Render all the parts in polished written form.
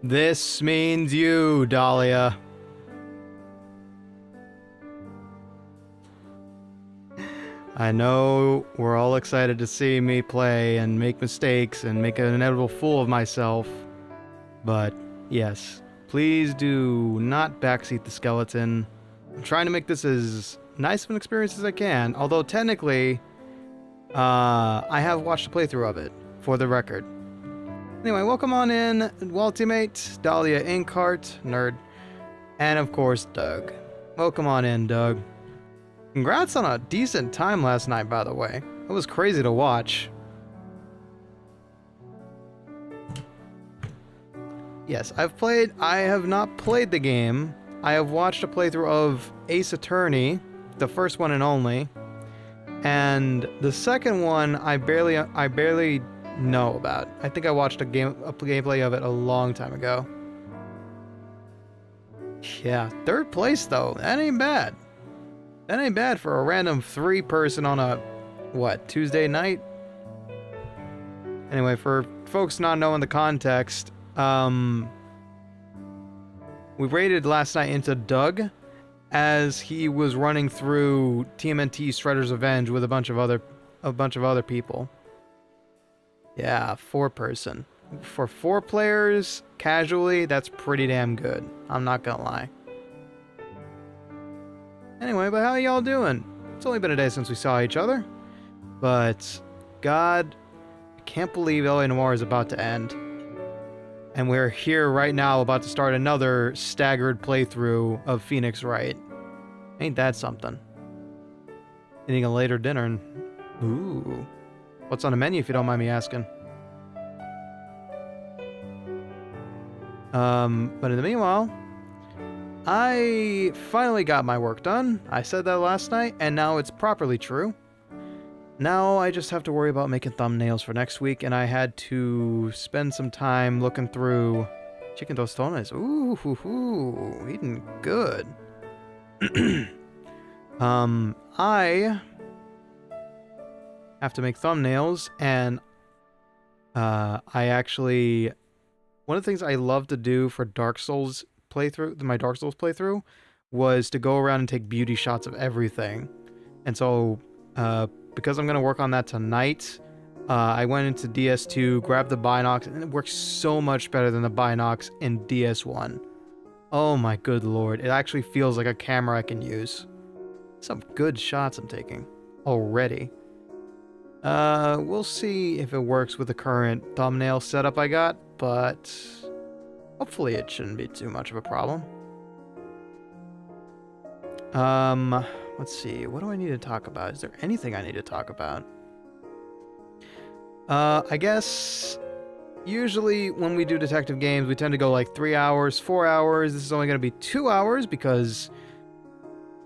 This means you, Dahlia. I know we're all excited to see me play and make mistakes and make an inevitable fool of myself. But yes, please do not backseat the skeleton. I'm trying to make this as nice of an experience as I can, although technically, I have watched a playthrough of it, for the record. Anyway, welcome on in, Wall Teammate, Dahlia Inkheart, Nerd, and of course, Doug. Welcome on in, Doug. Congrats on a decent time last night, by the way. It was crazy to watch. Yes, I have not played the game. I have watched a playthrough of Ace Attorney, the first one and only. And the second one, I barely know about. I think I watched a gameplay of it a long time ago. Yeah, third place though. That ain't bad. That ain't bad for a random 3-person on a, what, Tuesday night? Anyway, for folks not knowing the context, we raided last night into Doug as he was running through TMNT Shredder's Revenge with a bunch of other people. Yeah, 4-person. For 4 players, casually, that's pretty damn good. I'm not gonna lie. Anyway, but how y'all doing? It's only been a day since we saw each other. But, God, I can't believe LA Noire is about to end. And we're here right now about to start another staggered playthrough of Phoenix Wright. Ain't that something? Eating a later dinner and... Ooh. What's on the menu if you don't mind me asking? But in the meanwhile... I finally got my work done. I said that last night, and now it's properly true. Now I just have to worry about making thumbnails for next week, and I had to spend some time looking through chicken tostones. Ooh, hoo, hoo, eating good. I have to make thumbnails, and I actually... One of the things I love to do for Dark Souls playthrough, my Dark Souls playthrough, was to go around and take beauty shots of everything. And so, because I'm going to work on that tonight, I went into DS2, grabbed the Binox, and it works so much better than the Binox in DS1. Oh my good lord, it actually feels like a camera I can use. Some good shots I'm taking already. We'll see if it works with the current thumbnail setup I got, but hopefully it shouldn't be too much of a problem. Let's see, what do I need to talk about? Is there anything I need to talk about? I guess usually when we do detective games, we tend to go like 3 hours, 4 hours. This is only going to be 2 hours because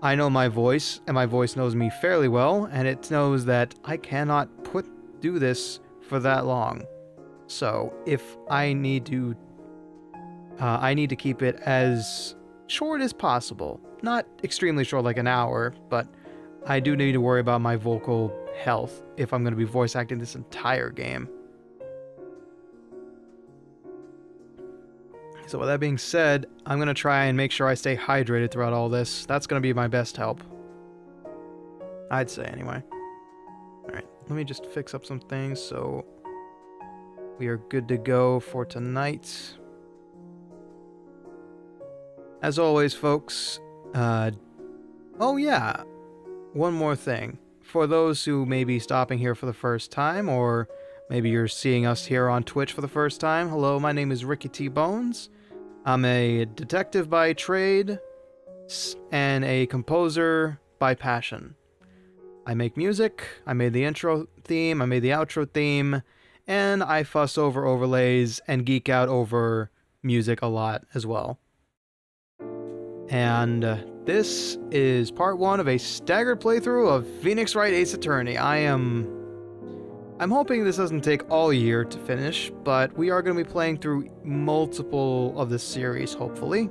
I know my voice, and my voice knows me fairly well, and it knows that I cannot do this for that long. So if I need to keep it as short as possible. Not extremely short, like an hour, but I do need to worry about my vocal health if I'm going to be voice acting this entire game. So with that being said, I'm going to try and make sure I stay hydrated throughout all this. That's going to be my best help. I'd say anyway. Alright, let me just fix up some things so we are good to go for tonight. As always, folks, oh yeah, one more thing. For those who may be stopping here for the first time, or maybe you're seeing us here on Twitch for the first time, hello, my name is Ricky T. Bones. I'm a detective by trade, and a composer by passion. I make music, I made the intro theme, I made the outro theme, and I fuss over overlays and geek out over music a lot as well. And this is part 1 of a staggered playthrough of Phoenix Wright Ace Attorney. I'm hoping this doesn't take all year to finish, but we are going to be playing through multiple of this series, hopefully.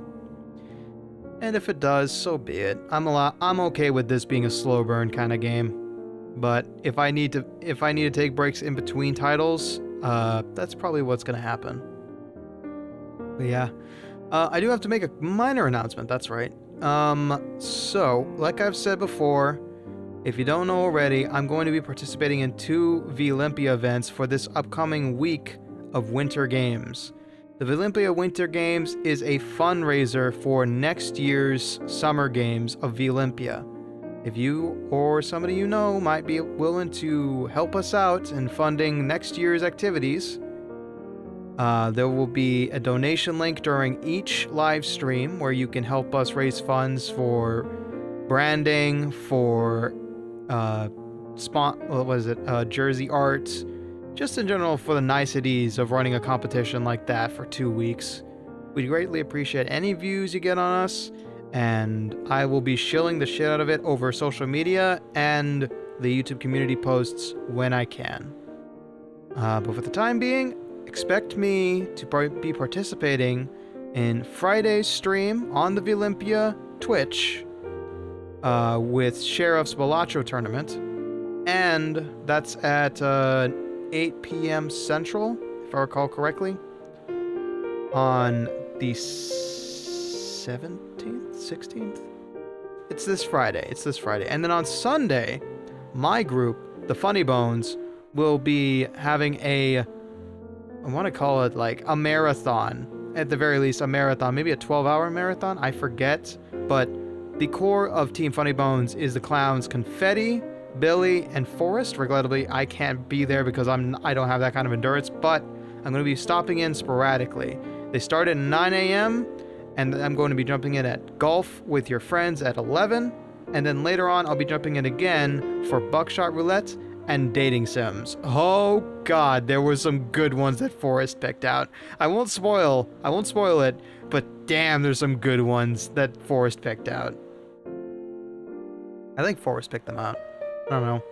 And if it does, so be it. I'm okay with this being a slow burn kind of game. But if I need to take breaks in between titles, that's probably what's going to happen. But yeah, I do have to make a minor announcement. That's right. So, like I've said before, if you don't know already, I'm going to be participating in 2 Vylympia events for this upcoming week of Winter Games. The Vylympia Winter Games is a fundraiser for next year's Summer Games of Vylympia. If you or somebody you know might be willing to help us out in funding next year's activities, there will be a donation link during each live stream where you can help us raise funds for branding, for jersey art, just in general for the niceties of running a competition like that for 2 weeks. We'd greatly appreciate any views you get on us, and I will be shilling the shit out of it over social media and the YouTube community posts when I can. But for the time being, expect me to be participating in Friday's stream on the Vylympia Twitch with Sheriff's Balatro tournament, and that's at 8 p.m. Central, if I recall correctly, on the 17th, 16th? It's this Friday. And then on Sunday, my group, the Funny Bones, will be having I want to call it like a marathon. At the very least, a marathon. Maybe a 12-hour marathon. I forget. But the core of Team Funny Bones is the clowns Confetti, Billy, and Forrest. Regrettably, I can't be there because I don't have that kind of endurance, but I'm going to be stopping in sporadically. They start at 9 a.m., and I'm going to be jumping in at Golf with Your Friends at 11, and then later on I'll be jumping in again for Buckshot Roulette and Dating Sims. Oh god, there were some good ones that Forrest picked out. I won't spoil it, but damn, there's some good ones that Forrest picked out. I think Forrest picked them out. I don't know.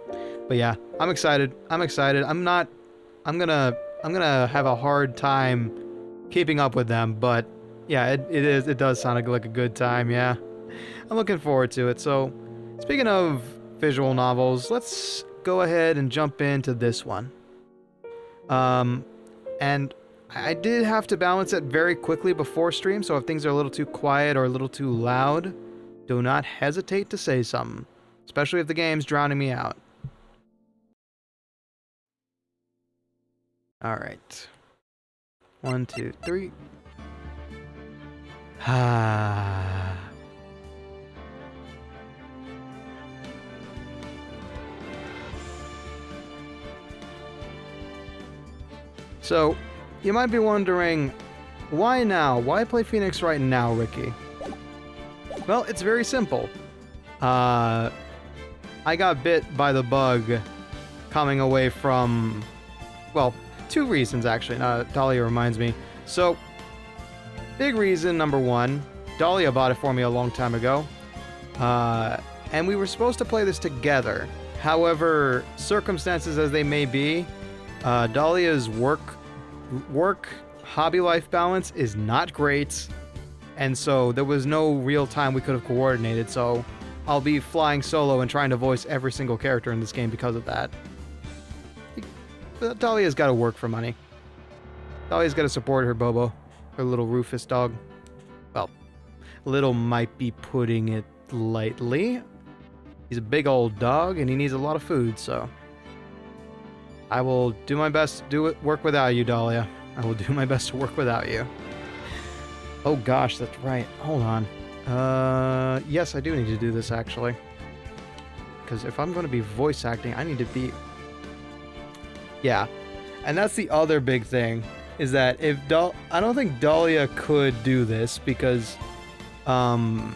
But yeah, I'm excited. I'm gonna have a hard time keeping up with them, but yeah, it does sound like a good time, yeah. I'm looking forward to it. So, speaking of visual novels, let's go ahead and jump into this one. And I did have to balance it very quickly before stream, so if things are a little too quiet or a little too loud, do not hesitate to say something. Especially if the game's drowning me out. Alright. 1, 2, 3. Ah. So, you might be wondering, why now? Why play Phoenix Wright now, Ricky? Well, it's very simple. I got bit by the bug coming away from, well, 2 reasons actually. Dahlia reminds me. So, big reason number 1, Dahlia bought it for me a long time ago, and we were supposed to play this together. However, circumstances as they may be, Dahlia's work hobby life balance is not great, and so there was no real time we could have coordinated, so I'll be flying solo and trying to voice every single character in this game because of that. Dahlia's got to work for money. Dahlia's got to support her Bobo, her little Rufus dog. Well, little might be putting it lightly. He's a big old dog and he needs a lot of food, so I will do my best to work without you, Dahlia. I will do my best to work without you. Oh gosh, that's right. Hold on. Yes, I do need to do this, actually. Because if I'm going to be voice acting, I need to be... Yeah. And that's the other big thing, is that if I don't think Dahlia could do this, because, it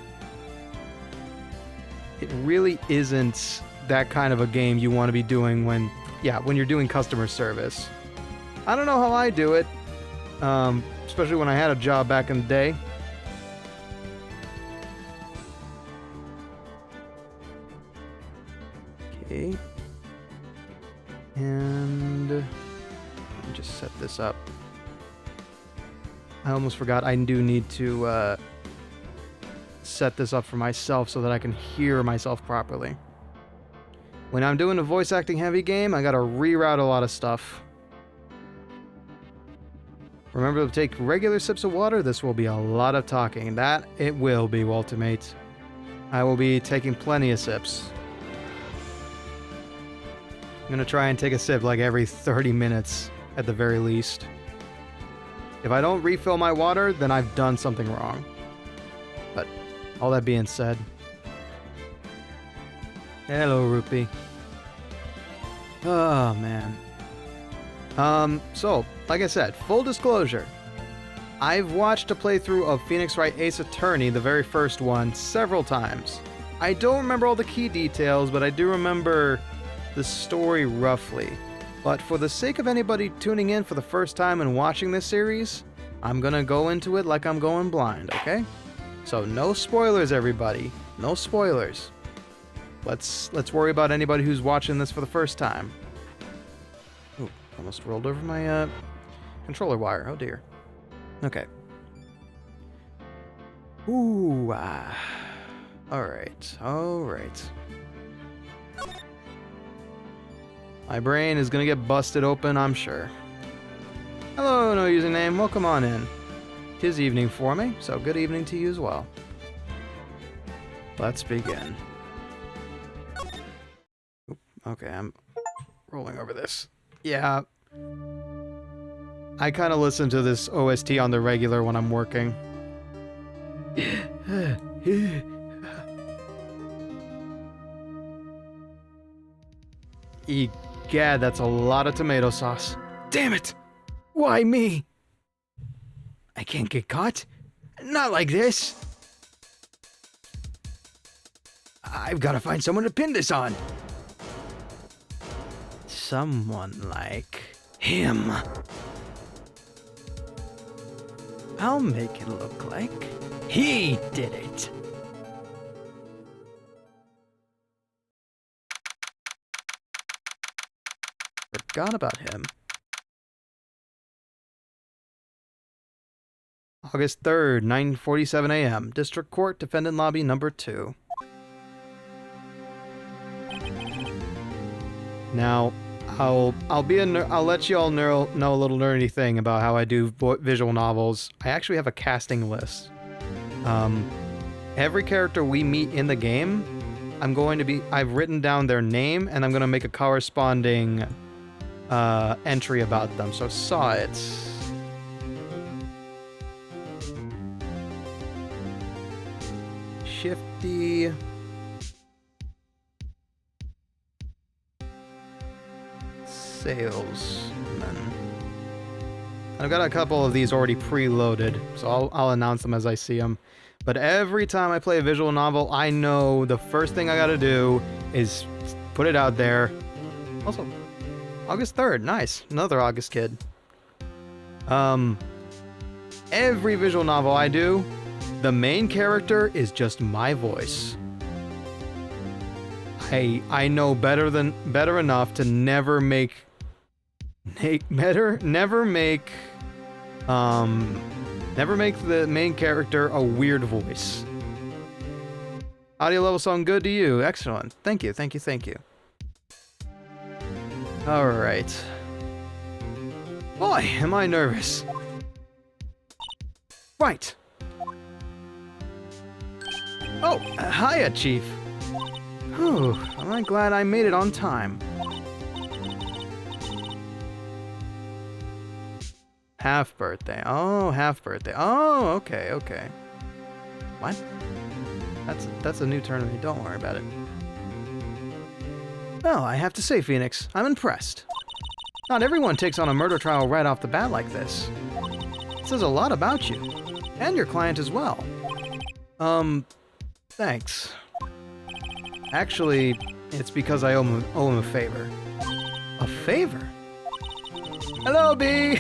really isn't that kind of a game you want to be doing when you're doing customer service. I don't know how I do it, especially when I had a job back in the day. Okay. And let me just set this up. I almost forgot I do need to set this up for myself so that I can hear myself properly. When I'm doing a voice acting heavy game, I gotta reroute a lot of stuff. Remember to take regular sips of water. This will be a lot of talking. That it will be, Waltermate. I will be taking plenty of sips. I'm gonna try and take a sip like every 30 minutes at the very least. If I don't refill my water, then I've done something wrong. But all that being said... Hello, Rupee. Oh, man. So, like I said, full disclosure. I've watched a playthrough of Phoenix Wright Ace Attorney, the very first one, several times. I don't remember all the key details, but I do remember the story roughly. But for the sake of anybody tuning in for the first time and watching this series, I'm gonna go into it like I'm going blind, okay? So no spoilers, everybody. No spoilers. Let's worry about anybody who's watching this for the first time. Ooh, almost rolled over my controller wire. Oh dear. Okay. Ooh, alright, alright. My brain is gonna get busted open, I'm sure. Hello, no username. Welcome on in. 'Tis evening for me, so good evening to you as well. Let's begin. Oop, okay, I'm rolling over this. Yeah. I kind of listen to this OST on the regular when I'm working. Egad, that's a lot of tomato sauce. Damn it! Why me? I can't get caught. Not like this. I've got to find someone to pin this on. Someone like him. I'll make it look like he did it. Forgot about him. August 3rd, 9:47 a.m. District Court, Defendant Lobby number 2. Now, I'll let you all know a little nerdy thing about how I do visual novels. I actually have a casting list. Every character we meet in the game, I've written down their name and I'm gonna make a corresponding entry about them. So saw it. Shifty. Salesman. I've got a couple of these already preloaded, so I'll announce them as I see them. But every time I play a visual novel, I know the first thing I gotta do is put it out there. Also, August 3rd, nice. Another August kid. Every visual novel I do, the main character is just my voice. I know better enough to never make the main character a weird voice. Audio level sound good to you. Excellent. Thank you, thank you, thank you. Alright. Boy, am I nervous. Right. Oh, hiya, Chief. Whew, am I glad I made it on time. Half birthday. Oh, half birthday. Oh, okay, okay. What? That's a new tournament. Don't worry about it. Well, I have to say, Phoenix, I'm impressed. Not everyone takes on a murder trial right off the bat like this. It says a lot about you. And your client as well. Thanks. Actually, it's because I owe him a favor. A favor? Hello, B!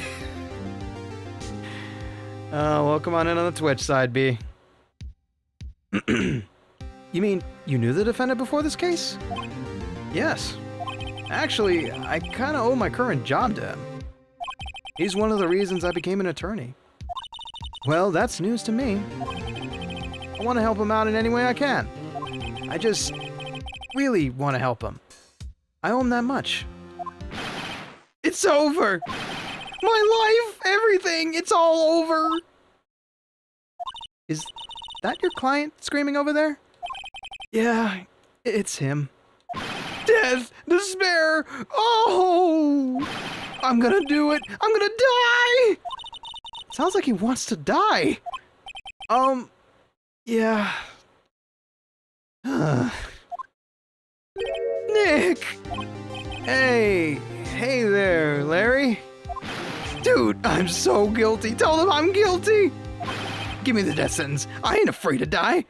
Welcome on in on the Twitch side, B. You mean, you knew the defendant before this case? Yes. Actually, I kinda owe my current job to him. He's one of the reasons I became an attorney. Well, that's news to me. I want to help him out in any way I can. I just really want to help him. I owe him that much. It's over! My life, everything, it's all over. Is that your client screaming over there? Yeah, it's him. Death, despair, oh! I'm gonna do it, I'm gonna die! Sounds like he wants to die. Yeah. Nick! Hey there, Larry. Dude, I'm so guilty. Tell them I'm guilty. Give me the death sentence. I ain't afraid to die.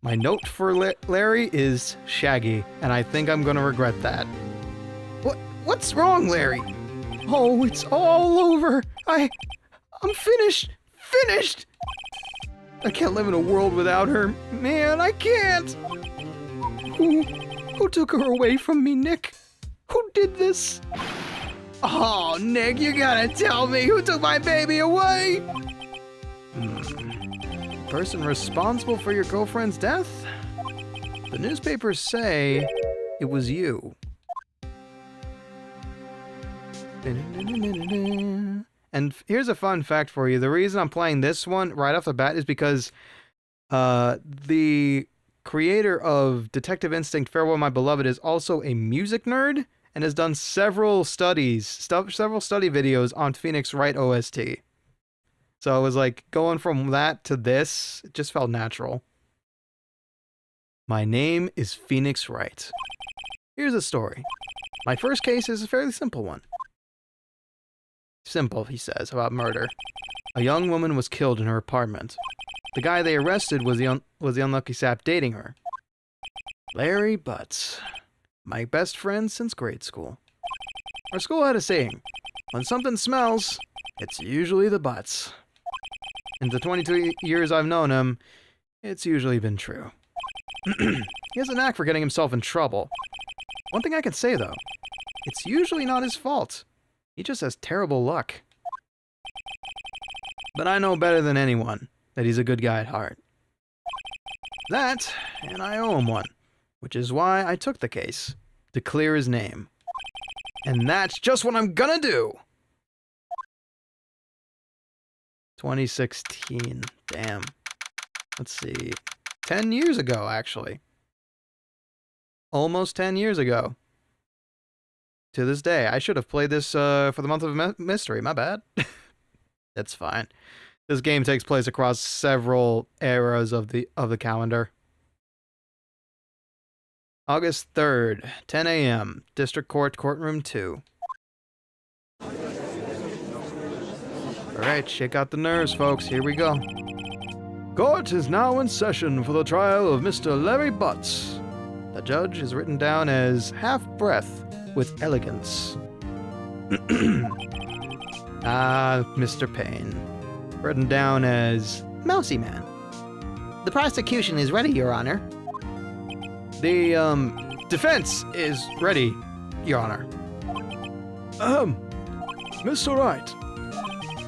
My note for Larry is Shaggy, and I think I'm gonna regret that. What's wrong, Larry? Oh, it's all over. I'm finished. Finished! I can't live in a world without her. Man, I can't! Who took her away from me, Nick? Who did this? Oh, Nick, you gotta tell me who took my baby away! Person responsible for your girlfriend's death? The newspapers say it was you. And here's a fun fact for you. The reason I'm playing this one right off the bat is because the creator of Detective Instinct Farewell My Beloved is also a music nerd and has done several study videos on Phoenix Wright OST. So it was like going from that to this, it just felt natural. My name is Phoenix Wright. Here's a story. My first case is a fairly simple one. Simple, he says, about murder. A young woman was killed in her apartment. The guy they arrested was the unlucky sap dating her. Larry Butts. My best friend since grade school. Our school had a saying, when something smells, it's usually the butts. In the 22 years I've known him, it's usually been true. He has a knack for getting himself in trouble. One thing I can say, though, it's usually not his fault. He just has terrible luck. But I know better than anyone that he's a good guy at heart. That, and I owe him one, which is why I took the case, to clear his name. And that's just what I'm gonna do! 2016, damn. Let's see, 10 years ago, actually. Almost 10 years ago. To this day. I should have played this for the month of mystery. My bad. That's fine. This game takes place across several eras of the calendar. August 3rd, 10 a.m. District Court, Courtroom 2. Alright, shake out the nerves, folks. Here we go. Court is now in session for the trial of Mr. Larry Butts. The judge is written down as half-breath with elegance. Mr. Payne. Written down as Mousy Man. The prosecution is ready, Your Honor. The, defense is ready, Your Honor. Mr. Wright,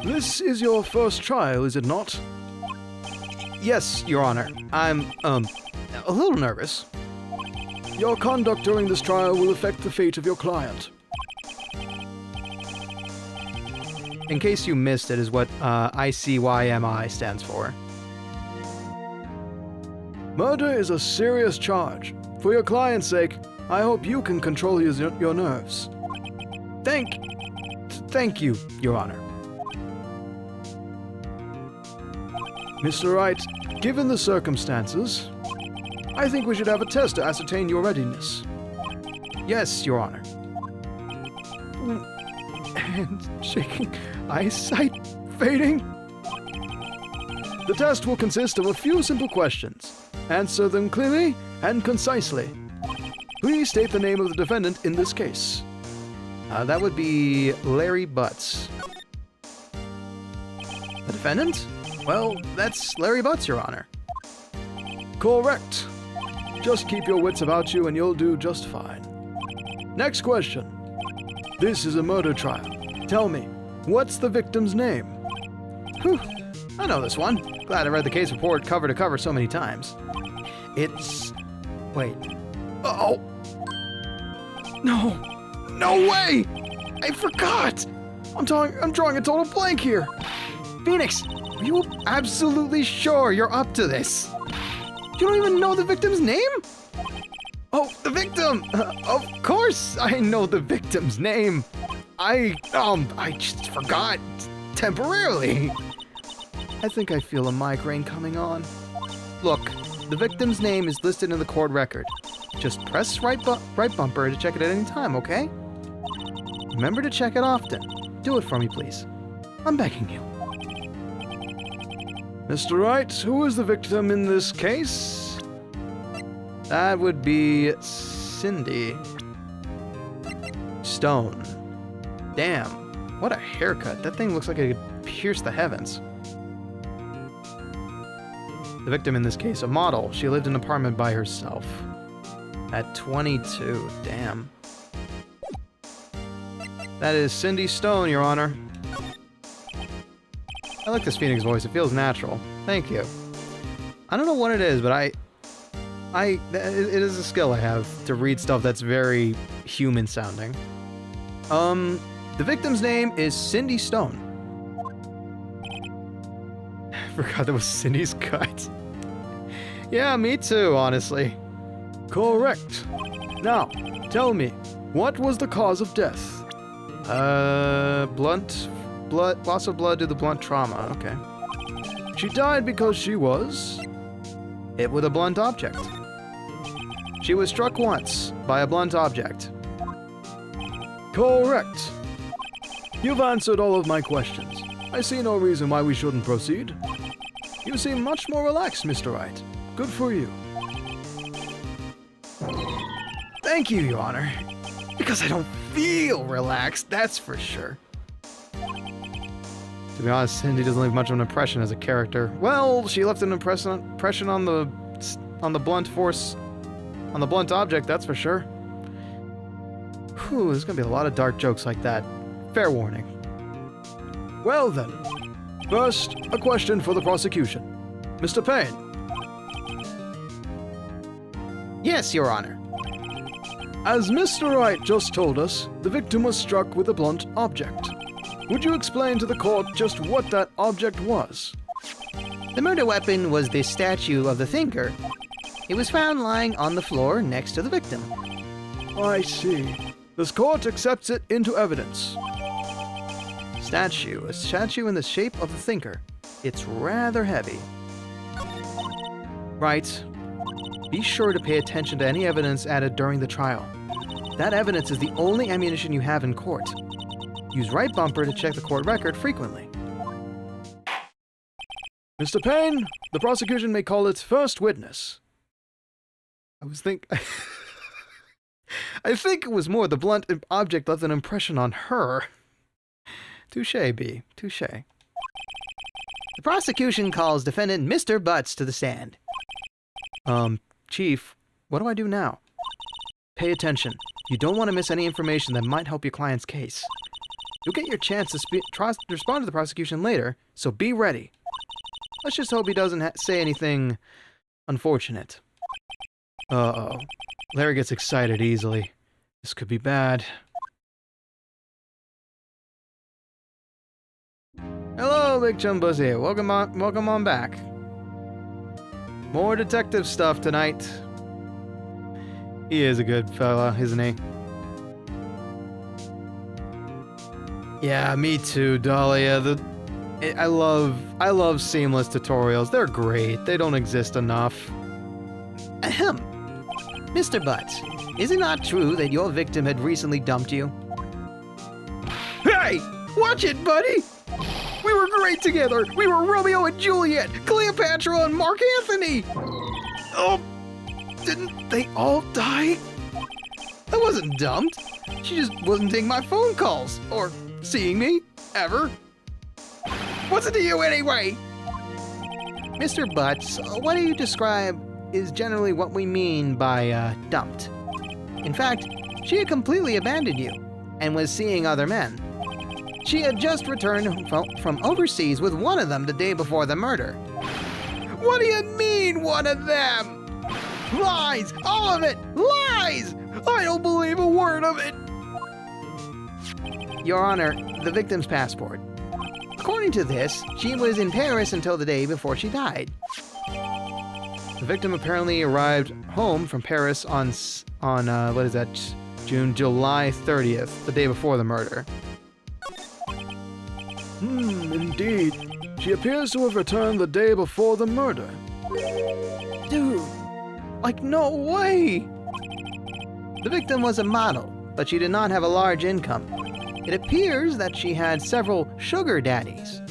this is your first trial, is it not? Yes, Your Honor. I'm, a little nervous. Your conduct during this trial will affect the fate of your client. In case you missed it, is what ICYMI stands for. Murder is a serious charge. For your client's sake, I hope you can control your nerves. Thank you, Your Honor. Mr. Wright, given the circumstances, I think we should have a test to ascertain your readiness. Yes, Your Honor. Hands shaking, eyesight fading. The test will consist of a few simple questions. Answer them clearly and concisely. Please state the name of the defendant in this case. That would be Larry Butts. The defendant? Well, that's Larry Butts, Your Honor. Correct. Just keep your wits about you and you'll do just fine. Next question. This is a murder trial. Tell me, what's the victim's name? Whew, I know this one. Glad I read the case report cover to cover so many times. It's... wait. Oh! No! No way! I forgot! I'm drawing a total blank here. Phoenix, are you absolutely sure you're up to this? You don't even know the victim's name? Oh, the victim! Of course I know the victim's name. I just forgot temporarily. I think I feel a migraine coming on. Look, the victim's name is listed in the court record. Just press right bumper to check it at any time, okay? Remember to check it often. Do it for me, please. I'm begging you. Mr. Wright, who is the victim in this case? That would be Cindy Stone. Damn, what a haircut. That thing looks like it could pierce the heavens. The victim in this case, a model. She lived in an apartment by herself. At 22, damn. That is Cindy Stone, Your Honor. I like this Phoenix voice. It feels natural. Thank you. I don't know what it is, but it is a skill I have to read stuff that's very human sounding. The victim's name is Cindy Stone. I forgot that was Cindy's cut. Yeah, me too, honestly. Correct. Now, tell me, what was the cause of death? Loss of blood due to blunt trauma. Okay. She died because she was hit with a blunt object. She was struck once by a blunt object. Correct. You've answered all of my questions. I see no reason why we shouldn't proceed. You seem much more relaxed, Mr. Wright. Good for you. Thank you, Your Honor. Because I don't feel relaxed, that's for sure. To be honest, Cindy doesn't leave much of an impression as a character. Well, she left an impression on the blunt force, on the blunt object, that's for sure. Whew, there's gonna be a lot of dark jokes like that. Fair warning. Well then, first, a question for the prosecution. Mr. Payne. Yes, Your Honor. As Mr. Wright just told us, the victim was struck with a blunt object. Would you explain to the court just what that object was? The murder weapon was the statue of the thinker. It was found lying on the floor next to the victim. I see. This court accepts it into evidence. A statue in the shape of the thinker. It's rather heavy. Right. Be sure to pay attention to any evidence added during the trial. That evidence is the only ammunition you have in court. Use right bumper to check the court record frequently. Mr. Payne, the prosecution may call its first witness. I think it was more the blunt object left an impression on her. Touché, B. Touché. The prosecution calls defendant Mr. Butts to the stand. Chief, what do I do now? Pay attention. You don't want to miss any information that might help your client's case. You'll get your chance to respond to the prosecution later, so be ready. Let's just hope he doesn't say anything unfortunate. Uh-oh. Larry gets excited easily. This could be bad. Hello, Big Chumbuzz here. Welcome on back. More detective stuff tonight. He is a good fella, isn't he? Yeah, me too, Dahlia. I love seamless tutorials. They're great. They don't exist enough. Ahem. Mr. Butts, is it not true that your victim had recently dumped you? Hey! Watch it, buddy! We were great together! We were Romeo and Juliet, Cleopatra and Mark Antony! Oh, didn't they all die? I wasn't dumped. She just wasn't taking my phone calls, or seeing me, ever. What's it to you anyway? Mr. Butts, what do you describe is generally what we mean by, dumped. In fact, she had completely abandoned you, and was seeing other men. She had just returned from overseas with one of them the day before the murder. What do you mean, one of them? Lies! All of it! Lies! I don't believe a word of it! Your Honor, the victim's passport. According to this, she was in Paris until the day before she died. The victim apparently arrived home from Paris on what is that, July 30th, the day before the murder. Indeed. She appears to have returned the day before the murder. Dude, like no way! The victim was a model, but she did not have a large income. It appears that she had several sugar daddies.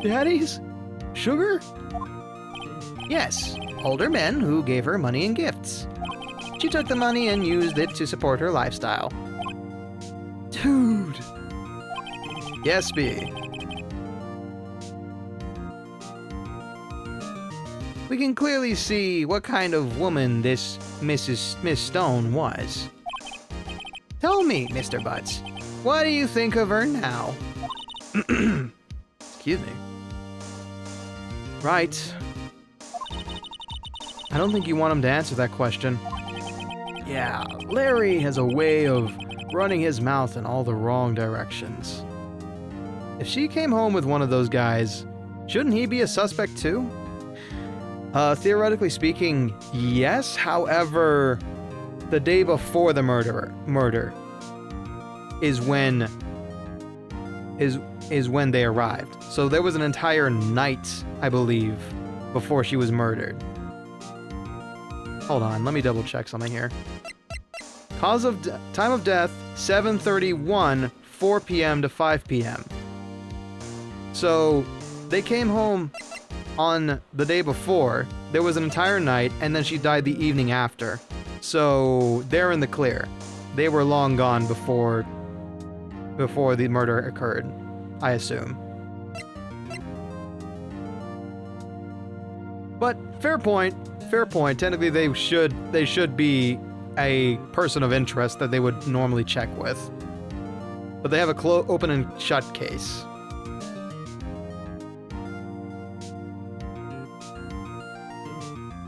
Daddies? Sugar? Yes, older men who gave her money and gifts. She took the money and used it to support her lifestyle. Dude. Yes, B. We can clearly see what kind of woman this Miss Stone was. Tell me, Mr. Butts, what do you think of her now? Excuse me. Right. I don't think you want him to answer that question. Yeah, Larry has a way of running his mouth in all the wrong directions. If she came home with one of those guys, shouldn't he be a suspect too? Theoretically speaking, yes. However, the day before the murder is when they arrived. So there was an entire night, I believe, before she was murdered. Hold on, let me double check something here. Time of death, 7:31, 4 p.m. to 5 p.m. So they came home on the day before. There was an entire night, and then she died the evening after. So they're in the clear. They were long gone before the murder occurred, I assume. But fair point. Technically, they should be a person of interest that they would normally check with. But they have a open and shut case.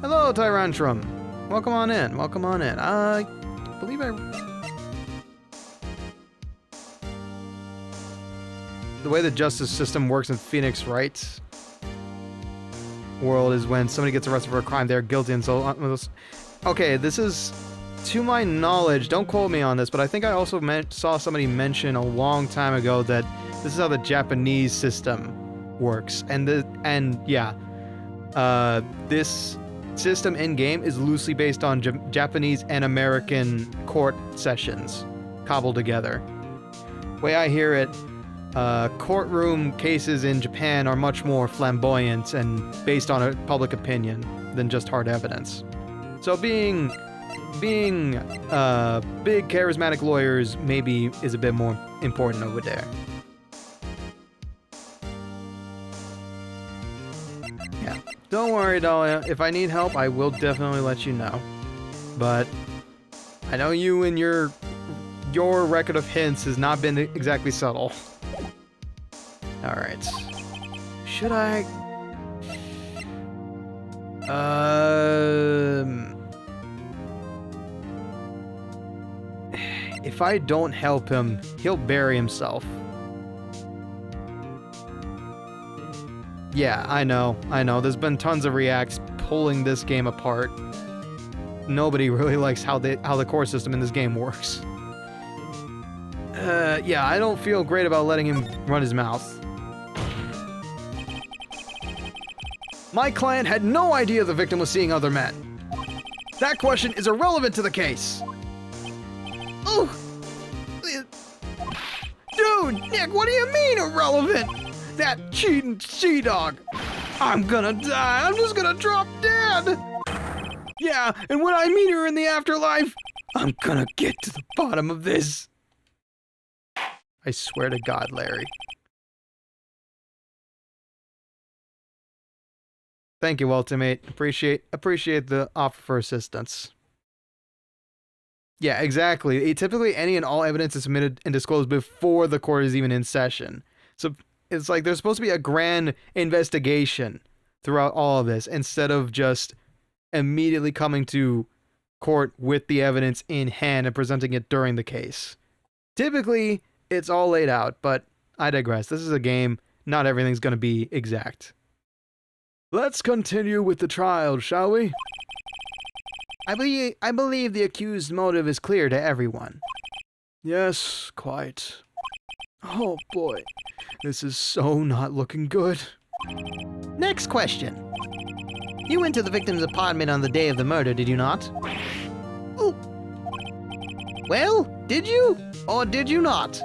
Hello, Tyrantrum. Welcome on in. I believe the way the justice system works in Phoenix Wright world is when somebody gets arrested for a crime, they're guilty, and so okay, this is, to my knowledge, don't quote me on this, but I think I also saw somebody mention a long time ago that this is how the Japanese system works, this system in game is loosely based on Japanese and American court sessions cobbled together. Way I hear it, courtroom cases in Japan are much more flamboyant and based on a public opinion than just hard evidence. So being big charismatic lawyers maybe is a bit more important over there. Yeah, don't worry, Dahlia. If I need help, I will definitely let you know. But I know you and your record of hints has not been exactly subtle. Alright. Should I... If I don't help him, he'll bury himself. Yeah, I know. There's been tons of reacts pulling this game apart. Nobody really likes how the core system in this game works. Yeah, I don't feel great about letting him run his mouth. My client had no idea the victim was seeing other men. That question is irrelevant to the case. Oh! Dude, Nick, what do you mean irrelevant? That cheating she-dog. I'm gonna die. I'm just gonna drop dead. Yeah, and when I meet her in the afterlife, I'm gonna get to the bottom of this. I swear to God, Larry. Thank you, Ultimate. Appreciate the offer for assistance. Yeah, exactly. Typically, any and all evidence is submitted and disclosed before the court is even in session. So it's like there's supposed to be a grand investigation throughout all of this instead of just immediately coming to court with the evidence in hand and presenting it during the case. Typically, it's all laid out, but I digress. This is a game. Not everything's going to be exact. Let's continue with the trial, shall we? I believe the accused's motive is clear to everyone. Yes, quite. Oh boy, this is so not looking good. Next question. You went to the victim's apartment on the day of the murder, did you not? Oh. Well, did you? Or did you not?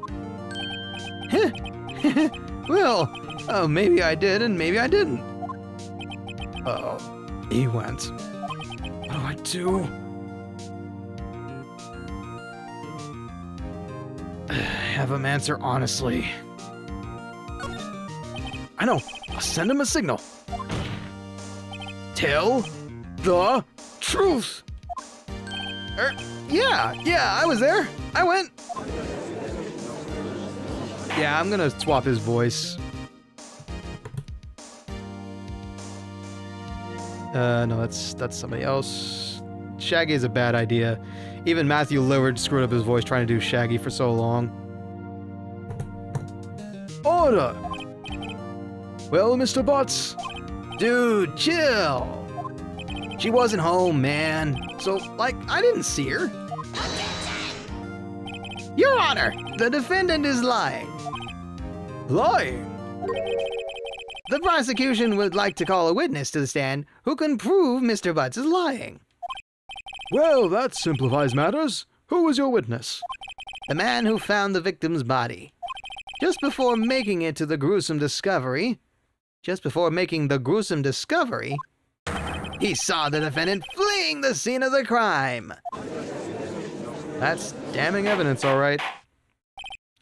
Well, maybe I did and maybe I didn't. Uh-oh. He went. What do I do? Have him answer honestly. I know. I'll send him a signal. Tell the truth. Yeah, I was there. I went. Yeah, I'm gonna swap his voice. No, that's somebody else. Shaggy is a bad idea. Even Matthew Lillard screwed up his voice trying to do Shaggy for so long. Order! Well, Mr. Butts? Dude, chill. She wasn't home, man. So, I didn't see her. Your Honor, the defendant is lying. Lying? The prosecution would like to call a witness to the stand who can prove Mr. Butts is lying. Well, that simplifies matters. Who was your witness? The man who found the victim's body. Just before making the gruesome discovery, he saw the defendant fleeing the scene of the crime. That's damning evidence, all right.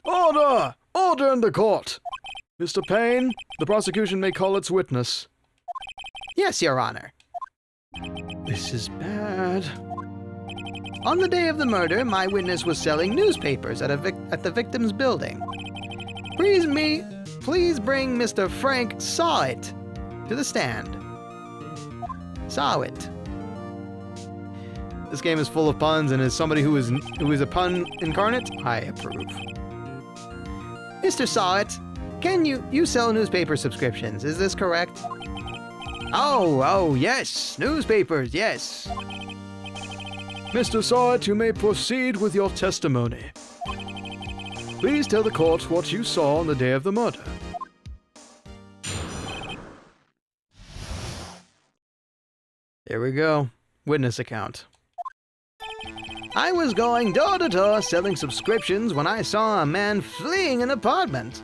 Order! Order in the court! Mr. Payne, the prosecution may call its witness. Yes, Your Honor. This is bad. On the day of the murder, my witness was selling newspapers at the victim's building. Please bring Mr. Frank Sawit to the stand. Sawit. This game is full of puns, and as somebody who is a pun incarnate, I approve. Mr. Sawit, can you sell newspaper subscriptions? Is this correct? Oh, yes, newspapers, yes. Mr. Sawit, you may proceed with your testimony. Please tell the court what you saw on the day of the murder. There we go. Witness account. I was going door to door selling subscriptions when I saw a man fleeing an apartment.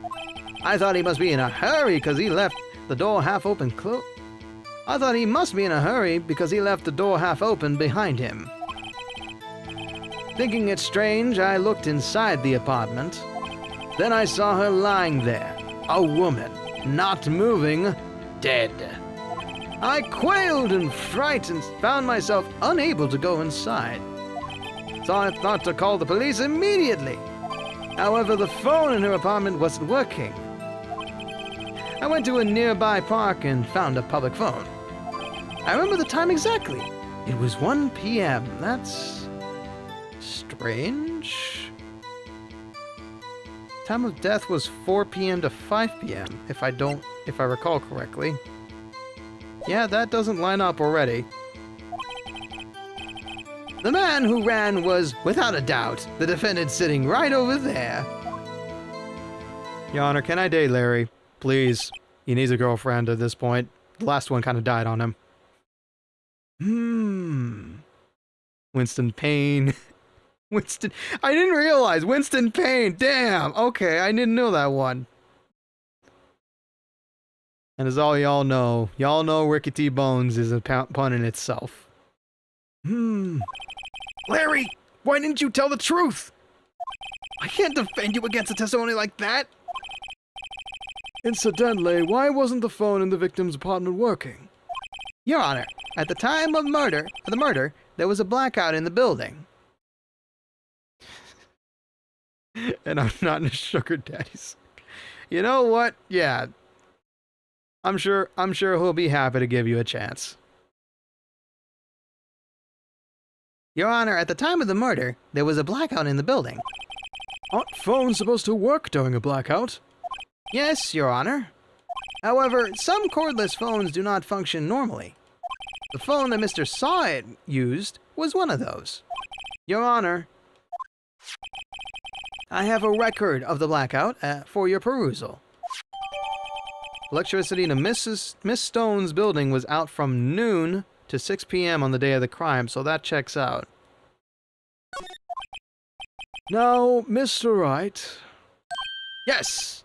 I thought he must be in a hurry because he left the door half open behind him. Thinking it strange, I looked inside the apartment. Then I saw her lying there, a woman, not moving, dead. I quailed in fright and found myself unable to go inside. So I thought to call the police immediately. However, the phone in her apartment wasn't working. I went to a nearby park and found a public phone. I remember the time exactly. It was 1 p.m. That's strange. Time of death was 4 p.m. to 5 p.m. if I recall correctly. Yeah, that doesn't line up already. The man who ran was, without a doubt, the defendant sitting right over there. Your Honor, can I date Larry? Please. He needs a girlfriend at this point. The last one kind of died on him. Winston Payne. I didn't realize. Winston Payne. Damn. Okay, I didn't know that one. And as all y'all know Ricky T. Bones is a pun in itself. Larry, why didn't you tell the truth? I can't defend you against a testimony like that. Incidentally, why wasn't the phone in the victim's apartment working? Your Honor, at the time of the murder, there was a blackout in the building. And I'm not in a sugar daddy's. You know what? Yeah. I'm sure he'll be happy to give you a chance. Your Honor, at the time of the murder, there was a blackout in the building. Aren't phones supposed to work during a blackout? Yes, Your Honor. However, some cordless phones do not function normally. The phone that Mr. Sawit used was one of those. Your Honor, I have a record of the blackout for your perusal. Electricity in a Miss Stone's building was out from noon to 6 p.m. on the day of the crime, so that checks out. Now, Mr. Wright. Yes!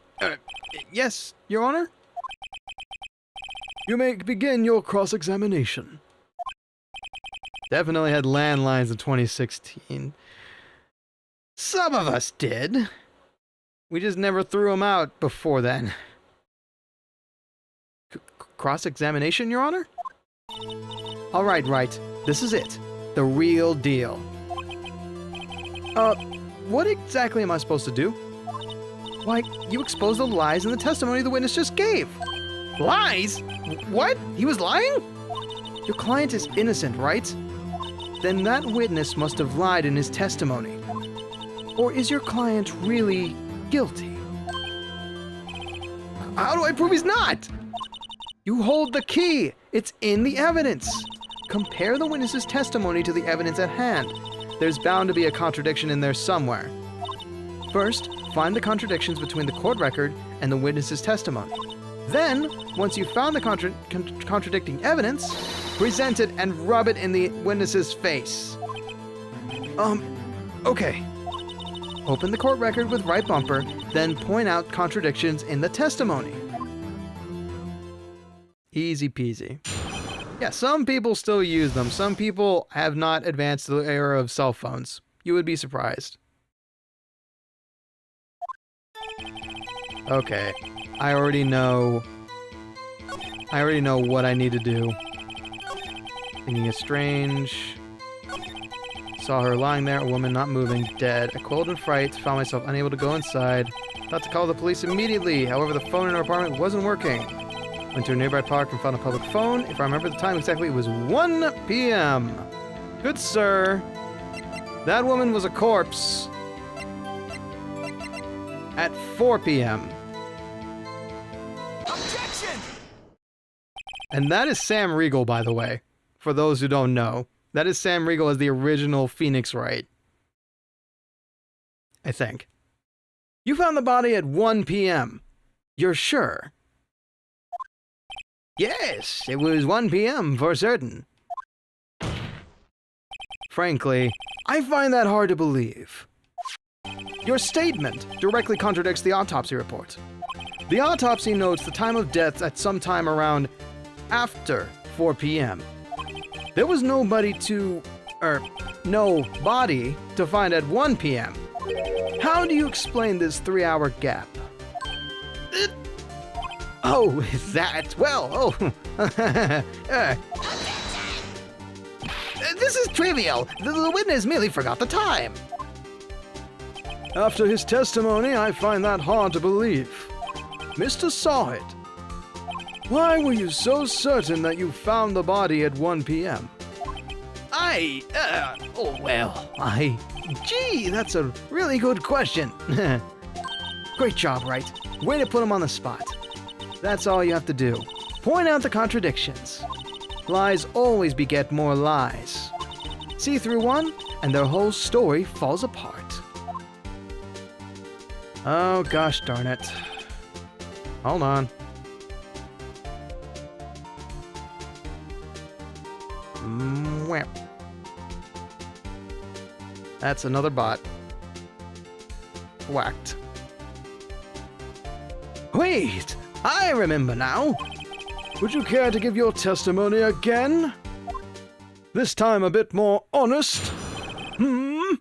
Yes, Your Honor? You may begin your cross-examination. Definitely had landlines in 2016. Some of us did. We just never threw them out before then. Cross-examination, Your Honor? All right, Wright. This is it. The real deal. What exactly am I supposed to do? Why, you exposed the lies in the testimony the witness just gave. Lies? What? He was lying? Your client is innocent, right? Then that witness must have lied in his testimony. Or is your client really guilty? How do I prove he's not? You hold the key. It's in the evidence. Compare the witness's testimony to the evidence at hand. There's bound to be a contradiction in there somewhere. First, find the contradictions between the court record and the witness's testimony. Then, once you've found the contradicting evidence, present it and rub it in the witness's face. Okay. Open the court record with right bumper, then point out contradictions in the testimony. Easy peasy. Yeah, some people still use them. Some people have not advanced to the era of cell phones. You would be surprised. Okay. I already know what I need to do. Thinking is strange. Saw her lying there, a woman not moving, dead. I quelled in fright, found myself unable to go inside. Thought to call the police immediately. However, the phone in her apartment wasn't working. Went to a nearby park and found a public phone. If I remember the time exactly, it was 1 p.m. Good sir. That woman was a corpse. At 4 p.m. Objection! And that is Sam Riegel, by the way. For those who don't know. That is Sam Riegel as the original Phoenix Wright. I think. You found the body at 1 p.m. You're sure? Yes, it was 1 p.m. for certain. Frankly, I find that hard to believe. Your statement directly contradicts the autopsy report. The autopsy notes the time of death at some time around after 4 p.m. There was no body to find at 1 p.m. How do you explain this 3-hour gap? Oh, is that? Well, this is trivial. The witness merely forgot the time. After his testimony, I find that hard to believe. Mr. Sawit, why were you so certain that you found the body at 1 p.m.? Gee, that's a really good question. Great job, Wright. Way to put him on the spot. That's all you have to do. Point out the contradictions. Lies always beget more lies. See through one, and their whole story falls apart. Oh, gosh darn it. Hold on. Mwah. That's another bot. Whacked. Wait! I remember now. Would you care to give your testimony again? This time a bit more honest? You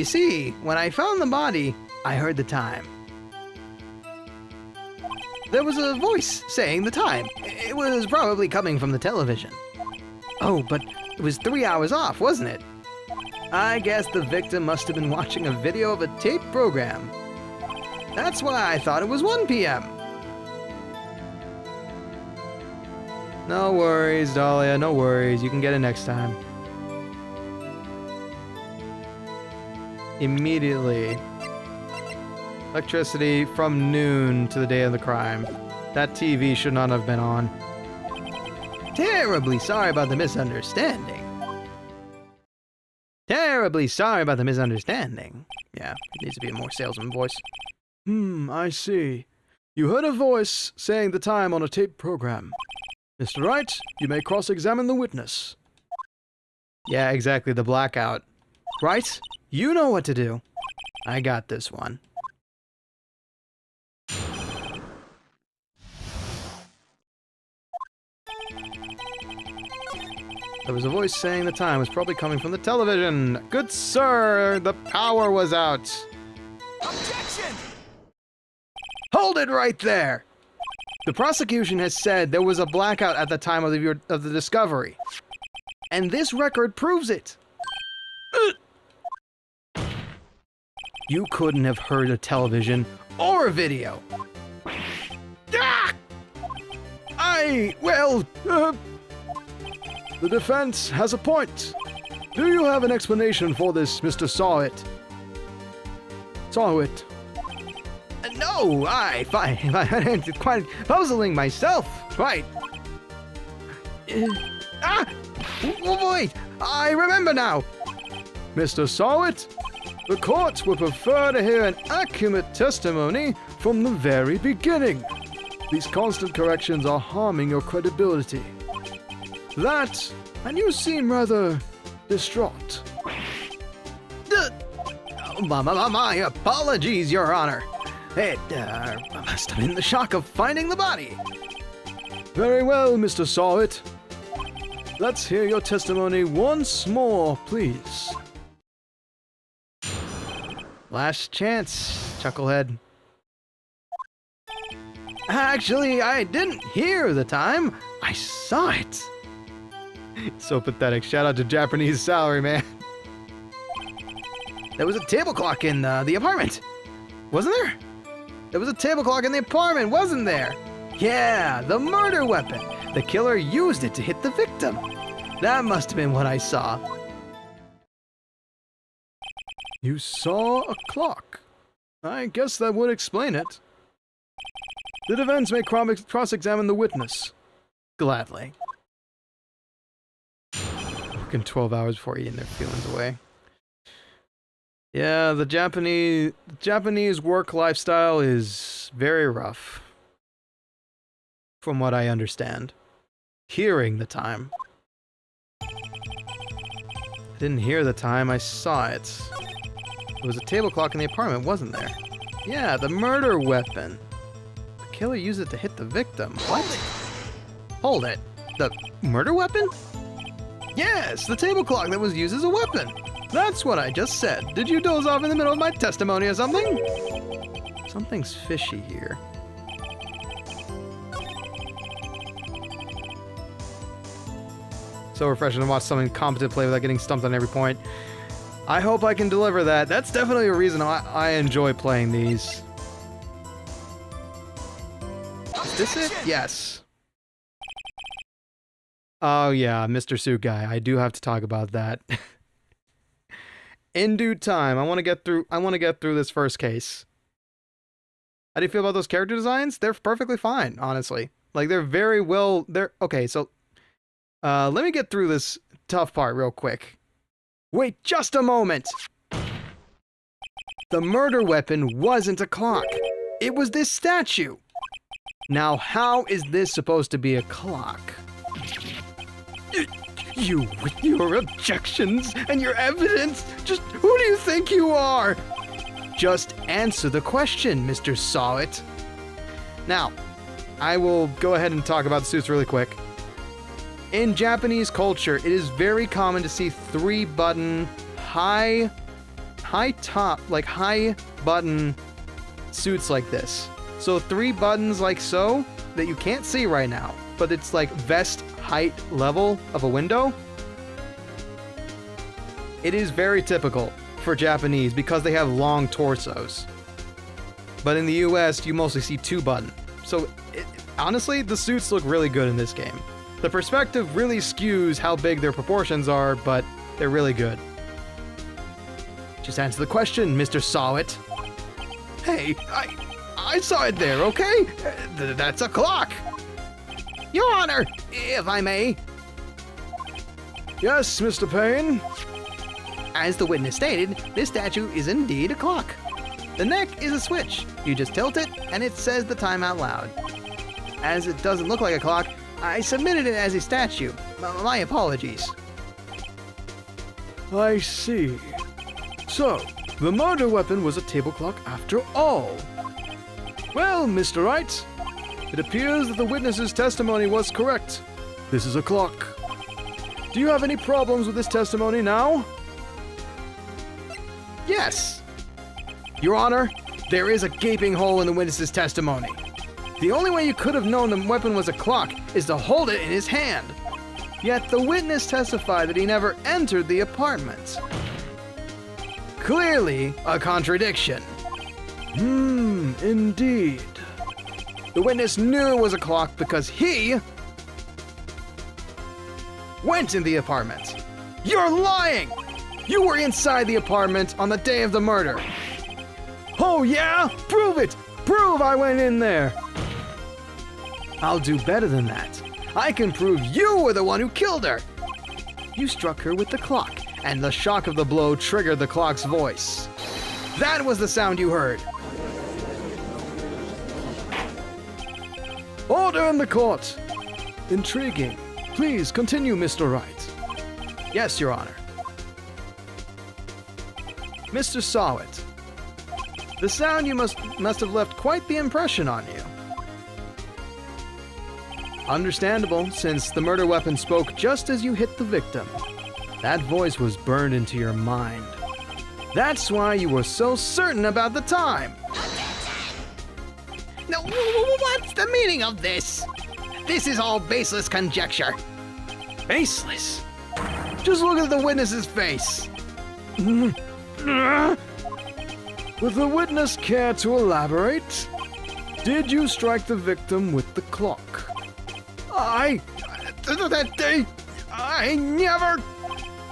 see, when I found the body, I heard the time. There was a voice saying the time. It was probably coming from the television. Oh, but it was 3 hours off, wasn't it? I guess the victim must have been watching a video of a tape program. That's why I thought it was 1 p.m. No worries, Dahlia, no worries. You can get it next time. immediately. Electricity from noon to the day of the crime. That TV should not have been on. Terribly sorry about the misunderstanding. Terribly sorry about the misunderstanding. Yeah, it needs to be a more salesman voice. I see. You heard a voice saying the time on a tape program. Mr. Wright, you may cross-examine the witness. Yeah, exactly, the blackout. Right? You know what to do. I got this one. There was a voice saying the time was probably coming from the television. Good sir, the power was out. Objection! Hold it right there! The prosecution has said there was a blackout at the time of the discovery. And this record proves it. You couldn't have heard a television or a video. The defense has a point. Do you have an explanation for this, Mr. Sawit? Sawit. No, I'm quite puzzling myself. Right. Wait, I remember now. Mr. Sawit, the court would prefer to hear an accurate testimony from the very beginning. These constant corrections are harming your credibility. That, and you seem rather distraught. My apologies, Your Honor. It must have been the shock of finding the body. Very well, Mr. Sawit. Let's hear your testimony once more, please. Last chance, Chucklehead. Actually, I didn't hear the time. I saw it. So pathetic. Shout out to Japanese salary, man. There was a table clock in the apartment. Wasn't there? There was a table clock in the apartment, wasn't there? Yeah, the murder weapon. The killer used it to hit the victim. That must have been what I saw. You saw a clock. I guess that would explain it. The defense may cross-examine the witness. Gladly. Working 12 hours before eating their feelings away. Yeah, the Japanese work lifestyle is very rough. From what I understand. Hearing the time. I didn't hear the time, I saw it. There was a table clock in the apartment, wasn't there? Yeah, the murder weapon. The killer used it to hit the victim. What? Hold it. The murder weapon? Yes, the table clock that was used as a weapon. That's what I just said. Did you doze off in the middle of my testimony or something? Something's fishy here. So refreshing to watch someone competent play without getting stumped on every point. I hope I can deliver that. That's definitely a reason I enjoy playing these. Is this it? Yes. Oh yeah, Mr. Suit Guy. I do have to talk about that. In due time. I want to get through this first case. How do you feel about those character designs? They're perfectly fine, honestly. Like they're very well. Okay. So, let me get through this tough part real quick. Wait just a moment. The murder weapon wasn't a clock. It was this statue. Now, how is this supposed to be a clock? You with your objections and your evidence, just who do you think you are? Just answer the question, Mr. Sawit. Now, I will go ahead and talk about the suits really quick. In Japanese culture, it is very common to see 3-button, high button suits like this. So 3 buttons like so that you can't see right now, but it's like vest height level of a window. It is very typical for Japanese because they have long torsos. But in the US, you mostly see 2-button. So honestly, the suits look really good in this game. The perspective really skews how big their proportions are, but they're really good. Just answer the question, Mr. Sawit. Hey, I saw it there, okay? That's a clock. Your Honor, if I may. Yes, Mr. Payne? As the witness stated, this statue is indeed a clock. The neck is a switch. You just tilt it, and it says the time out loud. As it doesn't look like a clock, I submitted it as a statue. My apologies. I see. So, the murder weapon was a table clock after all. Well, Mr. Wright, it appears that the witness's testimony was correct. This is a clock. Do you have any problems with this testimony now? Yes. Your Honor, there is a gaping hole in the witness's testimony. The only way you could have known the weapon was a clock is to hold it in his hand. Yet the witness testified that he never entered the apartment. Clearly a contradiction. Indeed. The witness knew it was a clock because he went in the apartment. You're lying! You were inside the apartment on the day of the murder. Oh yeah? Prove it! Prove I went in there! I'll do better than that. I can prove you were the one who killed her. You struck her with the clock, and the shock of the blow triggered the clock's voice. That was the sound you heard. Order in the court! Intriguing. Please continue, Mr. Wright. Yes, Your Honor. Mr. Sawit, the sound you must have left quite the impression on you. Understandable, since the murder weapon spoke just as you hit the victim. That voice was burned into your mind. That's why you were so certain about the time. Now, what's the meaning of this? This is all baseless conjecture. Baseless? Just look at the witness's face. Would the witness care to elaborate? Did you strike the victim with the clock? That day, I never...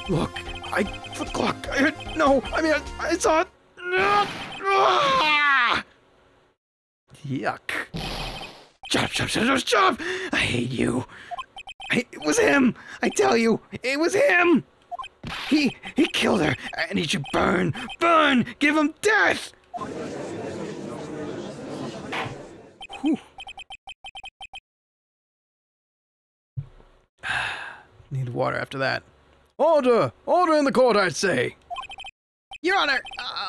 Look, the clock, I saw it. Yuck. Chop! I hate you. It was him! I tell you, it was him! He killed her, and he should burn! Burn! Give him death! Whew. Need water after that. Order! Order in the court, I say! Your Honor,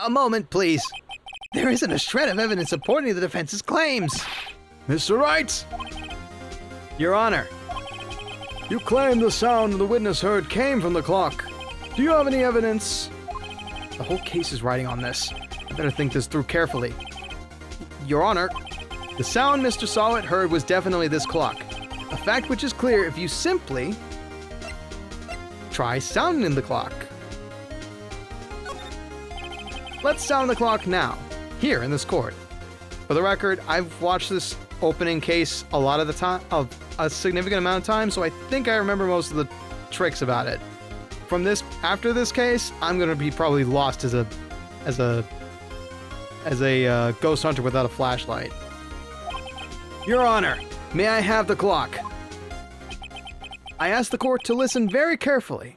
a moment, please. There isn't a shred of evidence supporting the defense's claims. Mr. Wright! Your Honor. You claim the sound the witness heard came from the clock. Do you have any evidence? The whole case is riding on this. I better think this through carefully. Your Honor, the sound Mr. Sawit heard was definitely this clock. A fact which is clear if you simply try sounding the clock. Let's sound the clock now, here in this court. For the record, I've watched this opening case a lot of the time, of a significant amount of time, so I think I remember most of the tricks about it. After this case, I'm gonna be probably lost as a ghost hunter without a flashlight. Your Honor, may I have the clock? I ask the court to listen very carefully.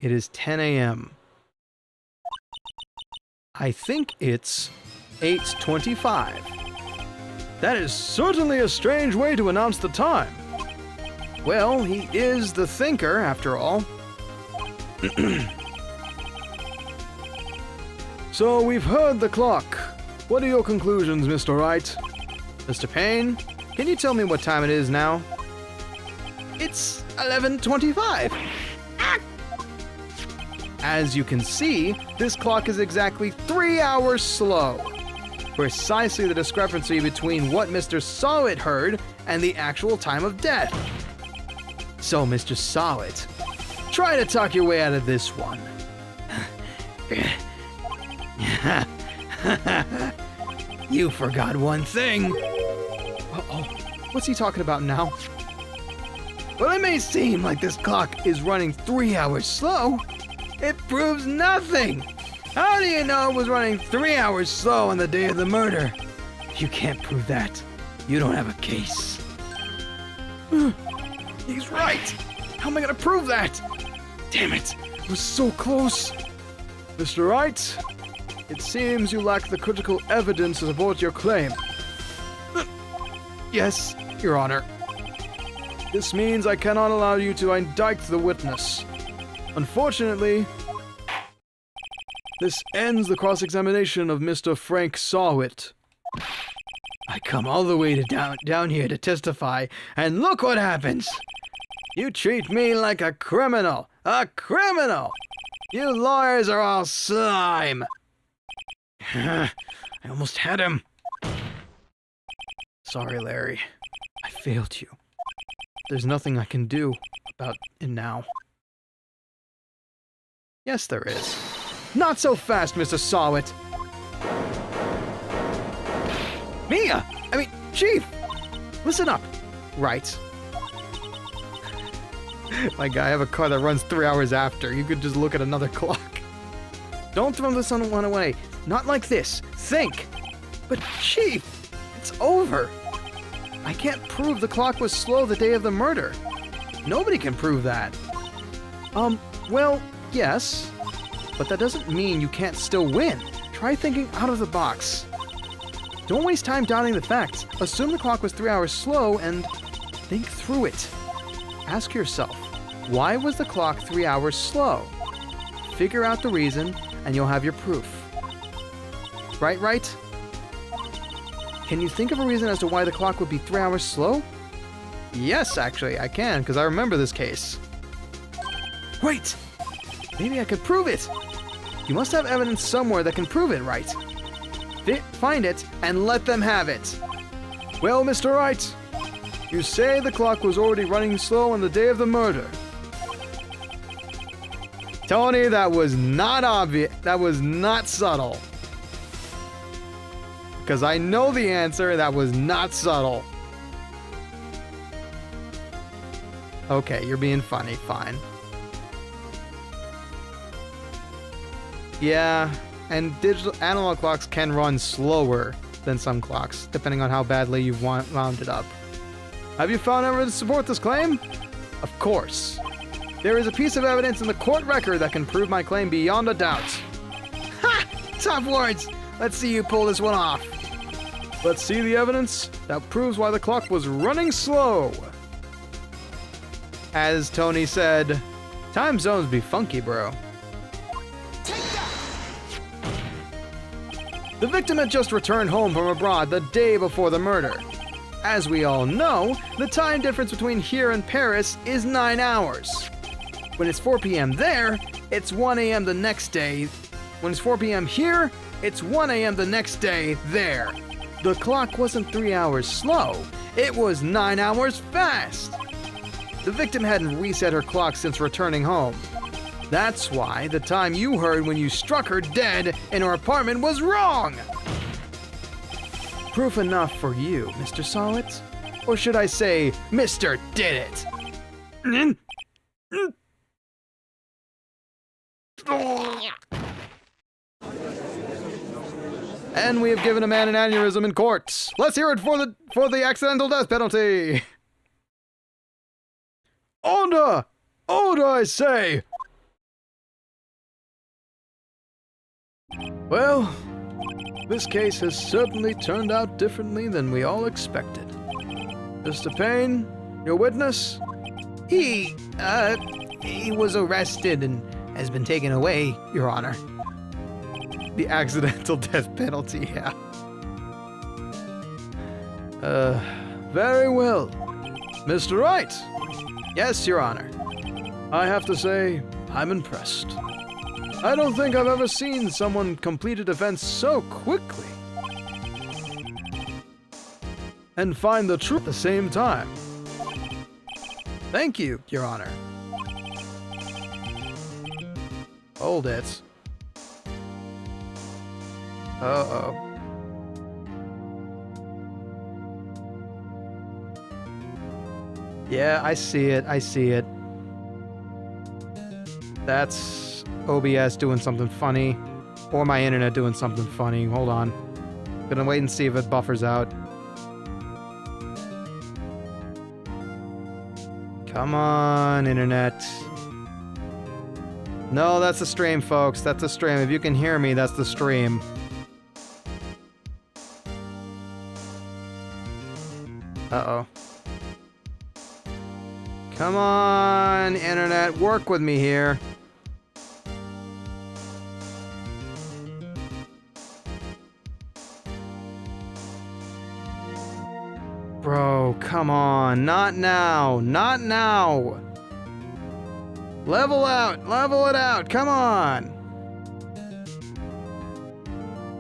It is 10 a.m. I think it's 8:25. That is certainly a strange way to announce the time. Well, he is the thinker, after all. So we've heard the clock. What are your conclusions, Mr. Wright? Mr. Payne, can you tell me what time it is now? It's 11:25. Ah! As you can see, this clock is exactly 3 hours slow. Precisely the discrepancy between what Mr. Sawit heard and the actual time of death. So, Mr. Sawit, try to talk your way out of this one. You forgot one thing. Uh-oh, what's he talking about now? Well, it may seem like this clock is running 3 hours slow, It proves nothing! How do you know it was running 3 hours slow on the day of the murder? You can't prove that. You don't have a case. He's right! How am I gonna prove that? Damn it! It was so close! Mr. Wright, it seems you lack the critical evidence to support your claim. Yes, Your Honor. This means I cannot allow you to indict the witness. Unfortunately, this ends the cross-examination of Mr. Frank Sawit. I come all the way to down here to testify, and look what happens! You treat me like a criminal! A criminal! You lawyers are all slime! I almost had him. Sorry, Larry. I failed you. There's nothing I can do about it now. Yes, there is. Not so fast, Mr. Sawit! Chief! Listen up! Right. My guy, I have a car that runs 3 hours after. You could just look at another clock. Don't throw this one away. Not like this. Think! But Chief, it's over. I can't prove the clock was slow the day of the murder. Nobody can prove that. Well, yes. But that doesn't mean you can't still win. Try thinking out of the box. Don't waste time doubting the facts. Assume the clock was 3 hours slow and think through it. Ask yourself, why was the clock 3 hours slow? Figure out the reason and you'll have your proof. Right? Can you think of a reason as to why the clock would be 3 hours slow? Yes, actually, I can, because I remember this case. Wait! Maybe I could prove it! You must have evidence somewhere that can prove it, right? Find it and let them have it. Well, Mr. Wright, you say the clock was already running slow on the day of the murder. Tony, that was not obvious. That was not subtle. Because I know the answer, that was not subtle. Okay, you're being funny, fine. Yeah, and digital analog clocks can run slower than some clocks, depending on how badly you've wound it up. Have you found evidence to support this claim? Of course. There is a piece of evidence in the court record that can prove my claim beyond a doubt. Ha! Tough words! Let's see you pull this one off. Let's see the evidence that proves why the clock was running slow. As Tony said, time zones be funky, bro. The victim had just returned home from abroad the day before the murder. As we all know, the time difference between here and Paris is 9 hours. When it's 4 p.m. there, it's 1 a.m. the next day. When it's 4 p.m. here, it's 1 a.m. the next day there. The clock wasn't 3 hours slow, it was 9 hours fast. The victim hadn't reset her clock since returning home. That's why the time you heard when you struck her dead in her apartment was wrong! Proof enough for you, Mr. Sawit? Or should I say, Mr. Did It? And we have given a man an aneurysm in court. Let's hear it for the accidental death penalty. Order! Order, I say! Well, this case has certainly turned out differently than we all expected. Mr. Payne, your witness? He was arrested and has been taken away, Your Honor. The accidental death penalty, yeah. Very well. Mr. Wright? Yes, Your Honor. I have to say, I'm impressed. I don't think I've ever seen someone complete a defense so quickly. And find the truth at the same time. Thank you, Your Honor. Hold it. Uh-oh. Yeah, I see it. That's OBS doing something funny. Or my internet doing something funny. Hold on. Gonna wait and see if it buffers out. Come on, internet. No, that's the stream, folks. That's the stream. If you can hear me, that's the stream. Uh-oh. Come on, internet. Work with me here. Bro, come on. Not now. Not now. Level out. Level it out. Come on.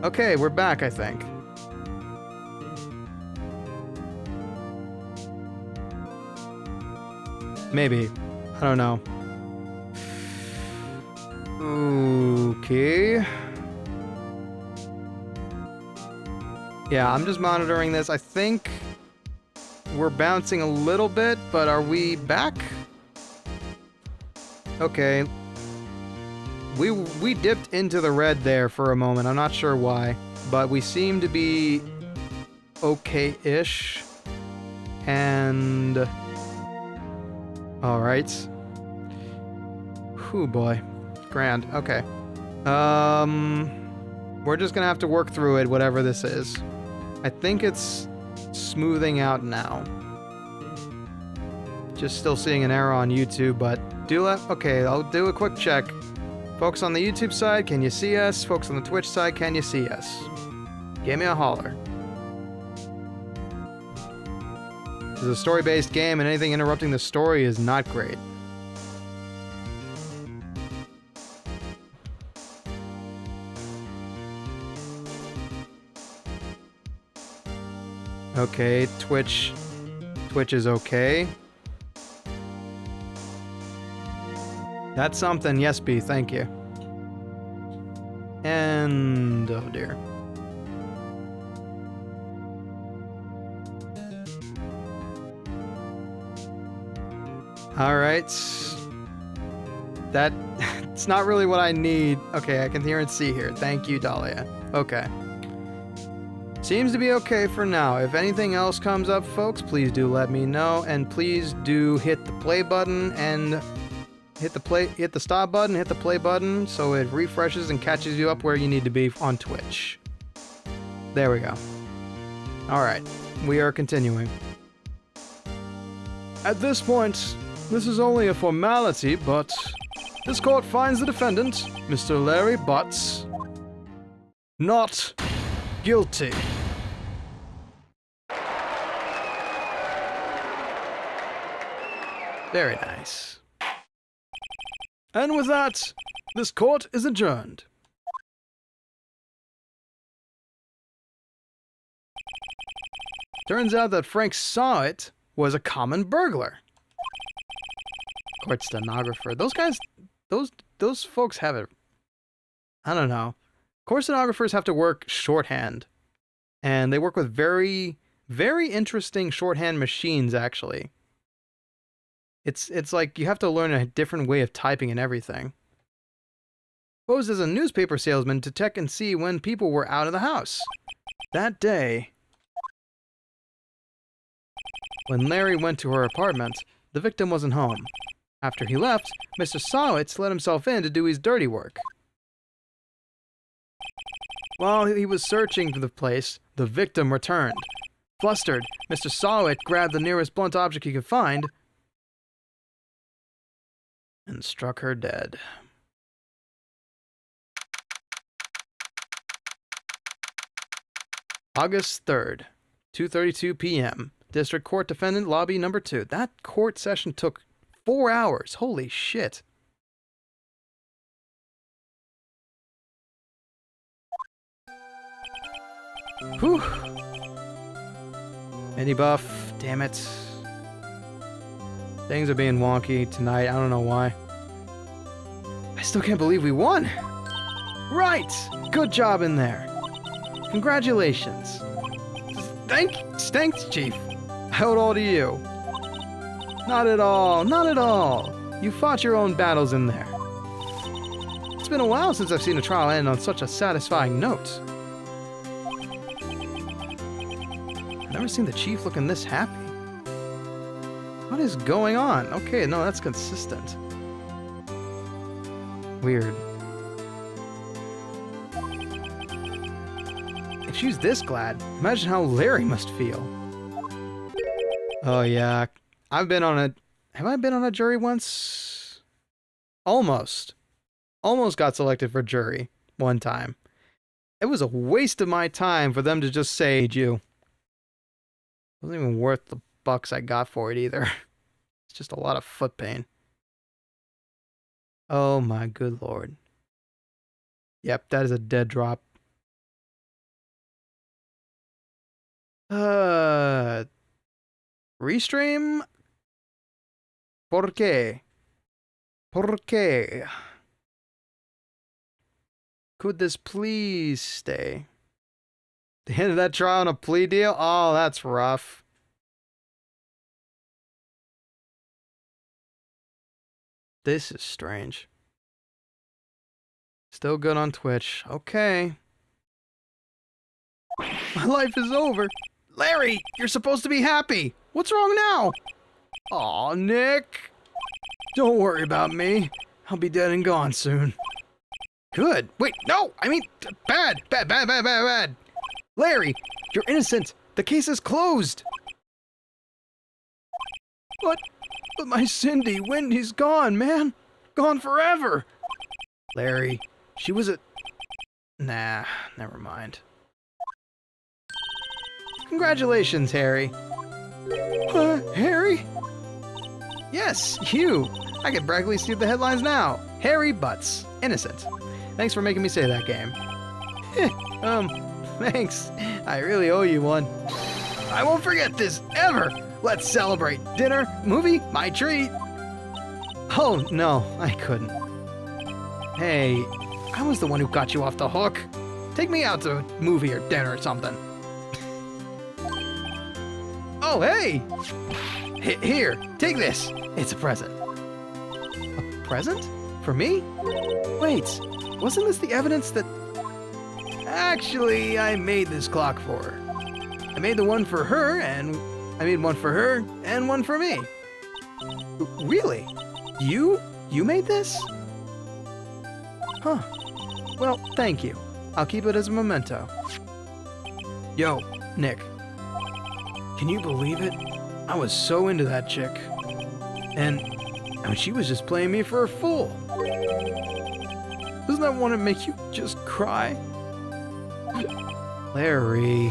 Okay, we're back, I think. Maybe. I don't know. Okay. Yeah, I'm just monitoring this. I think we're bouncing a little bit, but are we back? Okay. We dipped into the red there for a moment. I'm not sure why, but we seem to be okay-ish. And all right. Whew, boy. Grand. Okay. We're just gonna have to work through it, whatever this is. I think it's smoothing out now. Just still seeing an error on YouTube, but okay, I'll do a quick check. Folks on the YouTube side, can you see us? Folks on the Twitch side, can you see us? Give me a holler. This is a story-based game, and anything interrupting the story is not great. Okay, Twitch is okay. That's something. Yes, B, thank you. And oh dear. All right. It's not really what I need. Okay, I can hear and see here. Thank you, Dahlia. Okay. Seems to be okay for now. If anything else comes up, folks, please do let me know, and please do hit the play button and hit the stop button, hit the play button so it refreshes and catches you up where you need to be on Twitch. There we go. All right, we are continuing. At this point, this is only a formality, but this court finds the defendant, Mr. Larry Butts, not guilty. Very nice. And with that, this court is adjourned. Turns out that Frank saw it was a common burglar. Court stenographer. Those guys, those folks have it. I don't know. Court stenographers have to work shorthand. And they work with very, very interesting shorthand machines, actually. It's like you have to learn a different way of typing and everything. Posed as a newspaper salesman to check and see when people were out of the house. That day, when Larry went to her apartment, the victim wasn't home. After he left, Mr. Sowitz let himself in to do his dirty work. While he was searching for the place, the victim returned. Flustered, Mr. Sowitz grabbed the nearest blunt object he could find and struck her dead. August 3rd, 2:32 p.m. District Court Defendant Lobby Number 2. That court session took 4 hours. Holy shit. Whew. Any buff? Damn it. Things are being wonky tonight. I don't know why. I still can't believe we won. Right. Good job in there. Congratulations. Thanks, Chief. I owe it all to you. Not at all. Not at all. You fought your own battles in there. It's been a while since I've seen a trial end on such a satisfying note. I've never seen the chief looking this happy. What is going on? Okay, no, that's consistent. Weird. If she's this glad, imagine how Larry must feel. Oh yeah, I've been on a... Have I been on a jury once? Almost. Almost got selected for jury one time. It was a waste of my time for them to just say you. It wasn't even worth the bucks I got for it either. It's just a lot of foot pain. Oh my good lord. Yep, that is a dead drop. Restream? ¿Por qué? ¿Por qué? Could this please stay? The end of that trial on a plea deal? Oh, that's rough. This is strange. Still good on Twitch. Okay. My life is over. Larry, you're supposed to be happy. What's wrong now? Aw, Nick. Don't worry about me. I'll be dead and gone soon. Good. Wait, no! I mean, bad! Bad, bad, bad, bad, bad! Larry, you're innocent! The case is closed! But my Cindy, Wendy's gone, man! Gone forever! Larry, she was a... Nah, never mind. Congratulations, Harry. Harry? Yes, you! I can practically see the headlines now. Harry Butts. Innocent. Thanks for making me say that, game. Thanks. I really owe you one. I won't forget this, ever! Let's celebrate. Dinner, movie, my treat. Oh, no, I couldn't. Hey, I was the one who got you off the hook. Take me out to a movie or dinner or something. Oh, hey! Here, take this. It's a present. A present? For me? Wait, wasn't this the evidence that... Actually, I made this clock for her. I made the one for her, and I made one for her, and one for me. Really? You made this? Huh. Well, thank you. I'll keep it as a memento. Yo, Nick. Can you believe it? I was so into that chick. And she was just playing me for a fool. Doesn't that want to make you just cry? Larry.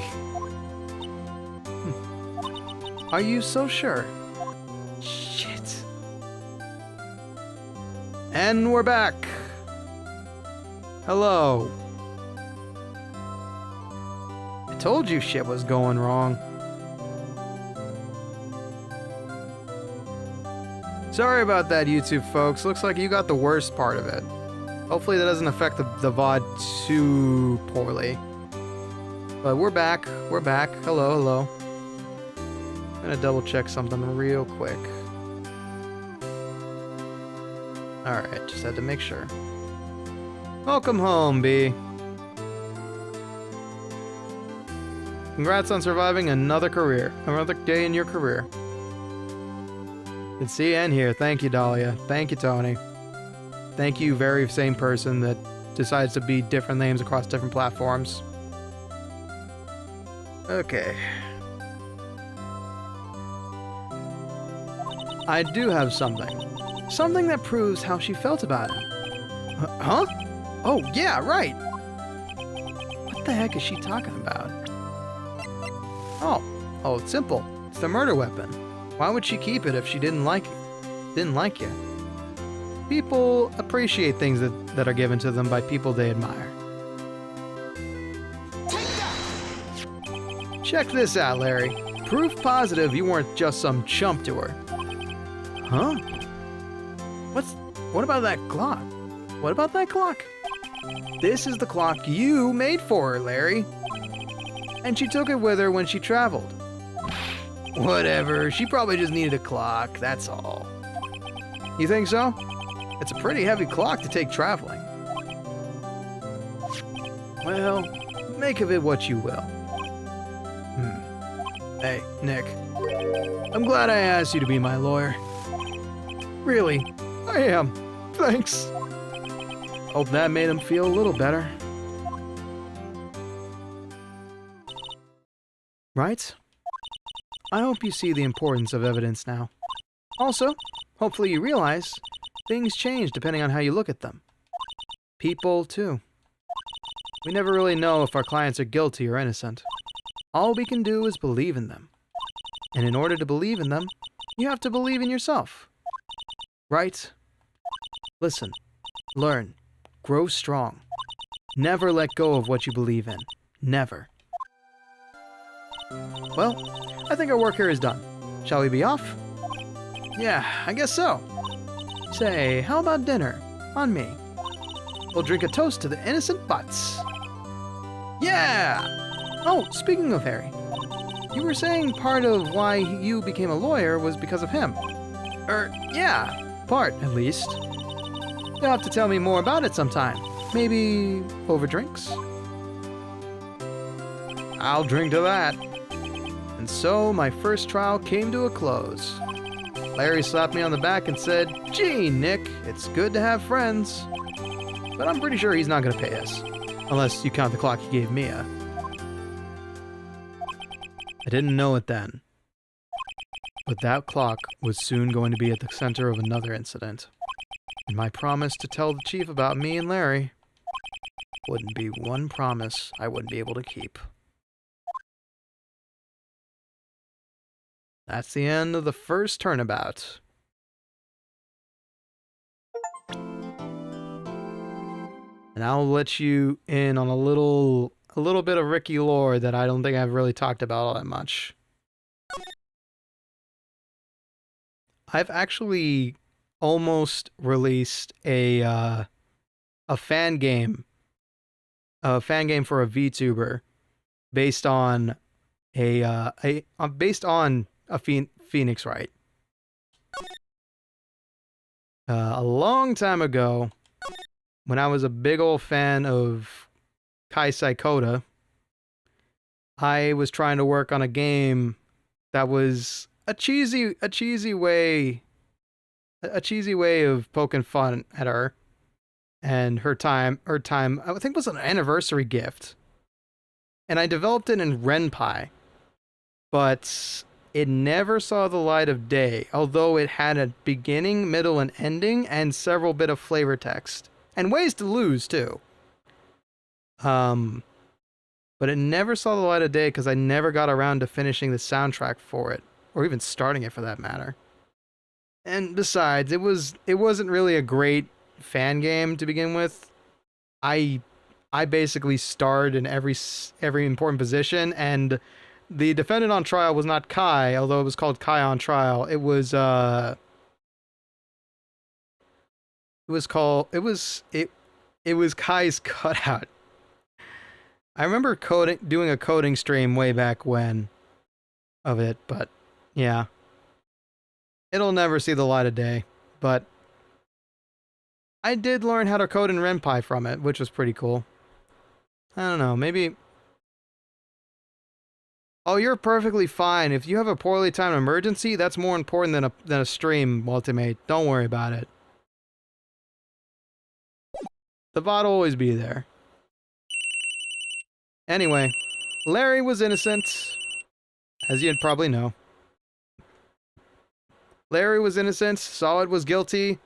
Are you so sure? Shit. And we're back. Hello. I told you shit was going wrong. Sorry about that, YouTube folks. Looks like you got the worst part of it. Hopefully that doesn't affect the VOD too poorly. But we're back. We're back. Hello, hello. I'm gonna double check something real quick. Alright, just had to make sure. Welcome home, B. Congrats on surviving another career. Another day in your career. Can see and hear. Thank you, Dahlia. Thank you, Tony. Thank you, very same person that decides to be different names across different platforms. Okay. I do have something. Something that proves how she felt about it. Huh? Oh, yeah, right. What the heck is she talking about? Oh, it's simple. It's the murder weapon. Why would she keep it if she didn't like it? Didn't like you? People appreciate things that are given to them by people they admire. Check this out, Larry. Proof positive you weren't just some chump to her. Huh? What about that clock? What about that clock? This is the clock you made for her, Larry. And she took it with her when she traveled. Whatever, she probably just needed a clock, that's all. You think so? It's a pretty heavy clock to take traveling. Well, make of it what you will. Hey, Nick. I'm glad I asked you to be my lawyer. Really, I am. Thanks. Hope that made him feel a little better. Right? I hope you see the importance of evidence now. Also, hopefully you realize things change depending on how you look at them. People, too. We never really know if our clients are guilty or innocent. All we can do is believe in them. And in order to believe in them, you have to believe in yourself. Right? Listen, learn, grow strong. Never let go of what you believe in. Never. Well, I think our work here is done. Shall we be off? Yeah, I guess so. Say, how about dinner? On me. We'll drink a toast to the innocent butts. Yeah! Oh, speaking of Harry, you were saying part of why you became a lawyer was because of him. Yeah. Part, at least. You'll have to tell me more about it sometime. Maybe over drinks? I'll drink to that. And so my first trial came to a close. Larry slapped me on the back and said, "Gee, Nick, it's good to have friends." But I'm pretty sure he's not going to pay us. Unless you count the clock he gave Mia. I didn't know it then. But that clock was soon going to be at the center of another incident. And my promise to tell the chief about me and Larry wouldn't be one promise I wouldn't be able to keep. That's the end of the first Turnabout. And I'll let you in on a little bit of Ricky lore that I don't think I've really talked about all that much. I've actually almost released a fan game for a VTuber based on a Phoenix Wright. A long time ago, when I was a big old fan of Kai Saikota, I was trying to work on a game that was a cheesy way of poking fun at her and her time, I think it was an anniversary gift. And I developed it in Ren'Py, but it never saw the light of day, although it had a beginning, middle, and ending, and several bit of flavor text. And ways to lose, too. But it never saw the light of day because I never got around to finishing the soundtrack for it. Or even starting it, for that matter. And besides, it wasn't really a great fan game to begin with. I basically starred in every important position, and the defendant on trial was not Kai, although it was called Kai on Trial. It was Kai's cutout. I remember doing a coding stream way back when of it, but yeah. It'll never see the light of day, but I did learn how to code in Ren'Py from it, which was pretty cool. I don't know, maybe... Oh, you're perfectly fine. If you have a poorly timed emergency, that's more important than a stream, Ultimate. Don't worry about it. The bot will always be there. Anyway, Larry was innocent, as you'd probably know. Larry was innocent, Solid was guilty,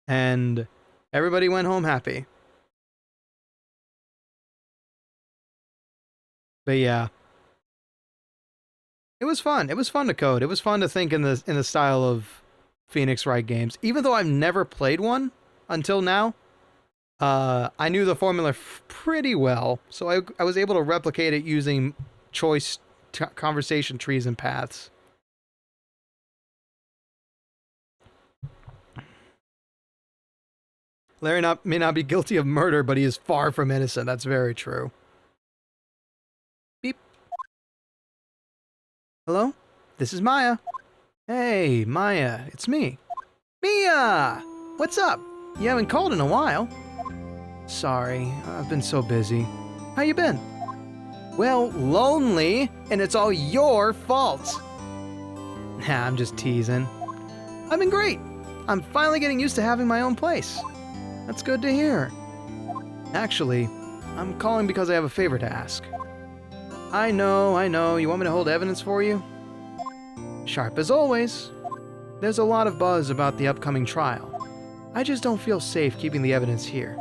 and everybody went home happy. But yeah. It was fun. It was fun to code. It was fun to think in the style of Phoenix Wright games. Even though I've never played one until now, I knew the formula pretty well, so I was able to replicate it using choice conversation trees and paths. Larry may not be guilty of murder, but he is far from innocent. That's very true. Beep. Hello? This is Maya. Hey, Maya, it's me. Mia! What's up? You haven't called in a while. Sorry, I've been so busy. How you been? Well, lonely, and it's all your fault. Nah, I'm just teasing. I've been great. I'm finally getting used to having my own place. That's good to hear. Actually, I'm calling because I have a favor to ask. I know. You want me to hold evidence for you? Sharp as always. There's a lot of buzz about the upcoming trial. I just don't feel safe keeping the evidence here.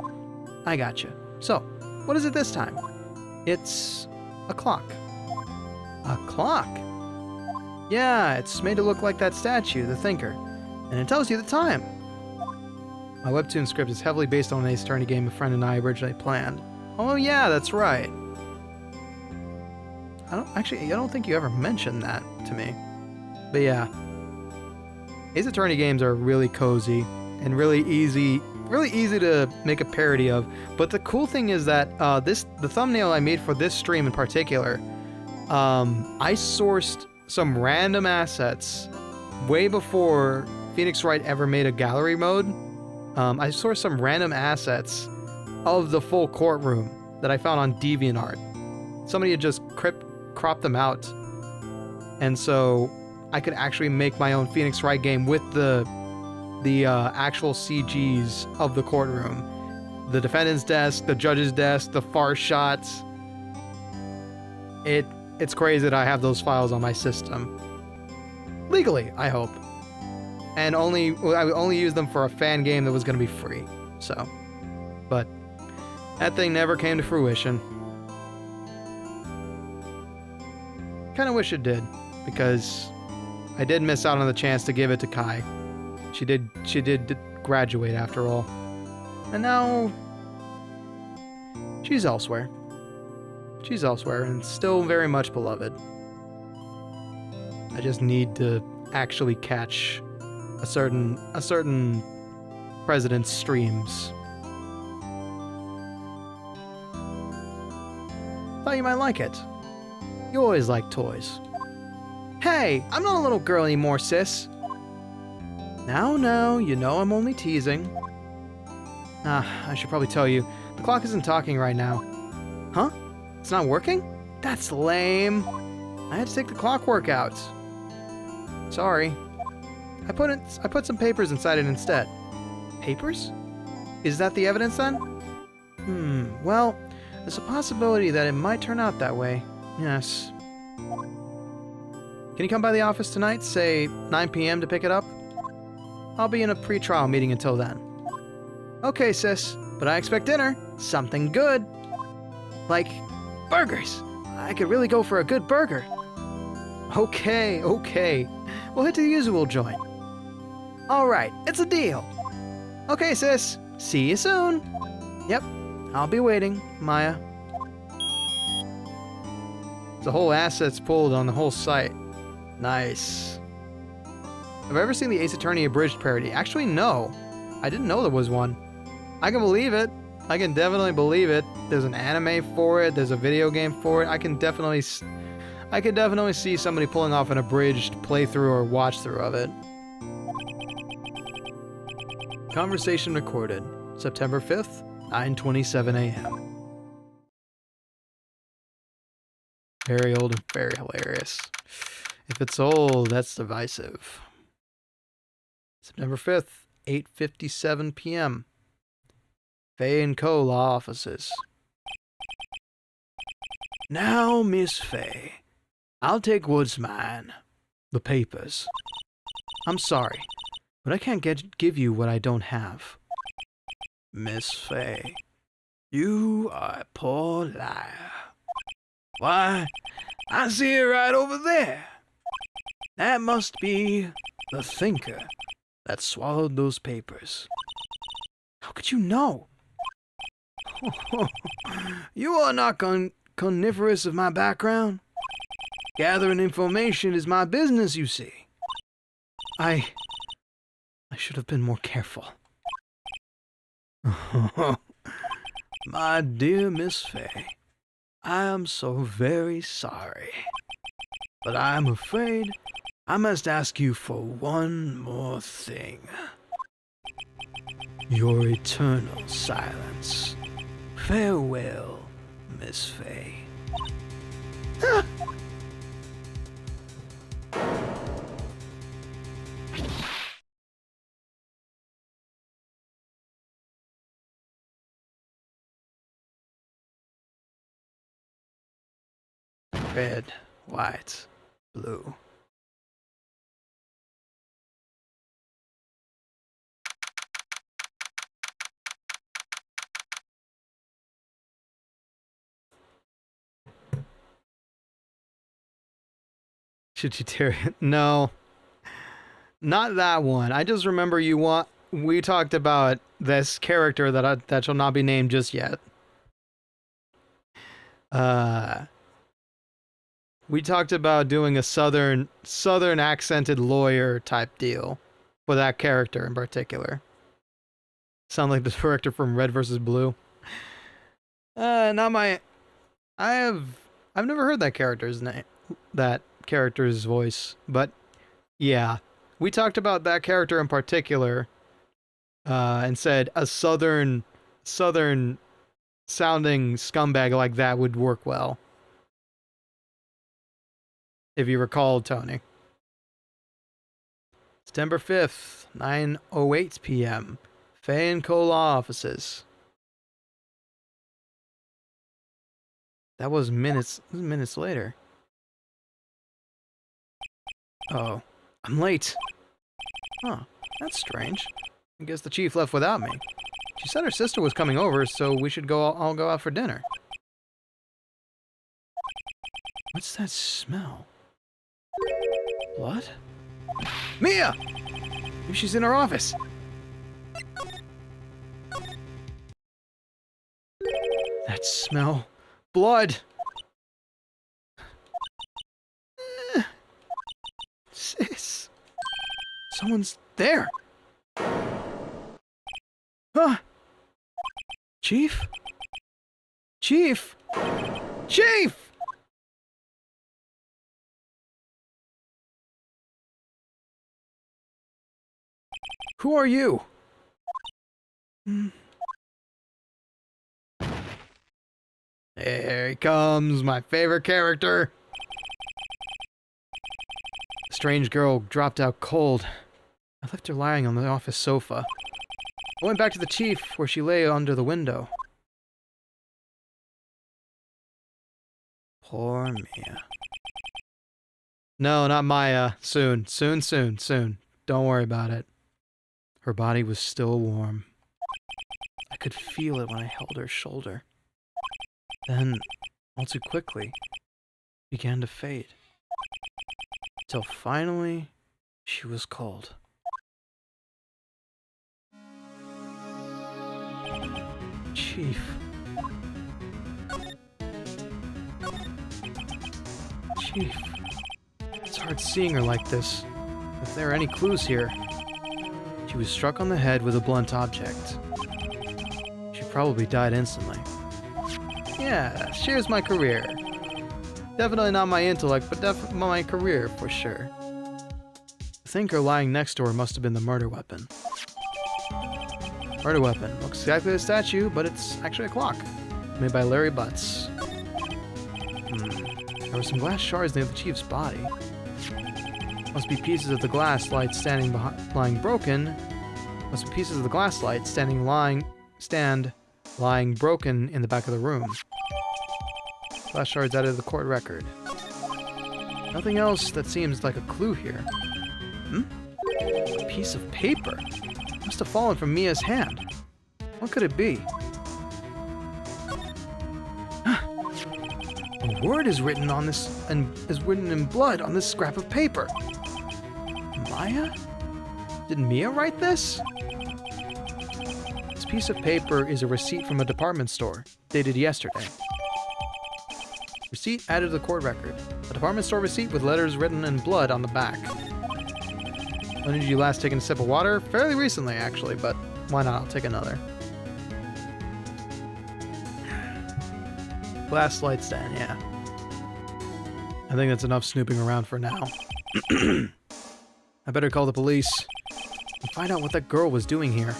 I gotcha. So, what is it this time? It's a clock. A clock? Yeah, it's made to look like that statue, the Thinker. And it tells you the time. My webtoon script is heavily based on an Ace Attorney game a friend and I originally planned. Oh yeah, that's right. I don't think you ever mentioned that to me. But yeah. Ace Attorney games are really cozy and really easy to make a parody of. But the cool thing is that the thumbnail I made for this stream in particular, I sourced some random assets way before Phoenix Wright ever made a gallery mode. I sourced some random assets of the full courtroom that I found on DeviantArt. Somebody had just cropped them out, and so I could actually make my own Phoenix Wright game with the actual CGs of the courtroom, the defendant's desk, the judge's desk, the far shots. It's crazy that I have those files on my system. Legally, I hope. And I would only use them for a fan game that was going to be free. So, but that thing never came to fruition. Kind of wish it did, because I did miss out on the chance to give it to Kai. She did graduate after all. And now she's elsewhere. She's elsewhere and still very much beloved. I just need to actually catch a certain president's streams. Thought you might like it. You always like toys. Hey, I'm not a little girl anymore, sis. Now, you know I'm only teasing. I should probably tell you, the clock isn't talking right now. Huh? It's not working? That's lame. I had to take the clockwork out. Sorry. I put some papers inside it instead. Papers? Is that the evidence then? Well, there's a possibility that it might turn out that way. Yes. Can you come by the office tonight, say 9 p.m. to pick it up? I'll be in a pre-trial meeting until then. Okay, sis, but I expect dinner. Something good. Like burgers. I could really go for a good burger. Okay. We'll hit the usual joint. Alright, it's a deal. Okay, sis. See you soon. Yep, I'll be waiting, Maya. The whole assets pulled on the whole site. Nice. Have I ever seen the Ace Attorney abridged parody? Actually, no. I didn't know there was one. I can believe it. I can definitely believe it. There's an anime for it. There's a video game for it. I can definitely see somebody pulling off an abridged playthrough or watch through of it. Conversation recorded, September 5th, 9:27 a.m. Very old and very hilarious. If it's old, that's divisive. September 5th, 8:57 p.m. Fay & Co. Law Offices. Now, Miss Fay, I'll take what's mine. The papers. I'm sorry, but I can't give you what I don't have. Miss Fay, you are a poor liar. Why, I see it right over there. That must be the Thinker that swallowed those papers. How could you know? You are not coniferous of my background. Gathering information is my business, you see. I should have been more careful. My dear Miss Fay, I am so very sorry. But I'm afraid I must ask you for one more thing. Your eternal silence. Farewell, Miss Faye. Red, white, blue. Should you tear it? No. Not that one. I just remember we talked about this character that shall not be named just yet. We talked about doing a southern accented lawyer type deal for that character in particular. Sound like the character from Red vs. Blue. I've never heard that character's voice, but yeah, we talked about that character in particular, and said a southern sounding scumbag like that would work well. If you recall, Tony. September 5th, 9:08 p.m. Faye and Co. Law Offices. That was minutes later. Oh, I'm late. Huh, that's strange. I guess the chief left without me. She said her sister was coming over, so we should all go out for dinner. What's that smell? Blood? Mia! Maybe she's in her office. That smell. Blood! Sis. Someone's there. Huh? Chief? Chief? Chief! Who are you? Here he comes, my favorite character. The strange girl dropped out cold. I left her lying on the office sofa. I went back to the chief, where she lay under the window. Poor Mia. No, not Maya. Soon. Don't worry about it. Her body was still warm. I could feel it when I held her shoulder. Then, all too quickly, began to fade. Till finally, she was cold. Chief. Chief. It's hard seeing her like this. If there are any clues here. She was struck on the head with a blunt object. She probably died instantly. Yeah, shares my career. Definitely not my intellect, but definitely my career for sure. The thinker lying next to her must have been the murder weapon. Murder weapon. Looks exactly like a statue, but it's actually a clock. Made by Larry Butts. There were some glass shards near the chief's body. Must be pieces of the glass light lying broken. Must be pieces of the glass light lying broken in the back of the room. Glass shards added to the court record. Nothing else that seems like a clue here. A piece of paper. Must have fallen from Mia's hand. What could it be? A word is written on this and is written in blood on this scrap of paper. Maya? Did Mia write this? This piece of paper is a receipt from a department store, dated yesterday. Receipt added to the court record. A department store receipt with letters written in blood on the back. When did you last take a sip of water? Fairly recently, actually, but why not? I'll take another. Glass light stand, yeah. I think that's enough snooping around for now. I better call the police and find out what that girl was doing here.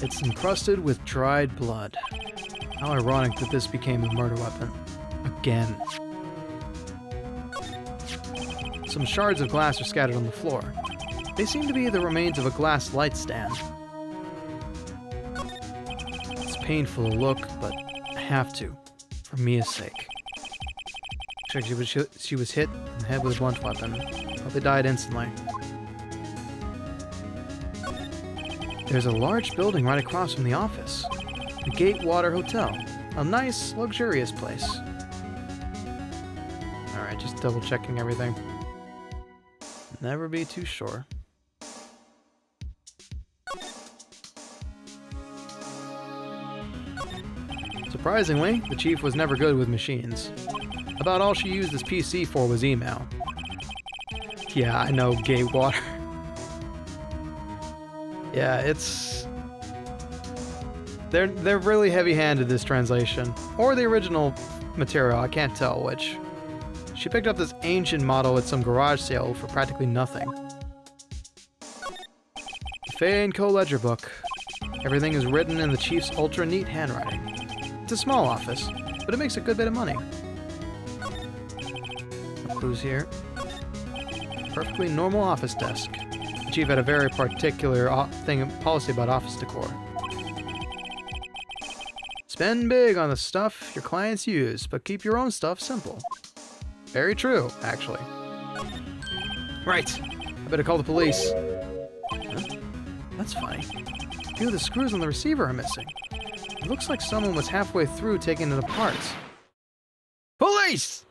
It's encrusted with dried blood. How ironic that this became the murder weapon. Again. Some shards of glass are scattered on the floor. They seem to be the remains of a glass light stand. It's painful to look, but I have to, for Mia's sake. She was hit in the head with a blunt weapon. Probably died instantly. There's a large building right across from the office. The Gatewater Hotel. A nice, luxurious place. Alright, just double checking everything. Never be too sure. Surprisingly, the chief was never good with machines. About all she used this PC for was email. Yeah, I know, Gatewater. Yeah, it's... They're really heavy-handed, this translation. Or the original material, I can't tell which. She picked up this ancient model at some garage sale for practically nothing. Fay & Co. ledger book. Everything is written in the chief's ultra-neat handwriting. It's a small office, but it makes a good bit of money. No clues here. Perfectly normal office desk. The chief had a very particular policy about office decor. Spend big on the stuff your clients use, but keep your own stuff simple. Very true, actually. Right. I better call the police. Huh? That's funny. A few of the screws on the receiver are missing. It looks like someone was halfway through taking it apart. Police!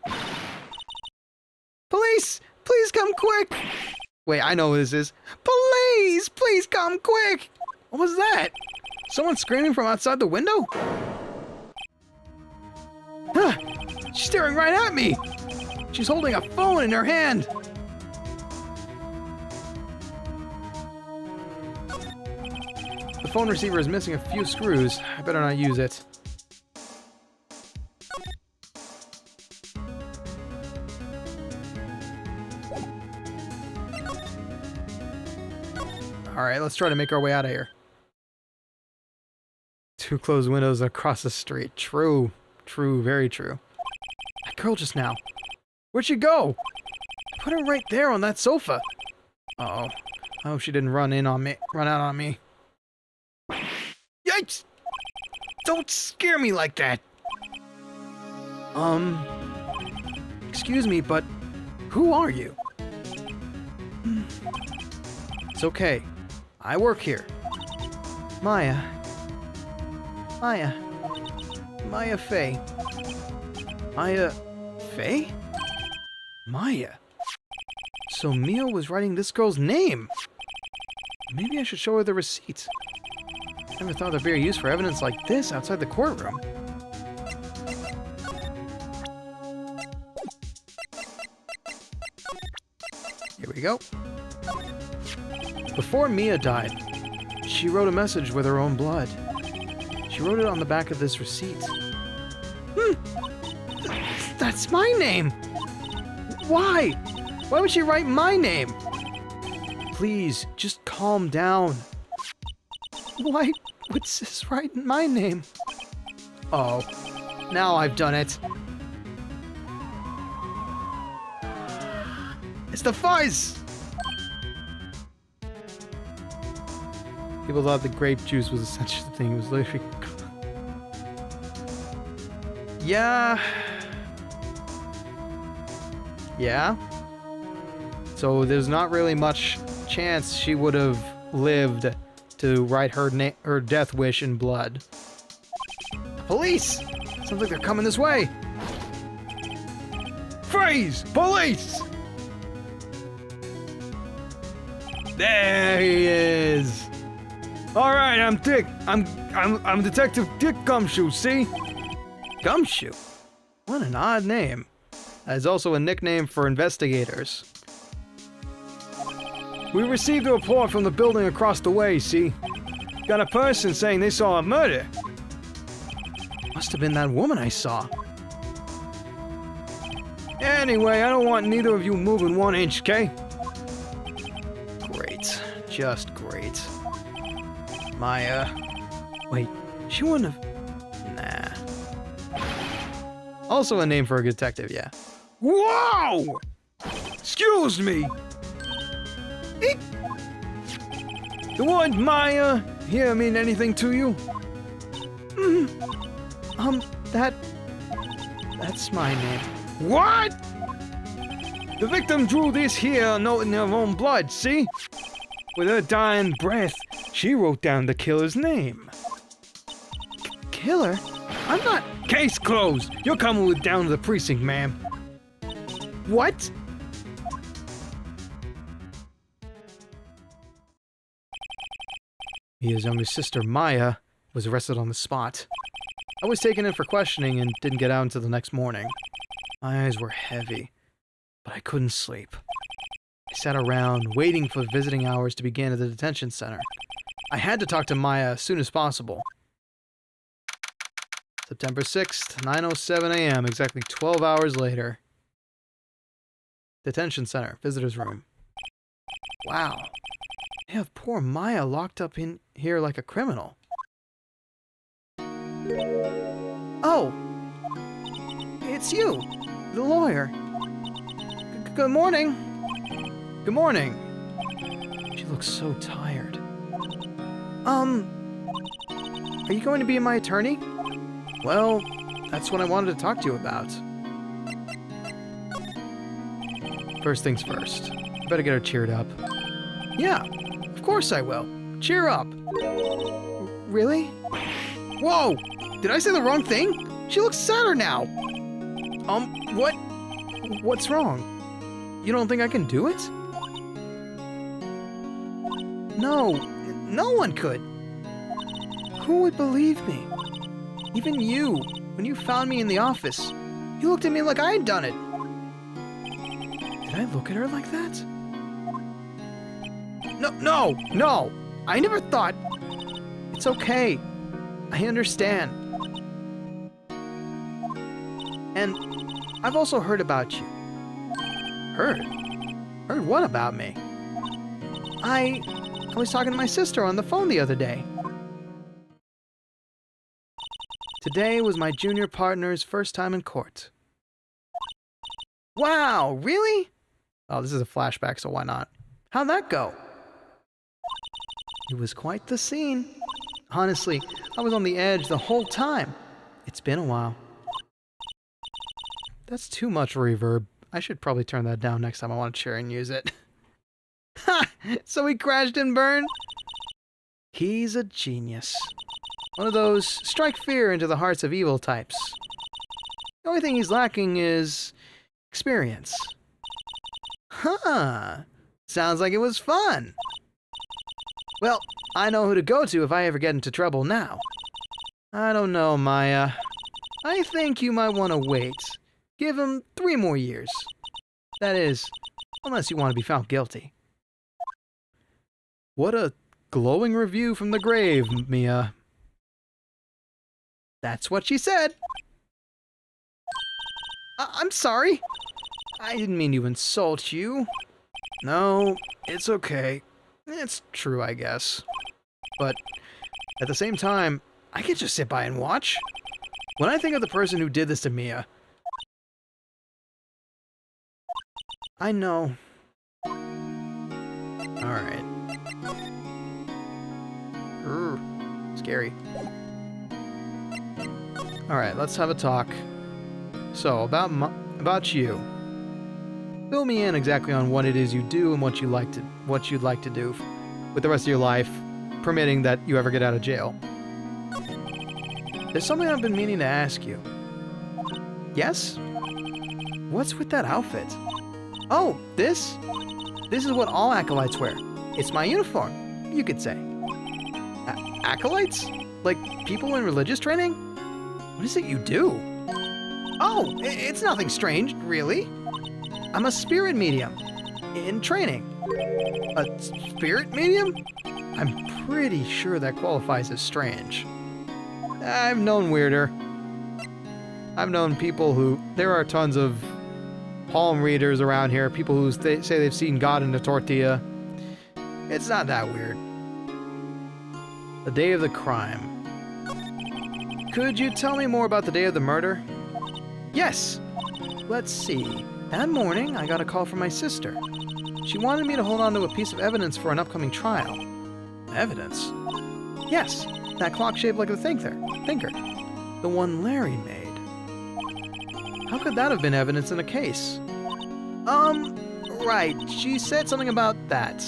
Police! Please come quick! Wait, I know who this is. Police! Please come quick! What was that? Someone screaming from outside the window? Huh! She's staring right at me! She's holding a phone in her hand! The phone receiver is missing a few screws. I better not use it. Alright, let's try to make our way out of here. 2 closed windows across the street. True. True, very true. That girl just now. Where'd she go? I put her right there on that sofa. Uh-oh. I hope she didn't run out on me. Yikes! Don't scare me like that! Excuse me, but who are you? It's okay. I work here. Maya Fay. Maya Fay? Maya. So Mia was writing this girl's name. Maybe I should show her the receipt. Never thought there'd be a use for evidence like this outside the courtroom. Here we go. Before Mia died, she wrote a message with her own blood. She wrote it on the back of this receipt. That's my name! Why? Why would she write my name? Please, just calm down. Why would Sis write my name? Oh, now I've done it. It's the fuzz! People thought the grape juice was essentially the thing. It was literally... Yeah. So there's not really much chance she would have lived to write her death wish in blood. Police! Sounds like they're coming this way. Freeze! Police! There he is. All right, I'm Dick. I'm Detective Dick Gumshoe. See? Gumshoe? What an odd name. That is also a nickname for investigators. We received a report from the building across the way, see? Got a person saying they saw a murder. Must have been that woman I saw. Anyway, I don't want neither of you moving 1 inch, okay? Great. Just great. Maya, Wait, she wouldn't have... Nah. Also a name for a detective, yeah. Whoa! Excuse me! Eek! The word Maya here mean anything to you? That's my name. What? The victim drew this here note in her own blood, see? With her dying breath, she wrote down the killer's name. Killer? I'm not... Case closed. You're coming with down to the precinct, ma'am. What? Mia's younger sister, Maya, was arrested on the spot. I was taken in for questioning and didn't get out until the next morning. My eyes were heavy, but I couldn't sleep. I sat around, waiting for visiting hours to begin at the detention center. I had to talk to Maya as soon as possible. September 6th, 9:07 a.m., exactly 12 hours later. Detention center, visitor's room. Wow. They have poor Maya locked up in here like a criminal. Oh! It's you, the lawyer. Good morning. Good morning. She looks so tired. Are you going to be my attorney? Well, that's what I wanted to talk to you about. First things first. Better get her cheered up. Yeah, of course I will. Cheer up. Really? Whoa! Did I say the wrong thing? She looks sadder now. What? What's wrong? You don't think I can do it? No, no one could. Who would believe me? Even you, when you found me in the office, you looked at me like I had done it. Did I look at her like that? No! I never thought... It's okay. I understand. And I've also heard about you. Heard? Heard what about me? I was talking to my sister on the phone the other day. Today was my junior partner's first time in court. Wow, really? Oh, this is a flashback, so why not? How'd that go? It was quite the scene. Honestly, I was on the edge the whole time. It's been a while. That's too much reverb. I should probably turn that down next time I want to share and use it. Ha! So he crashed and burned? He's a genius. One of those strike fear into the hearts of evil types. The only thing he's lacking is experience. Huh. Sounds like it was fun. Well, I know who to go to if I ever get into trouble now. I don't know, Maya. I think you might want to wait. Give him 3 more years. That is, unless you want to be found guilty. What a glowing review from the grave, Mia. That's what she said. I'm sorry. I didn't mean to insult you. No, it's okay. It's true, I guess. But at the same time, I can't just sit by and watch. When I think of the person who did this to Mia, I know. Alright. Scary. Alright, let's have a talk. So, about you. Fill me in exactly on what it is you do and what you'd like to do with the rest of your life, permitting that you ever get out of jail. There's something I've been meaning to ask you. Yes? What's with that outfit? Oh, this? This is what all acolytes wear. It's my uniform, you could say. Acolytes? Like people in religious training? What is it you do? Oh, it's nothing strange, really. I'm a spirit medium in training. A spirit medium? I'm pretty sure that qualifies as strange. I've known weirder. I've known people who... There are tons of palm readers around here, people who say they've seen God in a tortilla. It's not that weird. The day of the crime. Could you tell me more about the day of the murder? Yes. Let's see. That morning, I got a call from my sister. She wanted me to hold on to a piece of evidence for an upcoming trial. Evidence? Yes, that clock shaped like a thinker. The one Larry made. How could that have been evidence in a case? Right. She said something about that.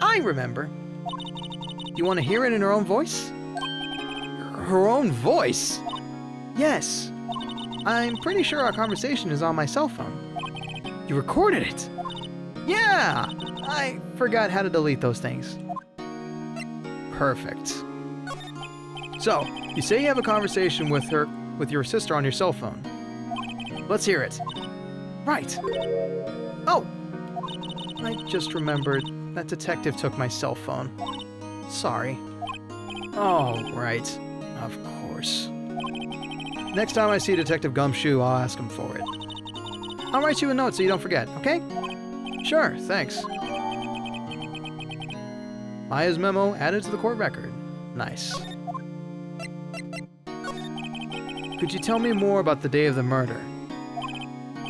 I remember. Do you want to hear it in her own voice? Her own voice? Yes. I'm pretty sure our conversation is on my cell phone. You recorded it? Yeah! I forgot how to delete those things. Perfect. So, you say you have a conversation with your sister on your cell phone. Let's hear it. Right. Oh! I just remembered that detective took my cell phone. Sorry. Oh, right. Of course. Next time I see Detective Gumshoe, I'll ask him for it. I'll write you a note so you don't forget, okay? Sure, thanks. Maya's memo added to the court record. Nice. Could you tell me more about the day of the murder?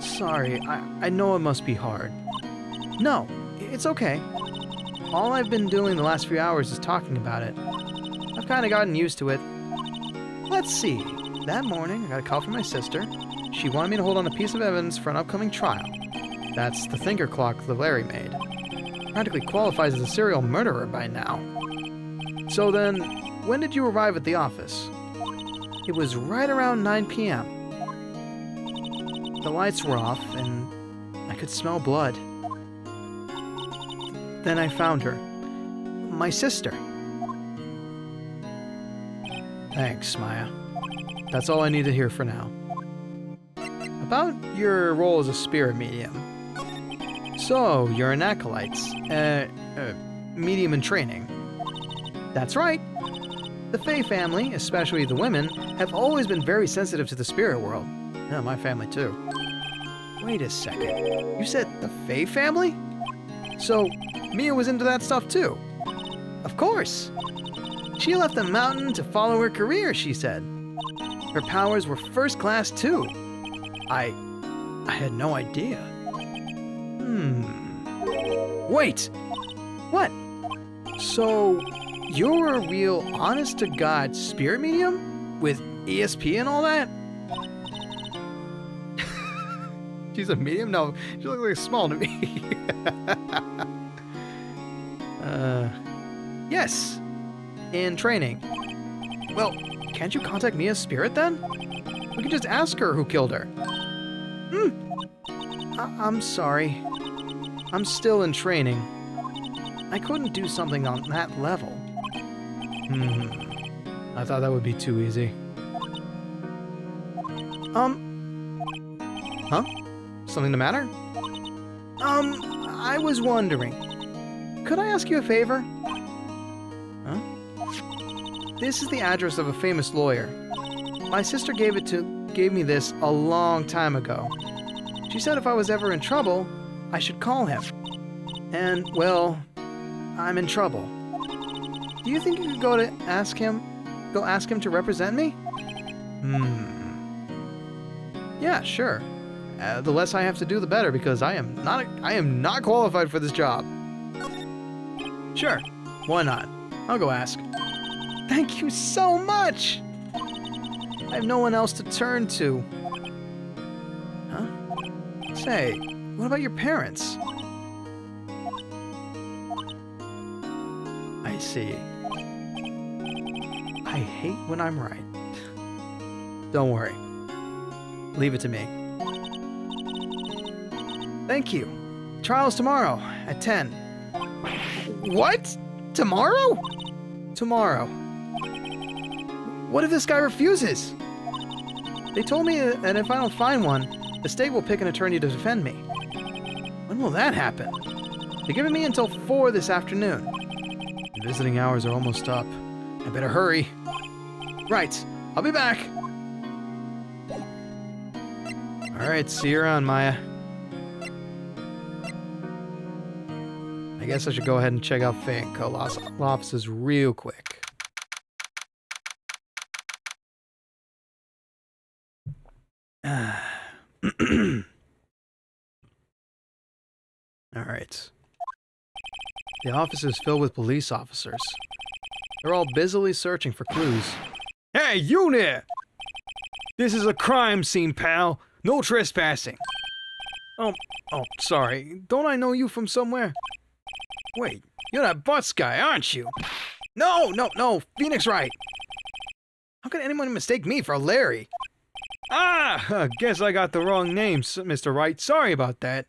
Sorry, I know it must be hard. No, it's okay. All I've been doing the last few hours is talking about it. I've kind of gotten used to it. Let's see. That morning, I got a call from my sister. She wanted me to hold on a piece of evidence for an upcoming trial. That's the thinker clock that Larry made. Practically qualifies as a serial murderer by now. So then, when did you arrive at the office? It was right around 9 p.m. The lights were off, and I could smell blood. Then I found her. My sister. Thanks, Maya. That's all I need to hear for now. About your role as a spirit medium. So, you're an acolyte. Medium in training. That's right. The Fae family, especially the women, have always been very sensitive to the spirit world. Yeah, my family too. Wait a second. You said the Fae family? So, Mia was into that stuff too? Of course. She left the mountain to follow her career, she said. Her powers were first class too. I had no idea. Wait! What? So, you're a real honest-to-God spirit medium? With ESP and all that? She's a medium? No, she looks like small to me. Yes. In training. Well, can't you contact Mia's spirit then? We can just ask her who killed her. I'm sorry. I'm still in training. I couldn't do something on that level. I thought that would be too easy. Huh? Something the matter? I was wondering. Could I ask you a favor? Huh? This is the address of a famous lawyer. My sister gave me this a long time ago. She said if I was ever in trouble, I should call him. And, well, I'm in trouble. Do you think you could go ask him to represent me? Yeah, sure. The less I have to do, the better, because I am not qualified for this job. Sure, why not? I'll go ask. Thank you so much! I have no one else to turn to. Huh? Say, what about your parents? I see. I hate when I'm right. Don't worry. Leave it to me. Thank you. Trial's tomorrow at 10. What? Tomorrow? Tomorrow. What if this guy refuses? They told me that if I don't find one, the state will pick an attorney to defend me. When will that happen? They're giving me until 4 this afternoon. The visiting hours are almost up. I better hurry. Right. I'll be back. Alright, see you around, Maya. I guess I should go ahead and check out Fae & Co. offices real quick. Alright. The office is filled with police officers. They're all busily searching for clues. Hey, you there! This is a crime scene, pal. No trespassing. Oh, sorry. Don't I know you from somewhere? Wait, you're that bus guy, aren't you? No, Phoenix Wright. How could anyone mistake me for Larry? Ah, guess I got the wrong name, Mr. Wright. Sorry about that.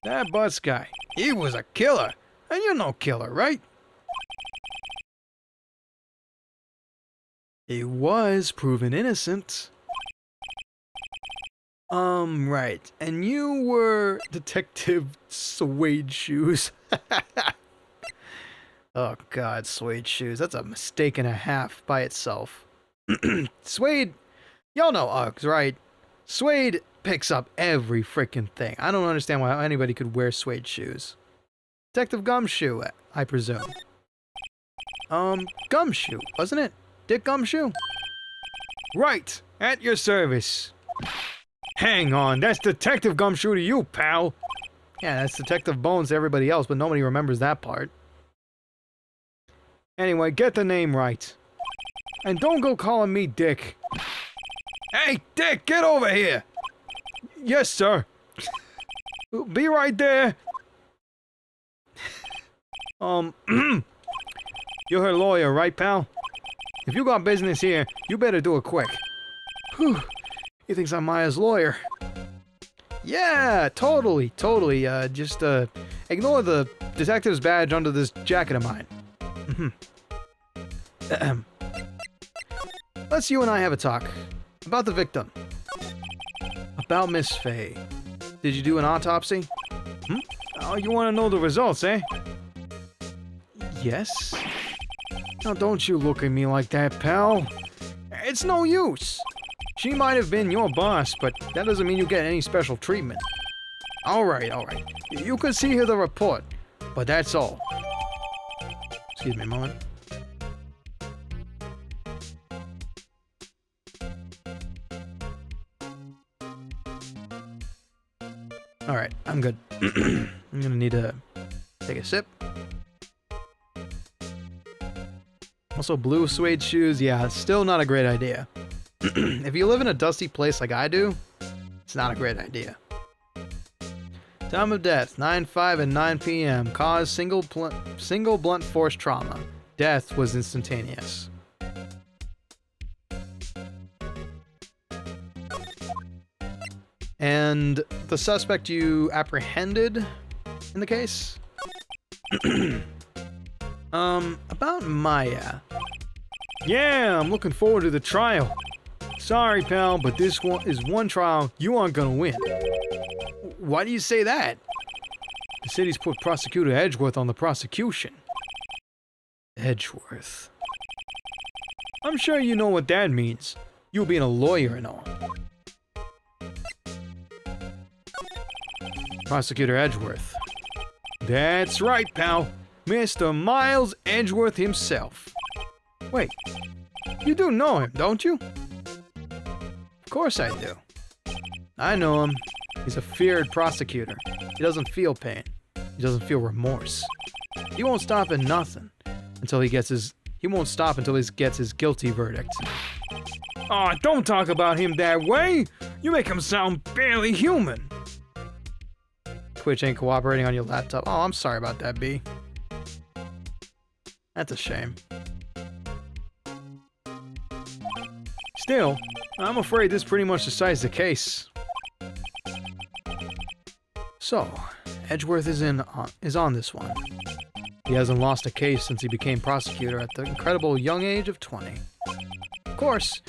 That bus guy, he was a killer. And you're no killer, right? He was proven innocent. Right. And you were Detective Suede Shoes. Oh, God, Suede Shoes. That's a mistake and a half by itself. Suede, y'all know Uggs, right? Suede picks up every freaking thing. I don't understand why anybody could wear suede shoes. Detective Gumshoe, I presume. Gumshoe, wasn't it? Dick Gumshoe? Right, at your service. Hang on, that's Detective Gumshoe to you, pal. Yeah, that's Detective Bones to everybody else, but nobody remembers that part. Anyway, get the name right. And don't go calling me Dick. Hey, Dick, get over here! Yes, sir. Be right there. You're her lawyer, right, pal? If you got business here, you better do it quick. Whew. He thinks I'm Maya's lawyer. Yeah, totally. Just, ignore the detective's badge under this jacket of mine. Let's you and I have a talk. About the victim. About Miss Faye. Did you do an autopsy? Oh, you want to know the results, eh? Yes? Now don't you look at me like that, pal. It's no use. She might have been your boss, but that doesn't mean you get any special treatment. Alright. You can see here the report, but that's all. Excuse me a moment. Alright, I'm good. I'm gonna need to take a sip. Also, blue suede shoes, yeah, still not a great idea. If you live in a dusty place like I do, it's not a great idea. Time of death, 9:05 and 9 p.m. Cause single blunt force trauma. Death was instantaneous. And the suspect you apprehended in the case? About Maya. Yeah, I'm looking forward to the trial. Sorry, pal, but this is one trial you aren't gonna win. Why do you say that? The city's put Prosecutor Edgeworth on the prosecution. Edgeworth. I'm sure you know what that means. You being a lawyer and all. Prosecutor Edgeworth. That's right, pal. Mr. Miles Edgeworth himself. Wait, you do know him, don't you? Of course I do. I know him. He's a feared prosecutor. He doesn't feel pain. He doesn't feel remorse. He won't stop at nothing until he gets his... He won't stop until he gets his guilty verdict. Aw, don't talk about him that way! You make him sound barely human! Twitch ain't cooperating on your laptop. Oh, I'm sorry about that, B. That's a shame. Still, I'm afraid this pretty much decides the case. So, Edgeworth is on this one. He hasn't lost a case since he became prosecutor at the incredible young age of 20. Of course,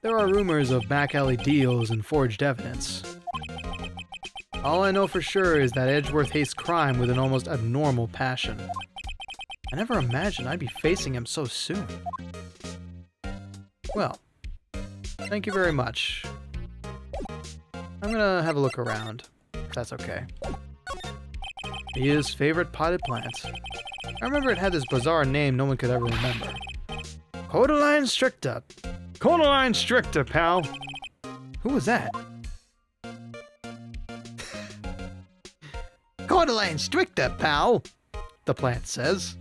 there are rumors of back alley deals and forged evidence. All I know for sure is that Edgeworth hates crime with an almost abnormal passion. I never imagined I'd be facing him so soon. Well, thank you very much. I'm gonna have a look around, if that's okay. His favorite potted plant. I remember it had this bizarre name no one could ever remember. Cordyline stricta. Cordyline stricta, pal. Who was that? Cordyline stricter, pal, the plant says.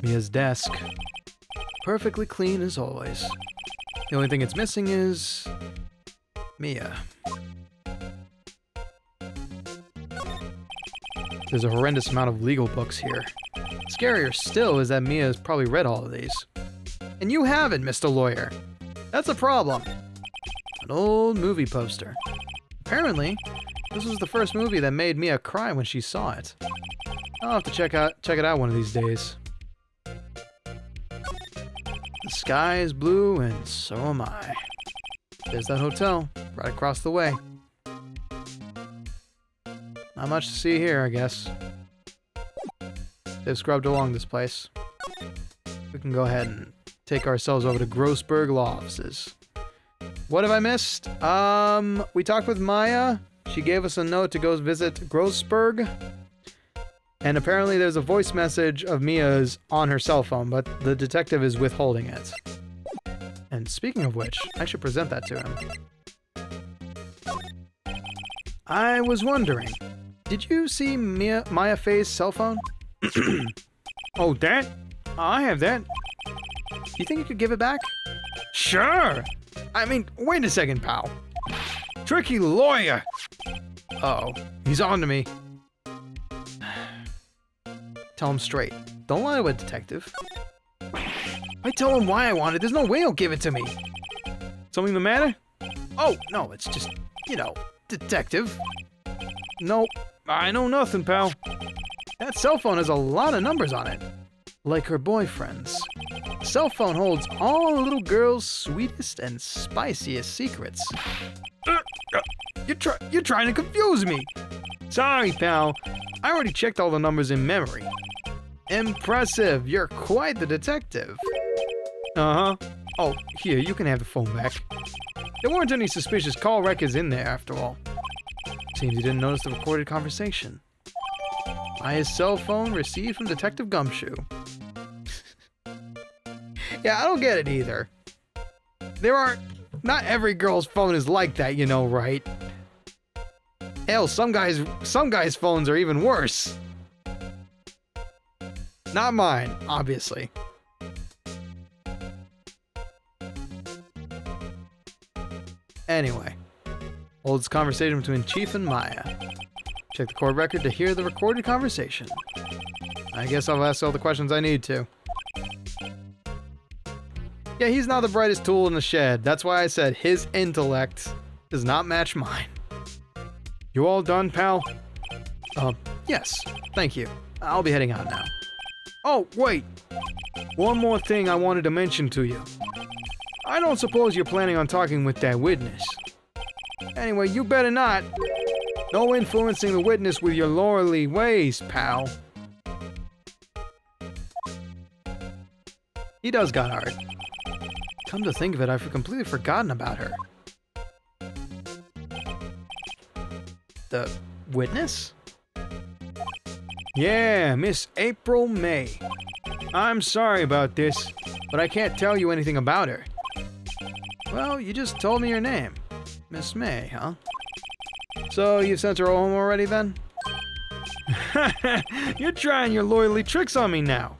Mia's desk. Perfectly clean as always. The only thing it's missing is... Mia. There's a horrendous amount of legal books here. Scarier still is that Mia has probably read all of these. And you haven't, Mr. Lawyer. That's a problem. An old movie poster. Apparently, this was the first movie that made Mia cry when she saw it. I'll have to check it out one of these days. The sky is blue, and so am I. There's that hotel, right across the way. Not much to see here, I guess. They've scrubbed along this place. We can go ahead and take ourselves over to Grossberg Law Offices. What have I missed? We talked with Maya. She gave us a note to go visit Grossberg. And apparently there's a voice message of Mia's on her cell phone, but the detective is withholding it. And speaking of which, I should present that to him. I was wondering, did you see Maya Faye's cell phone? Oh, that? I have that. You think you could give it back? Sure! I mean, wait a second, pal. Tricky lawyer! Uh-oh, he's on to me. Tell him straight. Don't lie to a detective. I tell him why I want it, there's no way he'll give it to me. Something the matter? Oh, no, it's just, you know, detective. Nope, I know nothing, pal. That cell phone has a lot of numbers on it. Like her boyfriend's. The cell phone holds all a little girl's sweetest and spiciest secrets. You're trying to confuse me. Sorry, pal. I already checked all the numbers in memory. Impressive. You're quite the detective. Uh-huh. Oh, here, you can have the phone back. There weren't any suspicious call records in there, after all. Seems you didn't notice the recorded conversation. Maya's cell phone received from Detective Gumshoe. Yeah, I don't get it either. Not every girl's phone is like that, you know, right? Hell, some guys' phones are even worse. Not mine, obviously. Anyway, holds conversation between Chief and Maya. Check the court record to hear the recorded conversation. I guess I'll ask all the questions I need to. Yeah, he's not the brightest tool in the shed. That's why I said his intellect does not match mine. You all done, pal? Yes. Thank you. I'll be heading out now. Oh, wait. One more thing I wanted to mention to you. I don't suppose you're planning on talking with that witness. Anyway, you better not. No influencing the witness with your lordly ways, pal. He does got hard. Come to think of it, I've completely forgotten about her. The witness? Yeah, Miss April May. I'm sorry about this, but I can't tell you anything about her. Well, you just told me your name. Miss May, huh? So, you've sent her home already then? You're trying your loyalty tricks on me now.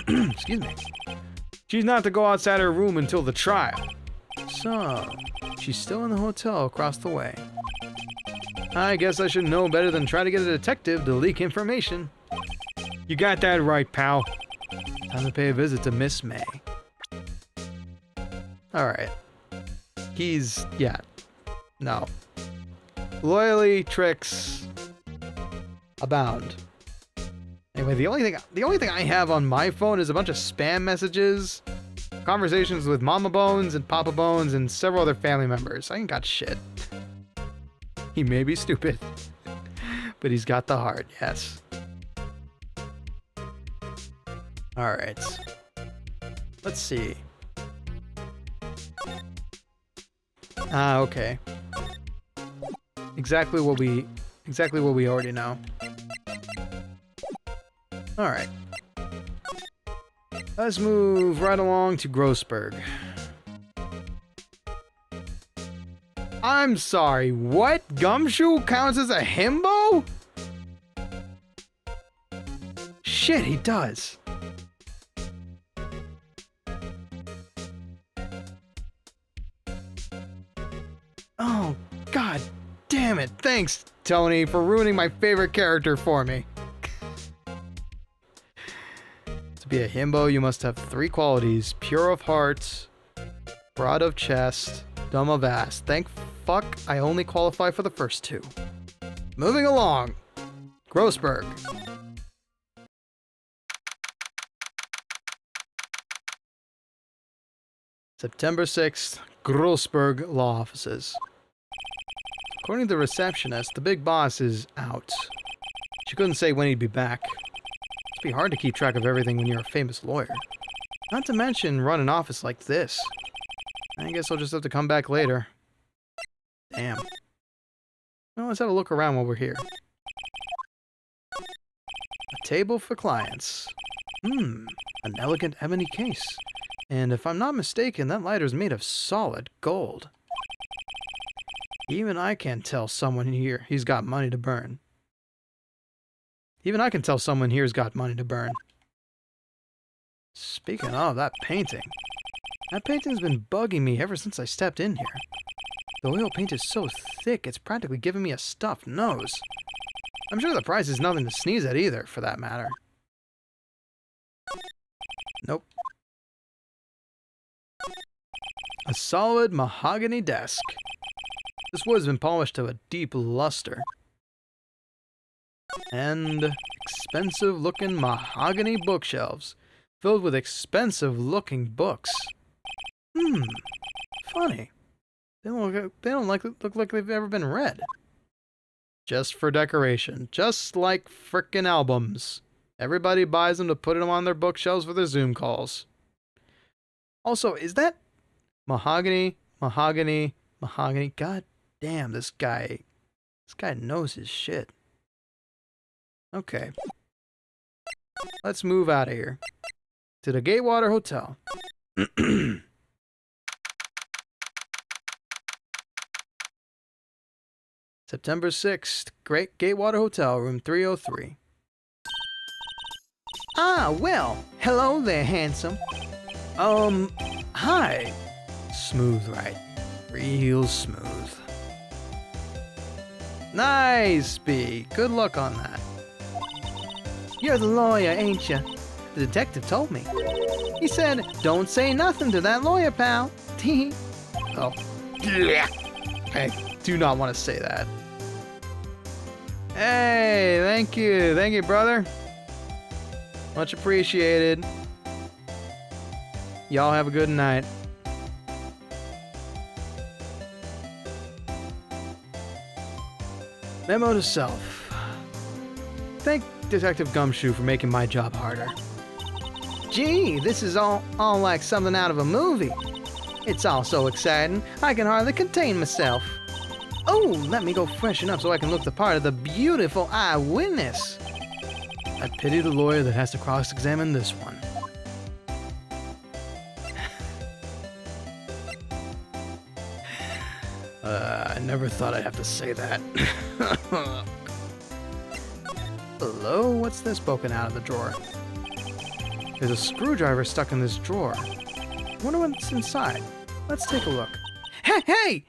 Excuse me. She's not to go outside her room until the trial. So, she's still in the hotel across the way. I guess I should know better than try to get a detective to leak information. You got that right, pal. Time to pay a visit to Miss May. Alright. Yeah. No. Loyalty tricks abound. Anyway, the only thing I have on my phone is a bunch of spam messages, conversations with Mama Bones and Papa Bones and several other family members. I ain't got shit. He may be stupid, but he's got the heart, yes. Alright. Let's see. Ah, okay. Exactly what we already know. Alright. Let's move right along to Grossberg. I'm sorry, what? Gumshoe counts as a himbo? Shit, he does. Oh, god damn it. Thanks, Tony, for ruining my favorite character for me. To be a himbo, you must have 3 qualities: pure of heart, broad of chest, dumb of ass. Thank fuck I only qualify for the first 2. Moving along. Grossberg. September 6th, Grossberg Law Offices. According to the receptionist, the big boss is out. She couldn't say when he'd be back. It'd be hard to keep track of everything when you're a famous lawyer. Not to mention run an office like this. I guess I'll just have to come back later. Damn. Well, let's have a look around while we're here. A table for clients. An elegant ebony case. And if I'm not mistaken, that lighter is made of solid gold. Even I can tell someone here he's got money to burn. Even I can tell someone here's got money to burn. Speaking of that painting. That painting's been bugging me ever since I stepped in here. The oil paint is so thick, it's practically giving me a stuffed nose. I'm sure the price is nothing to sneeze at either, for that matter. Nope. A solid mahogany desk. This wood has been polished to a deep luster. And expensive-looking mahogany bookshelves filled with expensive-looking books. Funny. They don't look like they've ever been read. Just for decoration. Just like frickin' albums. Everybody buys them to put them on their bookshelves for their Zoom calls. Also, is that mahogany? God damn, this guy knows his shit. Okay. Let's move out of here. To the Gatewater Hotel. September 6th, Great Gatewater Hotel, room 303. Ah, well, hello there, handsome. Hi. Smooth, right? Real smooth. Nice, B. Good luck on that. You're the lawyer, ain't you? The detective told me. He said, don't say nothing to that lawyer, pal. Oh. I do not want to say that. Hey, thank you. Thank you, brother. Much appreciated. Y'all have a good night. Memo to self. Thank Detective Gumshoe for making my job harder. Gee, this is all like something out of a movie. It's all so exciting, I can hardly contain myself. Oh, let me go freshen up so I can look the part of the beautiful eyewitness. I pity the lawyer that has to cross-examine this one. I never thought I'd have to say that. Hello? What's this poking out of the drawer? There's a screwdriver stuck in this drawer. I wonder what's inside. Let's take a look. Hey!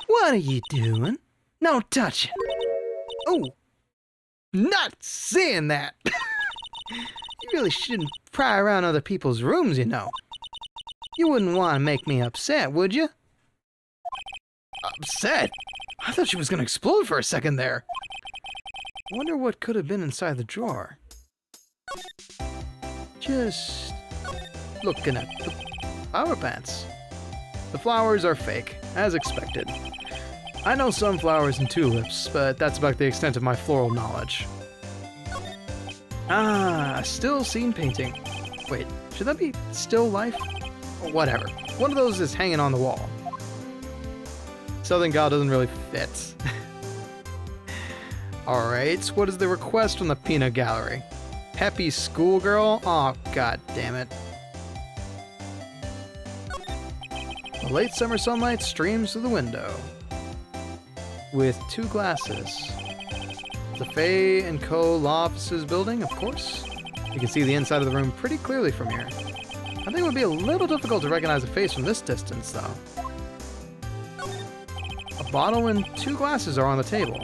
What are you doing? No touching. Oh, not saying that. You really shouldn't pry around other people's rooms, you know. You wouldn't want to make me upset, would you? Upset? I thought she was going to explode for a second there. I wonder what could have been inside the drawer. Just looking at the flower pants. The flowers are fake, as expected. I know sunflowers and tulips, but that's about the extent of my floral knowledge. Ah, still scene painting. Wait, should that be still life? Whatever. One of those is hanging on the wall. Southern Gal doesn't really fit. Alright, what is the request from the peanut gallery? Happy schoolgirl? Oh, god damn it. The late summer sunlight streams through the window. With 2 glasses. The Fay & Co. Law Offices building, of course. You can see the inside of the room pretty clearly from here. I think it would be a little difficult to recognize a face from this distance, though. A bottle and 2 glasses are on the table.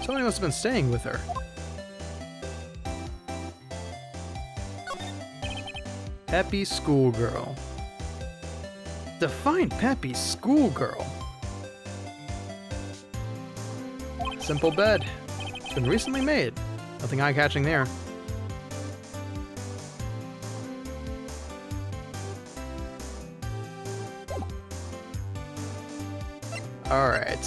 Somebody must have been staying with her. Peppy schoolgirl. Define peppy schoolgirl. Simple bed. It's been recently made. Nothing eye-catching there. Alright.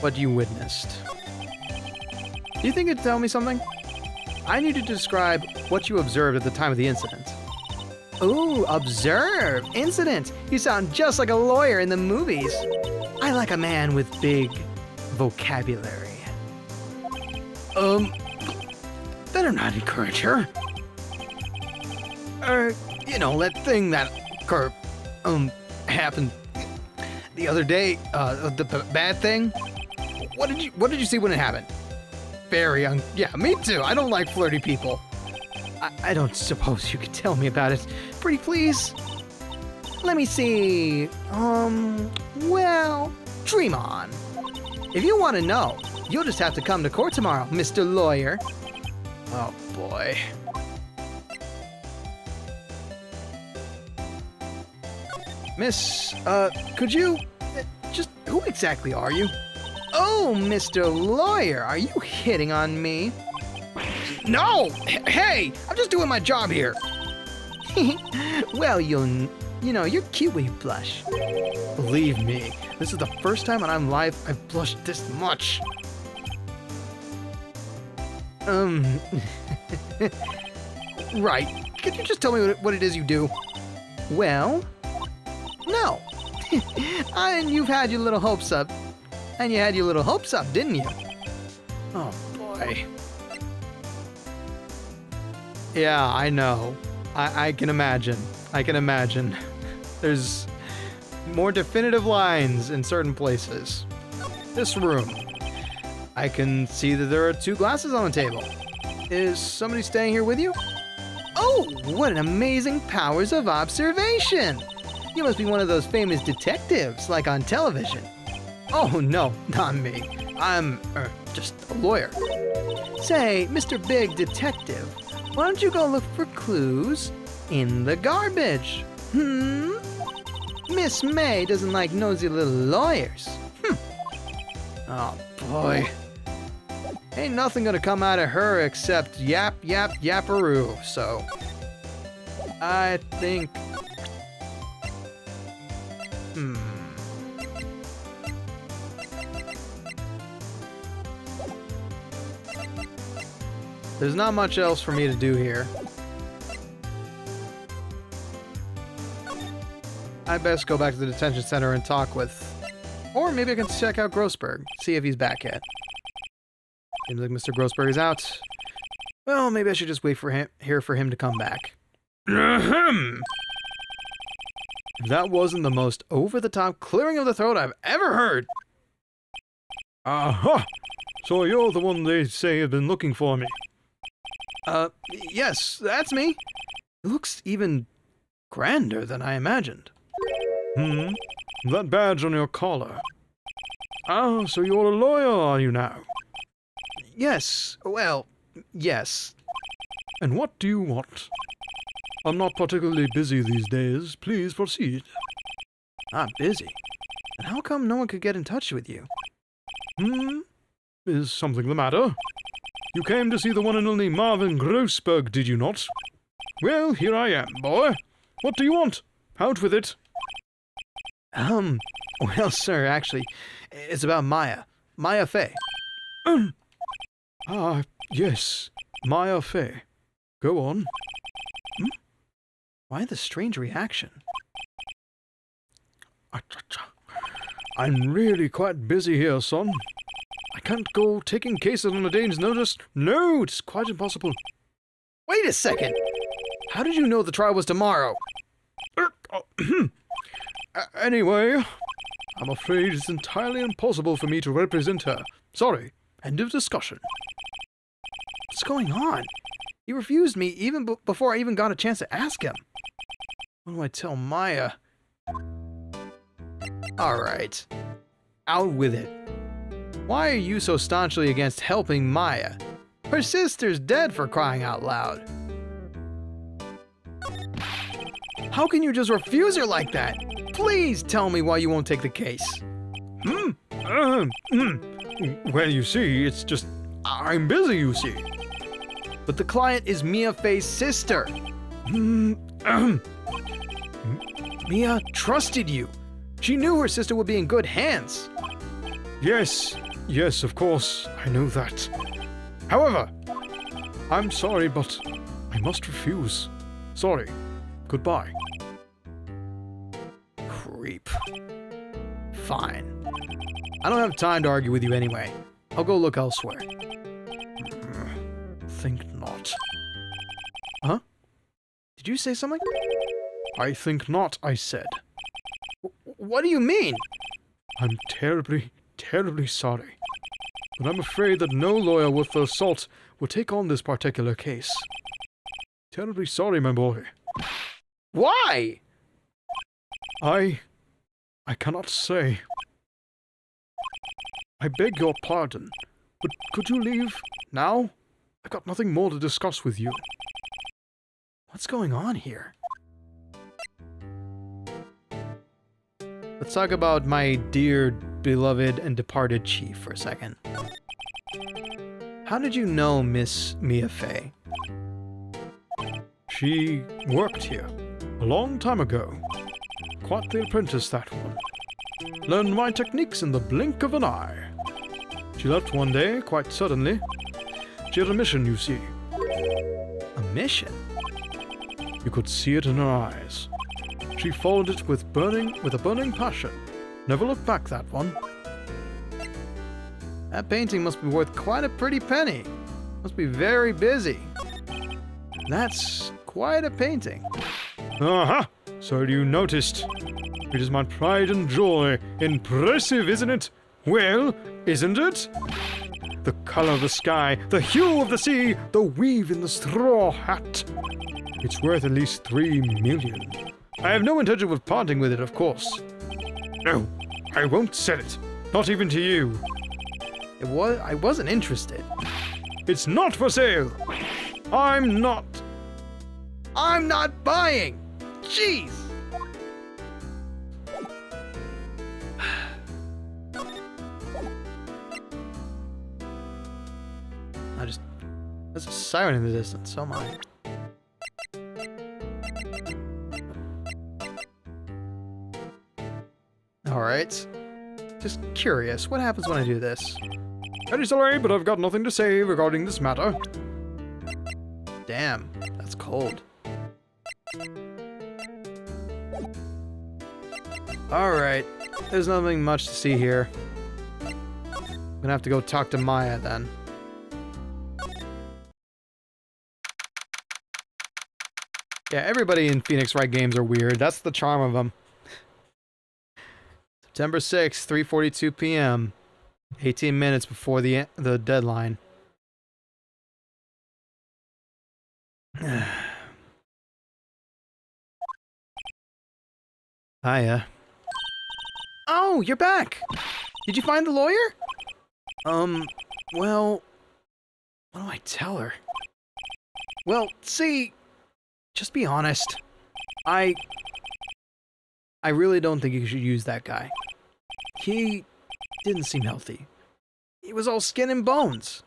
What you witnessed. Do you think it'd tell me something? I need you to describe what you observed at the time of the incident. Ooh, observe! Incident! You sound just like a lawyer in the movies. I like a man with big vocabulary. Better not encourage her. You know, that thing that happened the other day, the bad thing. What did you see when it happened? Very young. Yeah, me too. I don't like flirty people. I don't suppose you could tell me about it. Pretty please? Let me see. Well, dream on. If you want to know, you'll just have to come to court tomorrow, Mr. Lawyer. Oh boy. Miss, could you... just who exactly are you? Oh, Mr. Lawyer, are you hitting on me? No! Hey! I'm just doing my job here. Well, you know, you're cute when you blush. Believe me, this is the first time when I'm live I've blushed this much. Right. Could you just tell me what it is you do? Well, no. And you've had your little hopes up. And you had your little hopes up, didn't you? Oh, boy. Yeah, I know. I can imagine. I can imagine. There's more definitive lines in certain places. This room. I can see that there are 2 glasses on the table. Is somebody staying here with you? Oh, what an amazing powers of observation! You must be one of those famous detectives, like on television. Oh, no, not me. I'm, just a lawyer. Say, Mr. Big Detective, why don't you go look for clues in the garbage? Miss May doesn't like nosy little lawyers. Oh, boy. Ain't nothing gonna come out of her except yap, yap, yapperoo, so... I think... There's not much else for me to do here. I best go back to the detention center and talk with... Or maybe I can check out Grossberg, see if he's back yet. Seems like Mr. Grossberg is out. Well, maybe I should just wait for him to come back. Ahem! That wasn't the most over-the-top clearing of the throat I've ever heard! Aha! So you're the one they say have been looking for me. Yes, that's me. It looks even grander than I imagined. That badge on your collar. Ah, so you're a lawyer, are you now? Yes, well, yes. And what do you want? I'm not particularly busy these days. Please proceed. Not busy? And how come no one could get in touch with you? Is something the matter? You came to see the one and only Marvin Grossberg, did you not? Well, here I am, boy. What do you want? Out with it. Well, sir, actually, it's about Maya. Maya Fey. Yes. Maya Fey. Go on. Why the strange reaction? I'm really quite busy here, son. I can't go taking cases on a day's notice. No, it's quite impossible. Wait a second! How did you know the trial was tomorrow? Anyway, I'm afraid it's entirely impossible for me to represent her. Sorry. End of discussion. What's going on? He refused me even before I even got a chance to ask him. What do I tell Maya? Alright. Out with it. Why are you so staunchly against helping Maya? Her sister's dead, for crying out loud. How can you just refuse her like that? Please tell me why you won't take the case. Well, you see, it's just... I'm busy, you see. But the client is Mia Fey's sister. Mia trusted you. She knew her sister would be in good hands. Yes, of course, I know that. However, I'm sorry, but I must refuse. Sorry. Goodbye. Creep. Fine. I don't have time to argue with you anyway. I'll go look elsewhere. Think not. Huh? Did you say something? I think not, I said. What do you mean? I'm terribly, terribly sorry. But I'm afraid that no lawyer worth their salt will take on this particular case. Terribly sorry, my boy. Why? I cannot say. I beg your pardon, but could you leave now? I've got nothing more to discuss with you. What's going on here? Let's talk about my dear, beloved, and departed chief for a second. How did you know Miss Mia Fey? She worked here a long time ago. Quite the apprentice, that one. Learned my techniques in the blink of an eye. She left one day, quite suddenly. She had a mission, you see. A mission? You could see it in her eyes. She followed it with a burning passion. Never looked back, that one. That painting must be worth quite a pretty penny. Must be very busy. That's quite a painting. Aha! So you noticed. It is my pride and joy. Impressive, isn't it? Well, isn't it? The color of the sky, the hue of the sea, the weave in the straw hat. It's worth at least 3 million. I have no intention of parting with it, of course. No, I won't sell it. Not even to you. I wasn't interested. It's not for sale. I'm not buying. Jeez. There's a siren in the distance, so am I. Alright. Just curious, what happens when I do this? Very sorry, but I've got nothing to say regarding this matter. Damn, that's cold. Alright, there's nothing much to see here. I'm gonna have to go talk to Maya then. Yeah, everybody in Phoenix Wright games are weird. That's the charm of them. September 6th, 3:42 p.m. 18 minutes before the deadline. Hiya. Oh, you're back! Did you find the lawyer? Well... What do I tell her? Well, see... Just be honest. I really don't think you should use that guy. He didn't seem healthy. He was all skin and bones.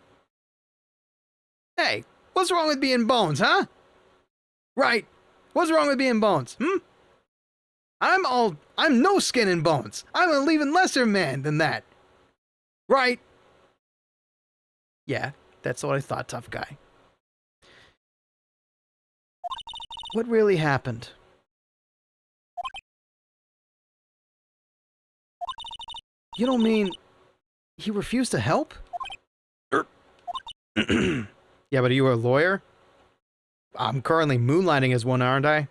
Hey, what's wrong with being bones, huh? Right. What's wrong with being bones, I'm no skin and bones. I'm an even lesser man than that. Right? Yeah, that's what I thought, tough guy. What really happened? You don't mean he refused to help? Yeah, but are you a lawyer? I'm currently moonlighting as one, aren't I?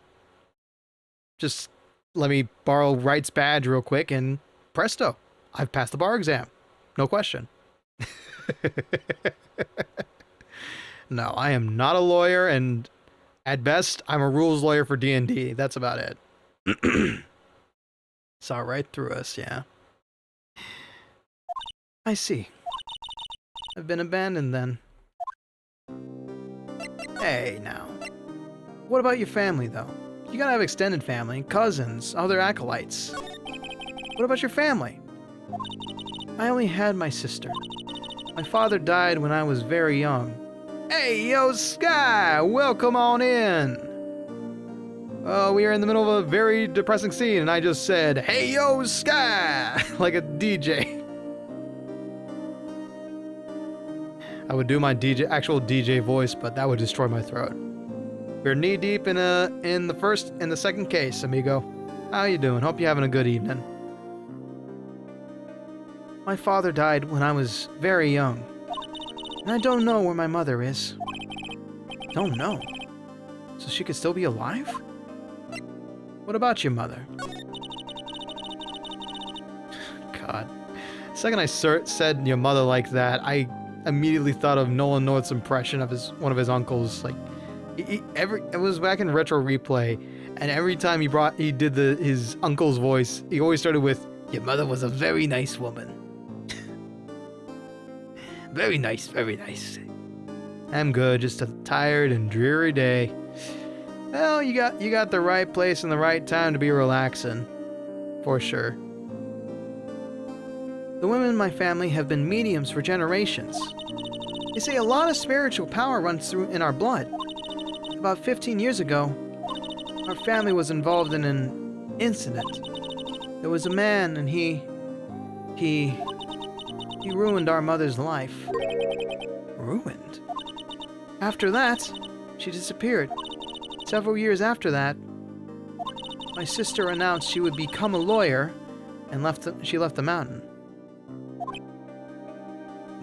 Just let me borrow Wright's badge real quick, and presto, I've passed the bar exam. No question. No, I am not a lawyer, and at best, I'm a rules lawyer for D&D. That's about it. Saw right through us, yeah. I see. I've been abandoned then. Hey, now. What about your family, though? You gotta have extended family, cousins, other acolytes. What about your family? I only had my sister. My father died when I was very young. Hey, yo, Sky! Welcome on in! We are in the middle of a very depressing scene, and I just said, hey, yo, Sky! Like a DJ. I would do my actual DJ voice, but that would destroy my throat. We're knee deep in the second case, amigo. How you doing? Hope you're having a good evening. My father died when I was very young, and I don't know where my mother is. Don't know? So she could still be alive? What about your mother? God. The second I said your mother like that, I immediately thought of Nolan North's impression of one of his uncles. Like, it was back in Retro Replay, and every time he did his uncle's voice, he always started with, "Your mother was a very nice woman." Very nice, very nice. I'm good, just a tired and dreary day. Well, you got the right place and the right time to be relaxing, for sure. The women in my family have been mediums for generations. They say a lot of spiritual power runs through in our blood. About 15 years ago, our family was involved in an incident. There was a man, and he ruined our mother's life. Ruined? After that, she disappeared. Several years after that, my sister announced she would become a lawyer, and she left the mountain.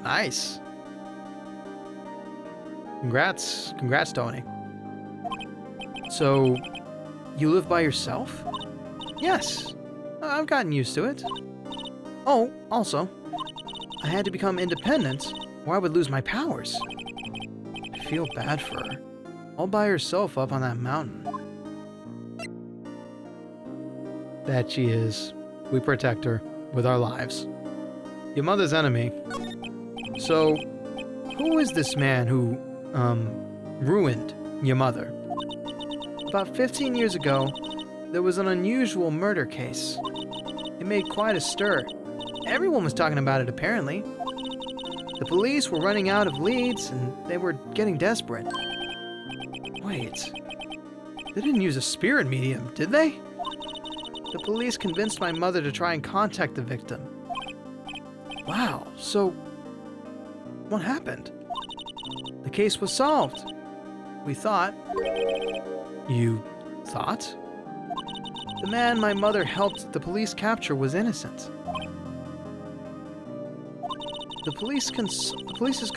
Nice. Congrats, Tony. So, you live by yourself? Yes, I've gotten used to it. Oh, also, I had to become independent, or I would lose my powers. I feel bad for her, all by herself up on that mountain. That she is. We protect her with our lives. Your mother's enemy. So, who is this man who, ruined your mother? About 15 years ago, there was an unusual murder case. It made quite a stir. Everyone was talking about it, apparently. The police were running out of leads, and they were getting desperate. Wait, they didn't use a spirit medium, did they? The police convinced my mother to try and contact the victim. Wow, so what happened? The case was solved. We thought. You thought? The man my mother helped the police capture was innocent. The police's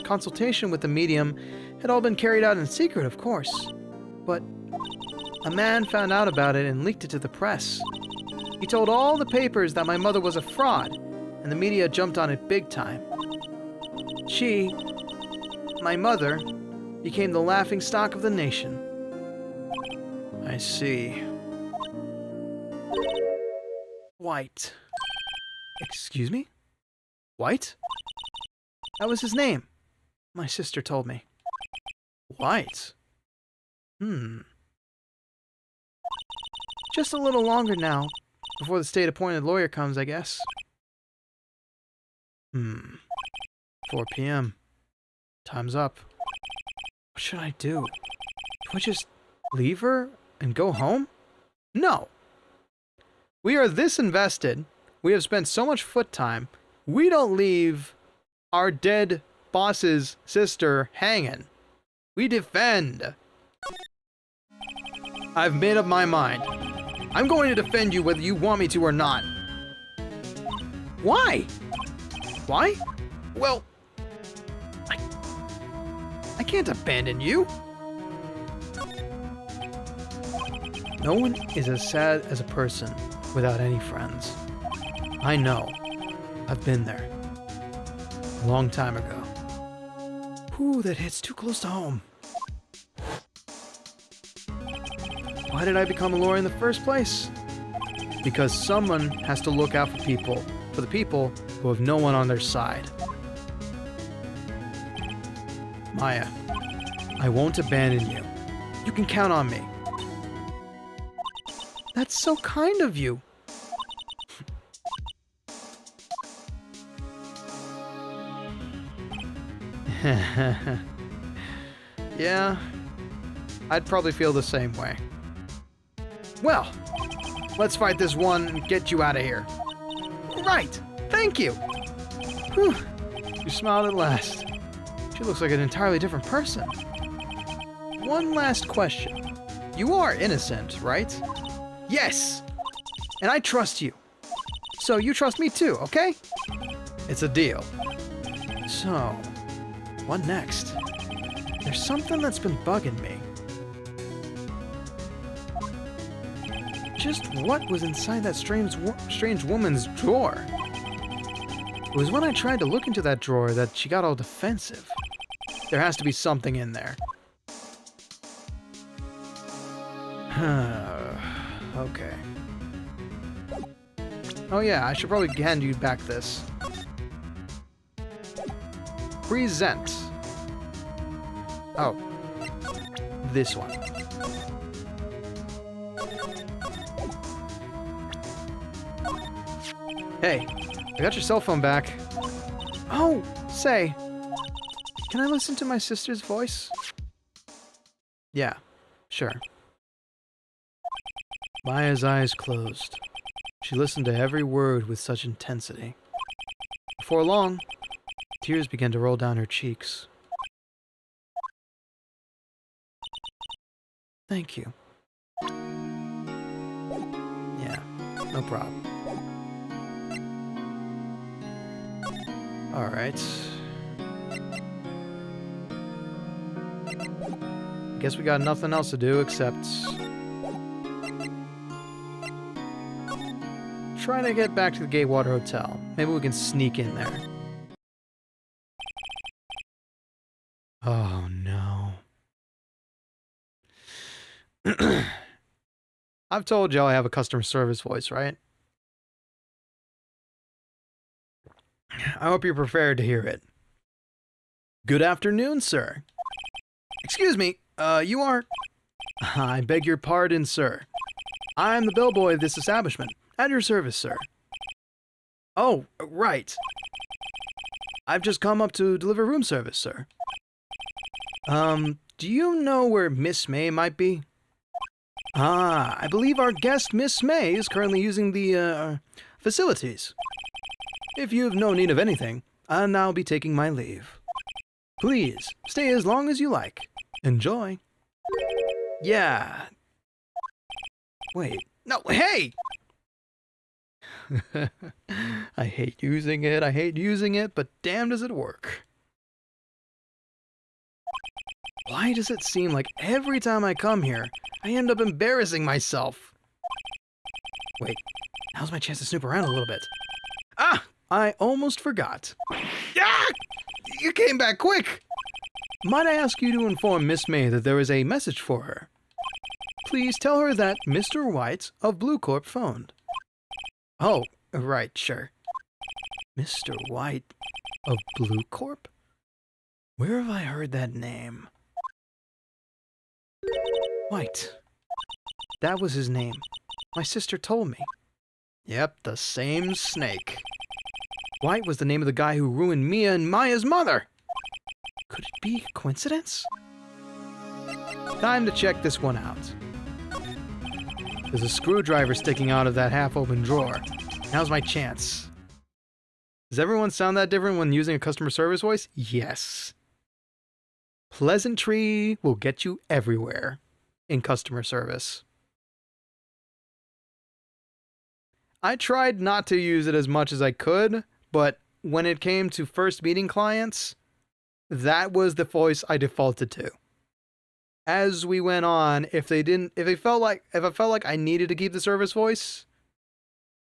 consultation with the medium had all been carried out in secret, of course. But a man found out about it and leaked it to the press. He told all the papers that my mother was a fraud, and the media jumped on it big time. She, my mother, became the laughingstock of the nation. I see. White. Excuse me? White? That was his name. My sister told me. White? Just a little longer now, before the state-appointed lawyer comes, I guess. 4 p.m. Time's up. What should I do? Do I just leave her and go home? No! We are this invested. We have spent so much foot time. We don't leave our dead boss's sister hanging. We defend. I've made up my mind. I'm going to defend you whether you want me to or not. Why? Why? Well, I can't abandon you. No one is as sad as a person without any friends. I know. I've been there. A long time ago. Whew, that hits too close to home. Why did I become a lawyer in the first place? Because someone has to look out for the people who have no one on their side. Maya, I won't abandon you. You can count on me. That's so kind of you. Yeah, I'd probably feel the same way. Well, let's fight this one and get you out of here. Right, thank you. Whew, you smiled at last. She looks like an entirely different person. One last question. You are innocent, right? Yes! And I trust you. So you trust me too, okay? It's a deal. So, what next? There's something that's been bugging me. Just what was inside that strange woman's drawer? It was when I tried to look into that drawer that she got all defensive. There has to be something in there. Okay. Oh yeah, I should probably hand you back this. Present. Oh. This one. Hey, I got your cell phone back. Oh, say, can I listen to my sister's voice? Yeah, sure. Maya's eyes closed. She listened to every word with such intensity. Before long, tears began to roll down her cheeks. Thank you. Yeah, no problem. Alright. I guess we got nothing else to do except try to get back to the Gatewater Hotel. Maybe we can sneak in there. Oh no. I've told y'all I have a customer service voice, right? I hope you're prepared to hear it. Good afternoon, sir. Excuse me, you are... I beg your pardon, sir. I'm the bellboy of this establishment. At your service, sir. Oh, right. I've just come up to deliver room service, sir. Do you know where Miss May might be? Ah, I believe our guest, Miss May, is currently using the, facilities. If you have no need of anything, I'll now be taking my leave. Please, stay as long as you like. Enjoy. Yeah. Wait. No, hey! I hate using it, but damn does it work. Why does it seem like every time I come here, I end up embarrassing myself? Wait, now's my chance to snoop around a little bit. Ah! I almost forgot. Ah! You came back quick! Might I ask you to inform Miss May that there is a message for her? Please tell her that Mr. White of Blue Corp phoned. Oh, right, sure. Mr. White of Blue Corp? Where have I heard that name? White. That was his name. My sister told me. Yep, the same snake. White was the name of the guy who ruined Mia and Maya's mother. Could it be a coincidence? Time to check this one out. There's a screwdriver sticking out of that half-open drawer. Now's my chance. Does everyone sound that different when using a customer service voice? Yes. Pleasantry will get you everywhere in customer service. I tried not to use it as much as I could, but when it came to first meeting clients, that was the voice I defaulted to. as we went on, if I felt like I needed to keep the service voice,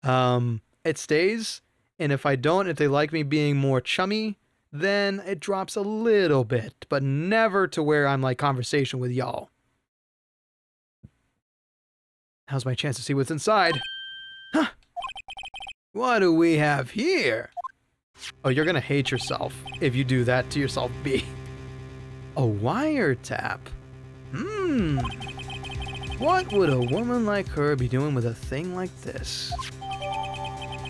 it stays. And if I don't, if they like me being more chummy, then it drops a little bit, but never to where I'm like conversation with y'all. How's my chance to see what's inside? Huh. What do we have here? Oh, you're gonna hate yourself if you do that to yourself, B. A wiretap. What would a woman like her be doing with a thing like this?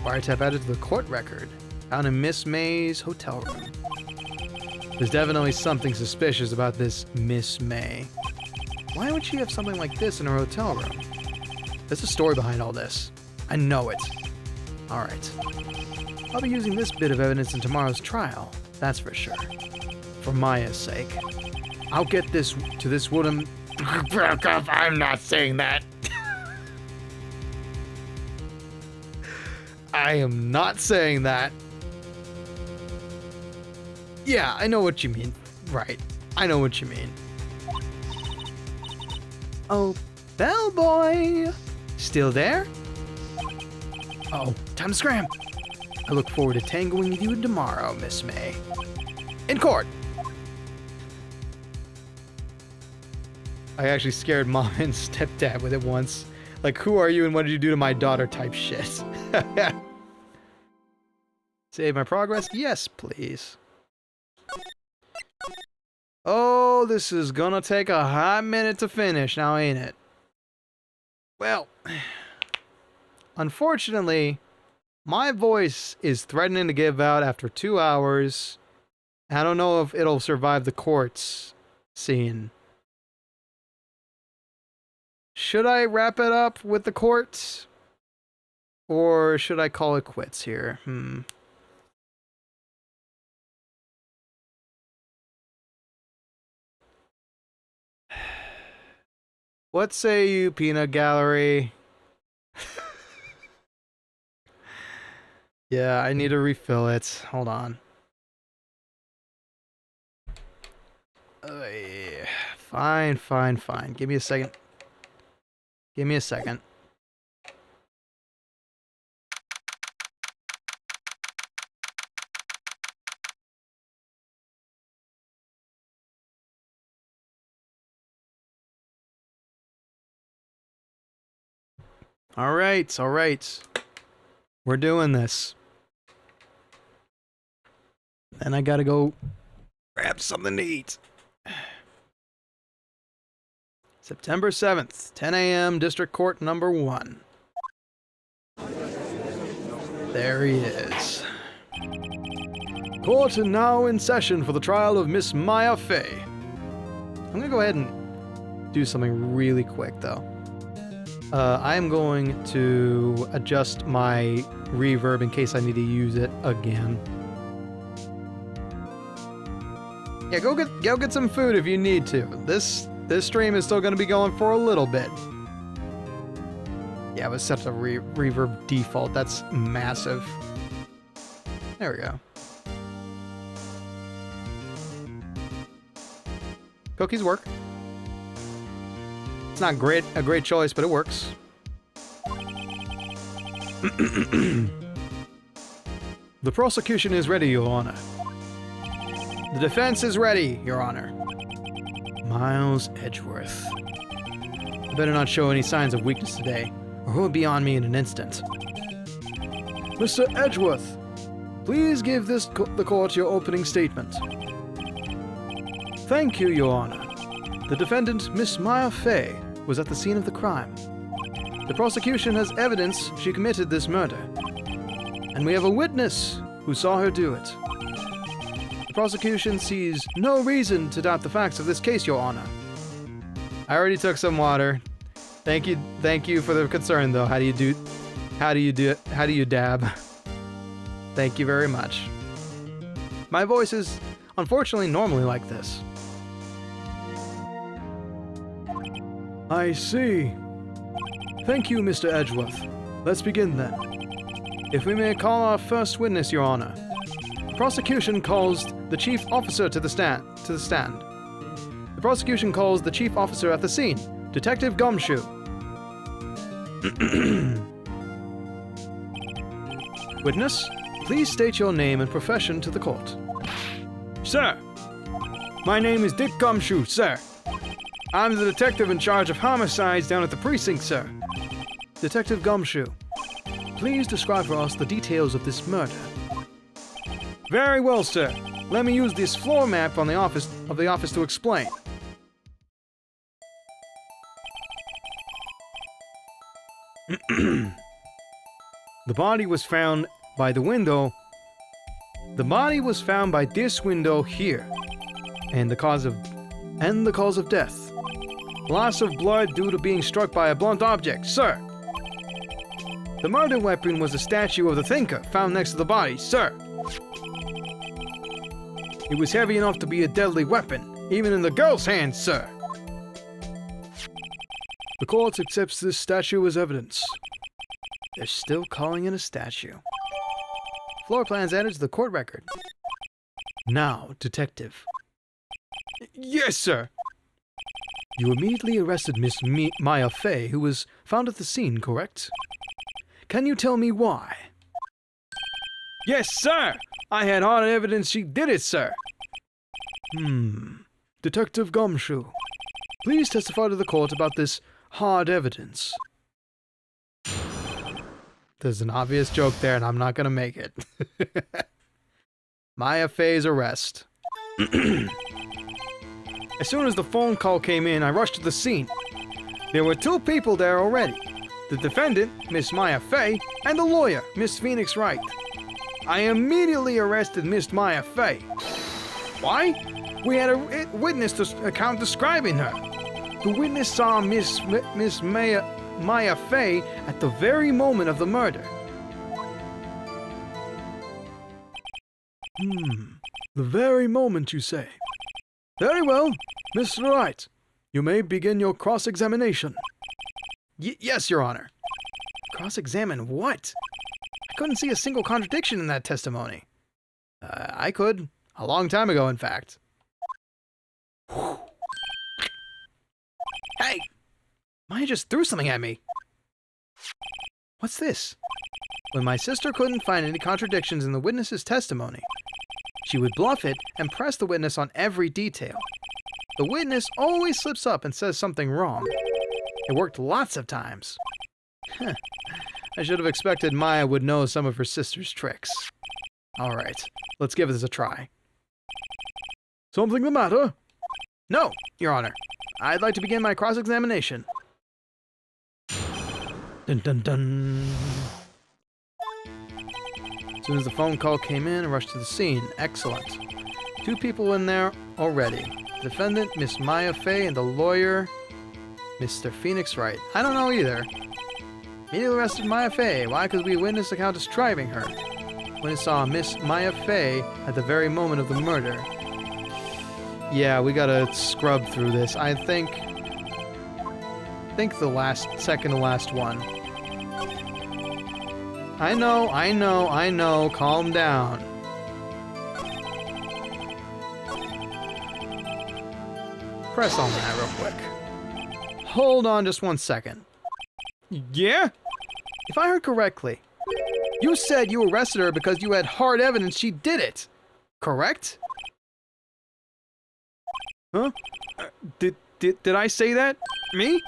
Wiretap added to the court record. Found in Miss May's hotel room. There's definitely something suspicious about this Miss May. Why would she have something like this in her hotel room? There's a story behind all this. I know it. Alright. I'll be using this bit of evidence in tomorrow's trial. That's for sure. For Maya's sake. I'll get this to this woman. I'm not saying that. I am not saying that. Yeah, I know what you mean. Right. I know what you mean. Oh, bellboy! Still there? Oh, time to scram. I look forward to tangling with you tomorrow, Miss May. In court! I actually scared Mom and Stepdad with it once. Like, who are you and what did you do to my daughter type shit. Save my progress? Yes, please. Oh, this is gonna take a hot minute to finish now, ain't it? Well, unfortunately, my voice is threatening to give out after 2 hours. I don't know if it'll survive the courts scene. Should I wrap it up with the courts? Or should I call it quits here? What say you, Peanut Gallery? Yeah, I need to refill it. Hold on. Fine, fine, fine. Give me a second. Give me a second. All right, all right. We're doing this. And I gotta go grab something to eat. September 7th, 10 a.m., District Court number 1. There he is. Court is now in session for the trial of Miss Maya Fey. I'm gonna go ahead and do something really quick, though. I am going to adjust my reverb in case I need to use it again. Yeah, go get some food if you need to. This stream is still going to be going for a little bit. Yeah, it was set to reverb default. That's massive. There we go. Cookies work. It's not a great choice, but it works. The prosecution is ready, Your Honor. The defense is ready, Your Honor. Miles Edgeworth. I better not show any signs of weakness today, or he'll be on me in an instant. Mr. Edgeworth, please give the court your opening statement. Thank you, Your Honor. The defendant, Miss Maya Fey, was at the scene of the crime. The prosecution has evidence she committed this murder, and we have a witness who saw her do it. The prosecution sees no reason to doubt the facts of this case, Your Honor. I already took some water. Thank you for the concern, though. How do you dab? Thank you very much. My voice is, unfortunately, normally like this. I see. Thank you, Mr. Edgeworth. Let's begin then. If we may call our first witness, Your Honor. The prosecution calls the chief officer to the stand. The prosecution calls the chief officer at the scene, Detective Gumshoe. Witness, please state your name and profession to the court. Sir, my name is Dick Gumshoe, sir. I'm the detective in charge of homicides down at the precinct, sir. Detective Gumshoe, please describe for us the details of this murder. Very well, sir. Let me use this floor map on the office to explain. The body was found by the window. The body was found by this window here. And the cause of death. Loss of blood due to being struck by a blunt object, sir. The murder weapon was a statue of the thinker found next to the body, sir. It was heavy enough to be a deadly weapon, even in the girl's hands, sir. The court accepts this statue as evidence. They're still calling it a statue. Floor plans added to the court record. Now, detective. Yes, sir. You immediately arrested Miss Maya Fey, who was found at the scene, correct? Can you tell me why? Yes, sir. I had hard evidence she did it, sir. Detective Gumshoe, please testify to the court about this hard evidence. There's an obvious joke there, and I'm not gonna make it. Maya Fey's arrest. As soon as the phone call came in, I rushed to the scene. There were 2 people there already. The defendant, Miss Maya Fey, and the lawyer, Miss Phoenix Wright. I immediately arrested Miss Maya Fey. Why? We had a witness account describing her. The witness saw Miss Maya Fey at the very moment of the murder. The very moment, you say? Very well, Mr. Wright. You may begin your cross-examination. Yes, Your Honor. Cross-examine what? I couldn't see a single contradiction in that testimony. I could. A long time ago, in fact. Hey! Maya just threw something at me. What's this? When my sister couldn't find any contradictions in the witness's testimony, she would bluff it and press the witness on every detail. The witness always slips up and says something wrong. It worked lots of times. I should have expected Maya would know some of her sister's tricks. Alright, let's give this a try. Something the matter? No, Your Honor. I'd like to begin my cross-examination. Dun dun dun. As soon as the phone call came in, I rushed to the scene. Excellent. 2 people in there already. The defendant, Miss Maya Fey, and the lawyer, Mr. Phoenix Wright. I don't know either. Immediately arrested Maya Fey. Why? Because we witnessed account describing her. When saw Miss Maya Fey at the very moment of the murder. Yeah, we gotta scrub through this. I think the second to last one. I know. Calm down. Press on that real quick. Hold on just 1 second. Yeah? If I heard correctly, you said you arrested her because you had hard evidence she did it. Correct? Huh? Did I say that? Me?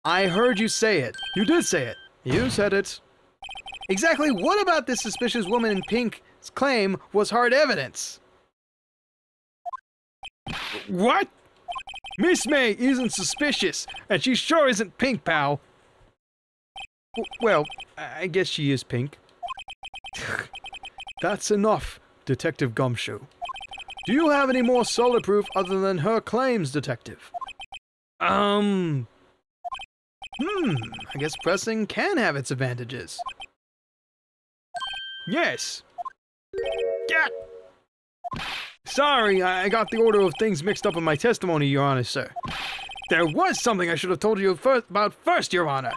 I heard you say it. You did say it. You said it. Exactly what about this suspicious woman in pink's claim was hard evidence? What? Miss May isn't suspicious, and she sure isn't pink, pal. Well, I guess she is pink. That's enough, Detective Gumshoe. Do you have any more solid proof other than her claims, Detective? I guess pressing can have its advantages. Yes. Yeah. Sorry, I got the order of things mixed up in my testimony, Your Honor, sir. There was something I should have told you about first, Your Honor.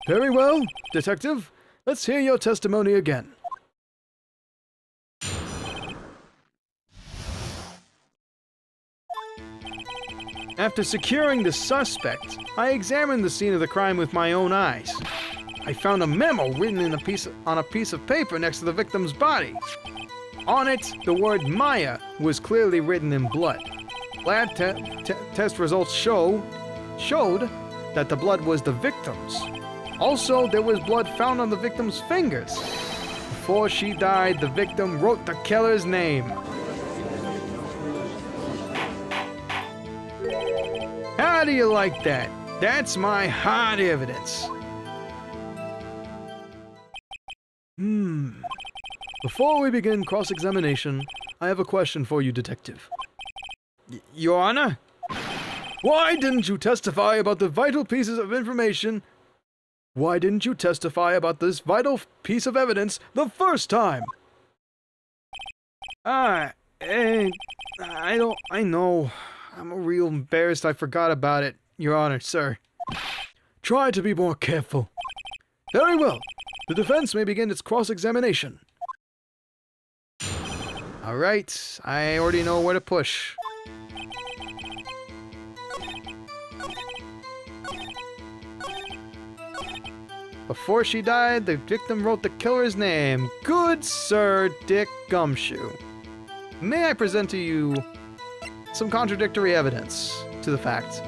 Very well, Detective. Let's hear your testimony again. After securing the suspect, I examined the scene of the crime with my own eyes. I found a memo written on a piece of paper next to the victim's body. On it, the word Maya was clearly written in blood. Lab test results showed that the blood was the victim's. Also, there was blood found on the victim's fingers. Before she died, the victim wrote the killer's name. How do you like that? That's my hard evidence. Before we begin cross-examination, I have a question for you, Detective. Your Honor? Why didn't you testify about the vital pieces of information? Why didn't you testify about this vital piece of evidence the first time? I know. I'm real embarrassed I forgot about it, Your Honor, sir. Try to be more careful. Very well. The defense may begin its cross-examination. Alright, I already know where to push. Before she died, the victim wrote the killer's name. Good Sir Dick Gumshoe. May I present to you some contradictory evidence to the fact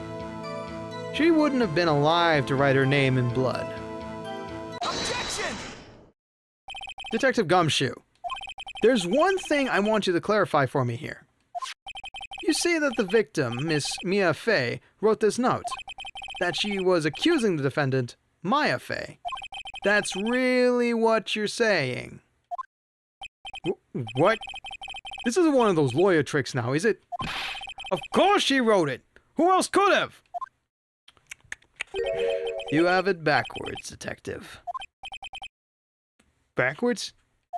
she wouldn't have been alive to write her name in blood. Objection! Detective Gumshoe, there's one thing I want you to clarify for me here. You say that the victim, Miss Mia Fey, wrote this note, that she was accusing the defendant, Maya Fey. That's really what you're saying. What? This isn't one of those lawyer tricks now, is it? Of course she wrote it! Who else could have? You have it backwards, Detective. Backwards?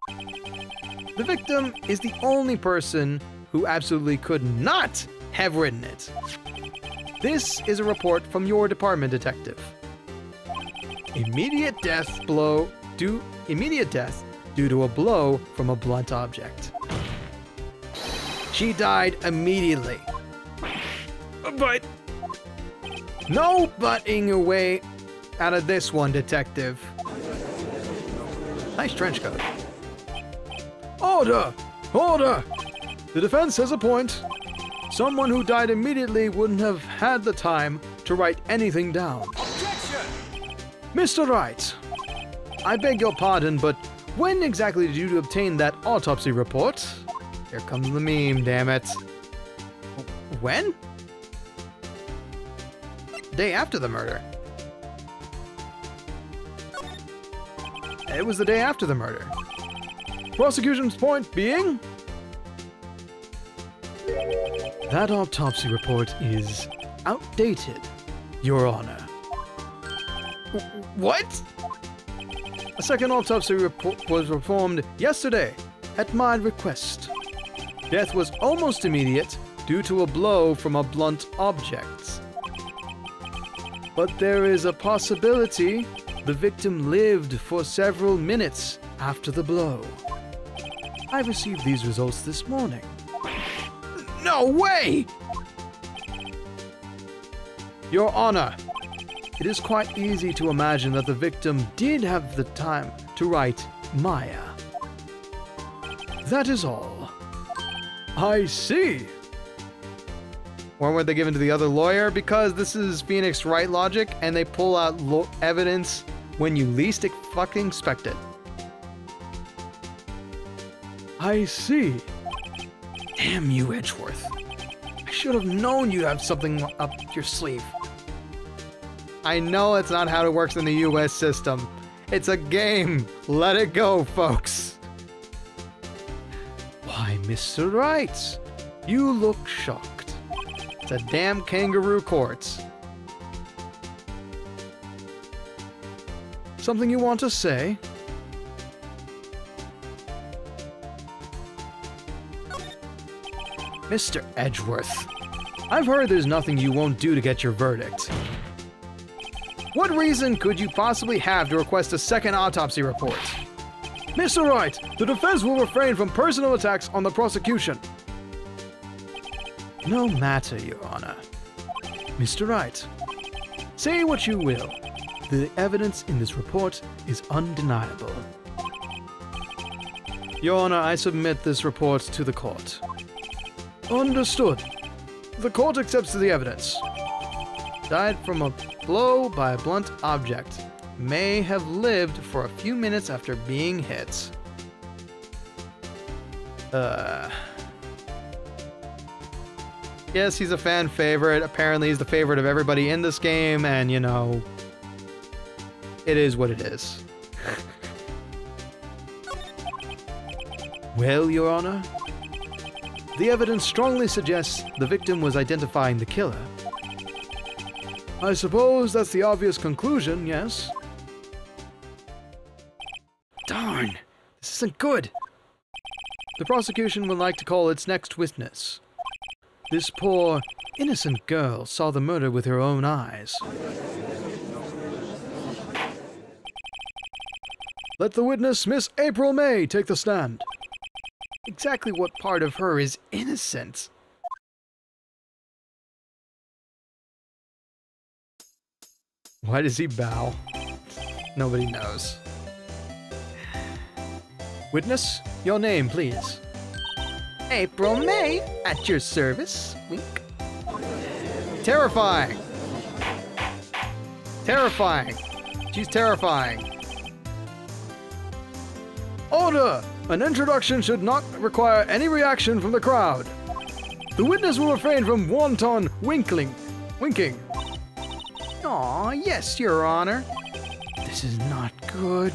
The victim is the only person who absolutely could not have written it. This is a report from your department, Detective. Immediate death due to a blow from a blunt object. She died immediately. But... No butting your way out of this one, Detective. Nice trench coat. Order! Order! The defense has a point. Someone who died immediately wouldn't have had the time to write anything down. Objection! Mr. Wright, I beg your pardon, but when exactly did you obtain that autopsy report? Here comes the meme, damn it. When? Day after the murder. It was the day after the murder. Prosecution's point being? That autopsy report is outdated, Your Honor. What? A second autopsy report was performed yesterday at my request. Death was almost immediate due to a blow from a blunt object. But there is a possibility the victim lived for several minutes after the blow. I received these results this morning. No way! Your Honor, it is quite easy to imagine that the victim did have the time to write Maya. That is all. I see. When were they given to the other lawyer? Because this is Phoenix Wright logic, and they pull out evidence when you least fucking expect it. I see. Damn you, Edgeworth. I should have known you'd have something up your sleeve. I know it's not how it works in the US system. It's a game. Let it go, folks. Why, Mr. Wright, you look shocked. It's a damn kangaroo court. Something you want to say? Mr. Edgeworth, I've heard there's nothing you won't do to get your verdict. What reason could you possibly have to request a second autopsy report? Mr. Wright, the defense will refrain from personal attacks on the prosecution. No matter, Your Honor. Mr. Wright, say what you will. The evidence in this report is undeniable. Your Honor, I submit this report to the court. Understood. The court accepts the evidence. Died from a blow by a blunt object. May have lived for a few minutes after being hit. Yes, he's a fan favorite. Apparently he's the favorite of everybody in this game, and you know, it is what it is. Well, Your Honor, the evidence strongly suggests the victim was identifying the killer. I suppose that's the obvious conclusion, yes? Darn, this isn't good. The prosecution would like to call its next witness. This poor, innocent girl saw the murder with her own eyes. Let the witness, Miss April May, take the stand. Exactly what part of her is innocent? Why does he bow? Nobody knows. Witness, your name, please. April May, at your service. Wink. Terrifying! Terrifying! She's terrifying. Order! An introduction should not require any reaction from the crowd. The witness will refrain from wanton winking. Aw, yes, Your Honor. This is not good.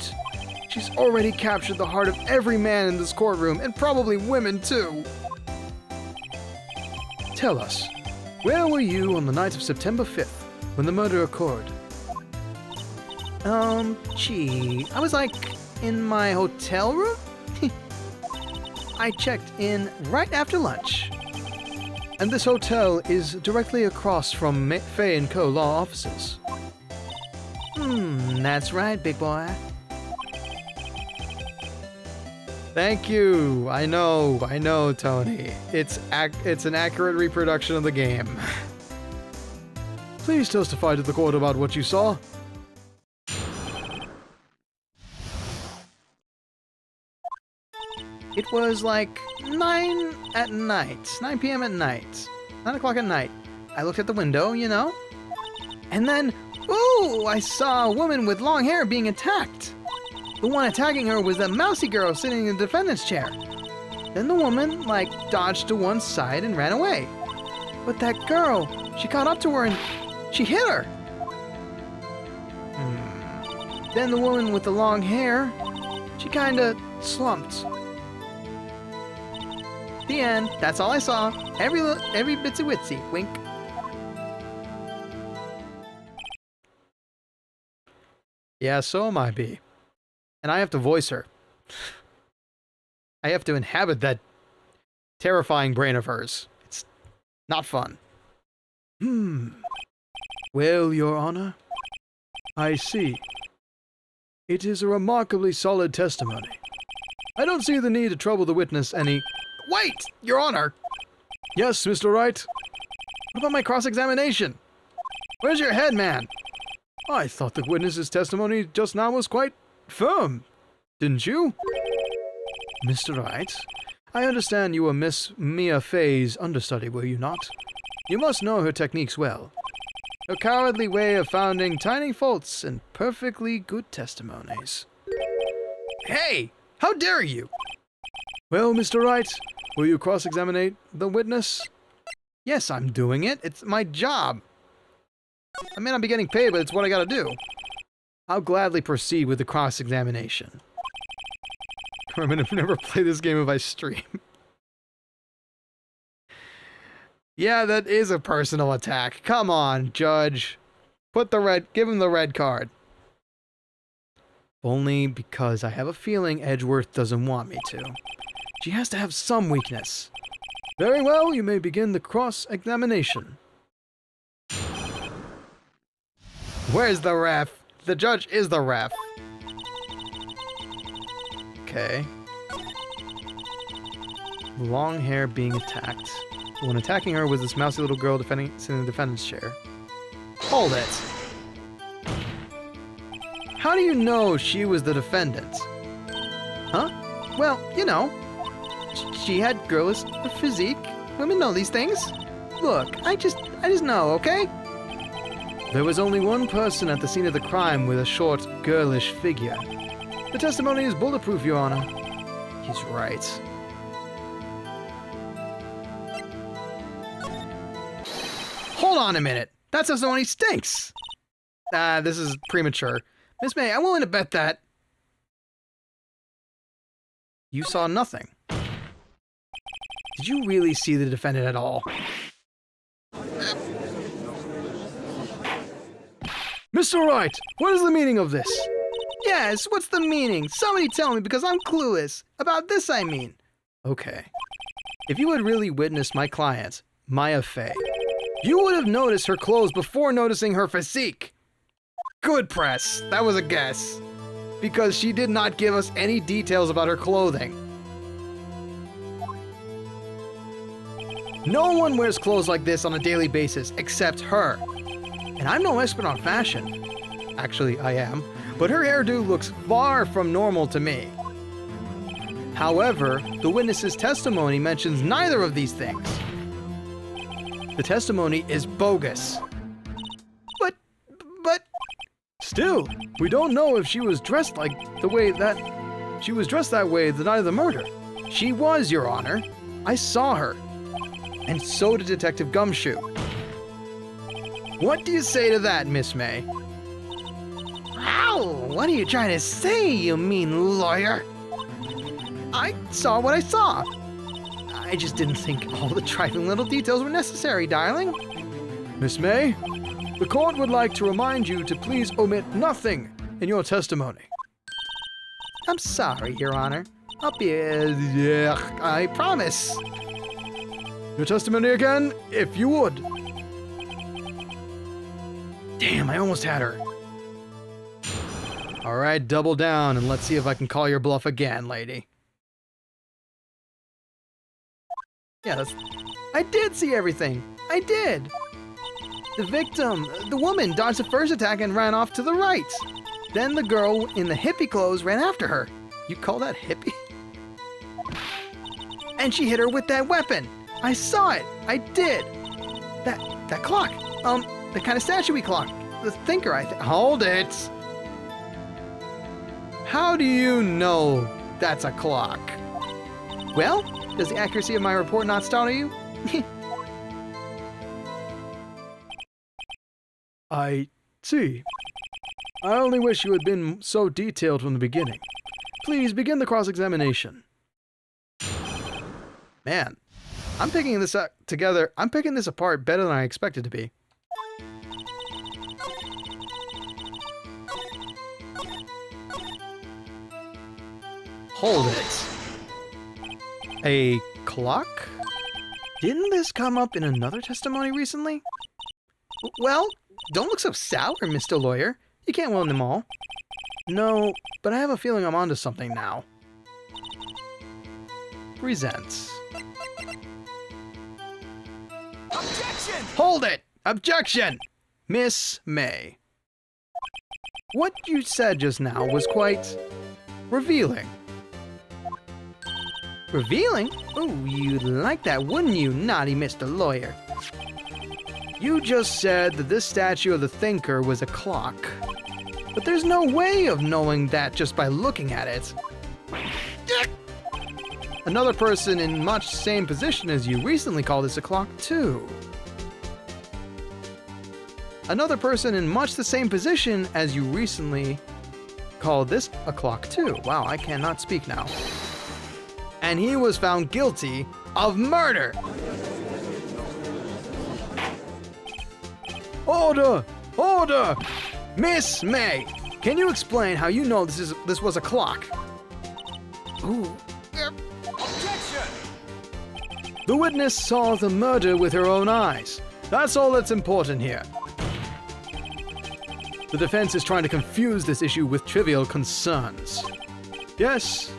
She's already captured the heart of every man in this courtroom, and probably women too. Tell us, where were you on the night of September 5th when the murder occurred? Gee, I was like in my hotel room? I checked in right after lunch. And this hotel is directly across from Fay & Co. law offices. That's right, big boy. Thank you. I know, Tony. It's an accurate reproduction of the game. Please testify to the court about what you saw. It was like 9 p.m. at night. 9 o'clock at night. I looked at the window, you know. And then, ooh, I saw a woman with long hair being attacked. The one attacking her was that mousy girl sitting in the defendant's chair. Then the woman, dodged to one side and ran away. But that girl, she caught up to her and she hit her. Then the woman with the long hair, she kinda slumped. The end. That's all I saw. Every bitsy witsy. Wink. Yeah, so am I, B. And I have to voice her. I have to inhabit that terrifying brain of hers. It's not fun. Well, Your Honor, I see. It is a remarkably solid testimony. I don't see the need to trouble the witness any... Wait! Your Honor! Yes, Mr. Wright? What about my cross-examination? Where's your head, man? I thought the witness's testimony just now was quite firm. Didn't you? Mr. Wright, I understand you were Miss Mia Fay's understudy, were you not? You must know her techniques well. Her cowardly way of finding tiny faults in perfectly good testimonies. Hey! How dare you! Well, Mr. Wright, will you cross-examine the witness? Yes, I'm doing it. It's my job. I may not be getting paid, but it's what I gotta do. I'll gladly proceed with the cross-examination. I'm gonna never play this game if I stream. Yeah, that is a personal attack. Come on, Judge. Give him the red card. Only because I have a feeling Edgeworth doesn't want me to. She has to have some weakness. Very well, you may begin the cross-examination. Where's the ref? The judge is the ref. Okay. Long hair being attacked. The one attacking her was this mousy little girl sitting in the defendant's chair. Hold it. How do you know she was the defendant? Huh? Well, you know, she had girlish physique. Women know these things. Look, I just know, okay? There was only one person at the scene of the crime with a short, girlish figure. The testimony is bulletproof, Your Honor. He's right. Hold on a minute. That testimony stinks. This is premature. Miss May, I'm willing to bet that you saw nothing. Did you really see the defendant at all? Mr. Wright, what is the meaning of this? Yes, what's the meaning? Somebody tell me, because I'm clueless. About this, I mean. Okay. If you had really witnessed my client, Maya Fey, you would have noticed her clothes before noticing her physique. Good press. That was a guess. Because she did not give us any details about her clothing. No one wears clothes like this on a daily basis except her. And I'm no expert on fashion. Actually, I am. But her hairdo looks far from normal to me. However, the witness's testimony mentions neither of these things. The testimony is bogus. But... Still, we don't know if she was dressed like the way that... She was dressed that way the night of the murder. She was, Your Honor. I saw her. And so did Detective Gumshoe. What do you say to that, Miss May? Ow! What are you trying to say, you mean lawyer? I saw what I saw. I just didn't think all the trifling little details were necessary, darling. Miss May, the court would like to remind you to please omit nothing in your testimony. I'm sorry, Your Honor. I'll be... I promise. Your testimony again, if you would. Damn, I almost had her. All right, double down and let's see if I can call your bluff again, lady. Yeah, I did see everything. I did. The victim, the woman, dodged the first attack and ran off to the right. Then the girl in the hippie clothes ran after her. You call that hippie? And she hit her with that weapon. I saw it. I did. That clock. The kind of statue-y clock. The thinker, I think. Hold it. How do you know that's a clock? Well, does the accuracy of my report not startle you? I see. I only wish you had been so detailed from the beginning. Please begin the cross-examination. Man, I'm picking this apart better than I expected to be. Hold it. A clock? Didn't this come up in another testimony recently? Well, don't look so sour, Mr. Lawyer. You can't win them all. No, but I have a feeling I'm onto something now. Presents. Objection! Hold it! Objection! Miss May. What you said just now was quite revealing. Revealing? Oh, you'd like that, wouldn't you, naughty Mr. Lawyer? You just said that this statue of the thinker was a clock. But there's no way of knowing that just by looking at it. Another person in much same position as you recently called this a clock too. Another person in much the same position as you recently called this a clock too. Wow, I cannot speak now. And he was found guilty of murder. Order! Order! Miss May, can you explain how you know this was a clock? Ooh. Objection! The witness saw the murder with her own eyes. That's all that's important here. The defense is trying to confuse this issue with trivial concerns. Yes,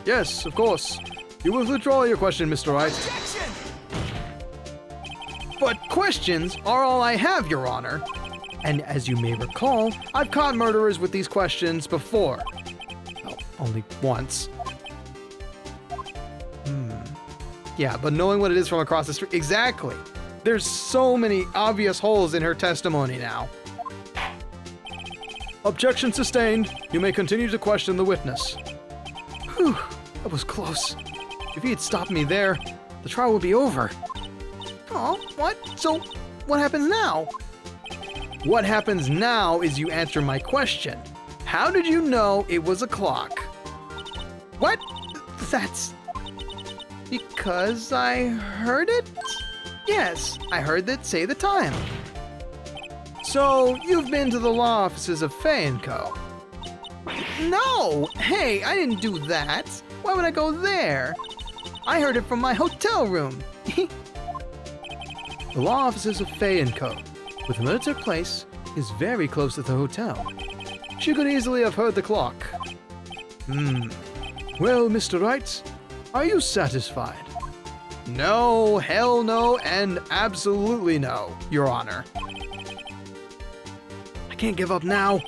of course. You will withdraw your question, Mr. Wright. Objection! But questions are all I have, Your Honor. And as you may recall, I've caught murderers with these questions before. Well, only once. Yeah, but knowing what it is from across the street... Exactly! There's so many obvious holes in her testimony now. Objection sustained. You may continue to question the witness. Whew, that was close. If he had stopped me there, the trial would be over. Oh, what? So, what happens now? What happens now is you answer my question. How did you know it was a clock? What? That's... because I heard it? Yes, I heard it say the time. So, you've been to the law offices of Fay & Co. No! Hey, I didn't do that. Why would I go there? I heard it from my hotel room. The law offices of Fay & Co., with the murder took place, is very close to the hotel. She could easily have heard the clock. Well, Mr. Wright, are you satisfied? No, hell no, and absolutely no, Your Honor. I can't give up now.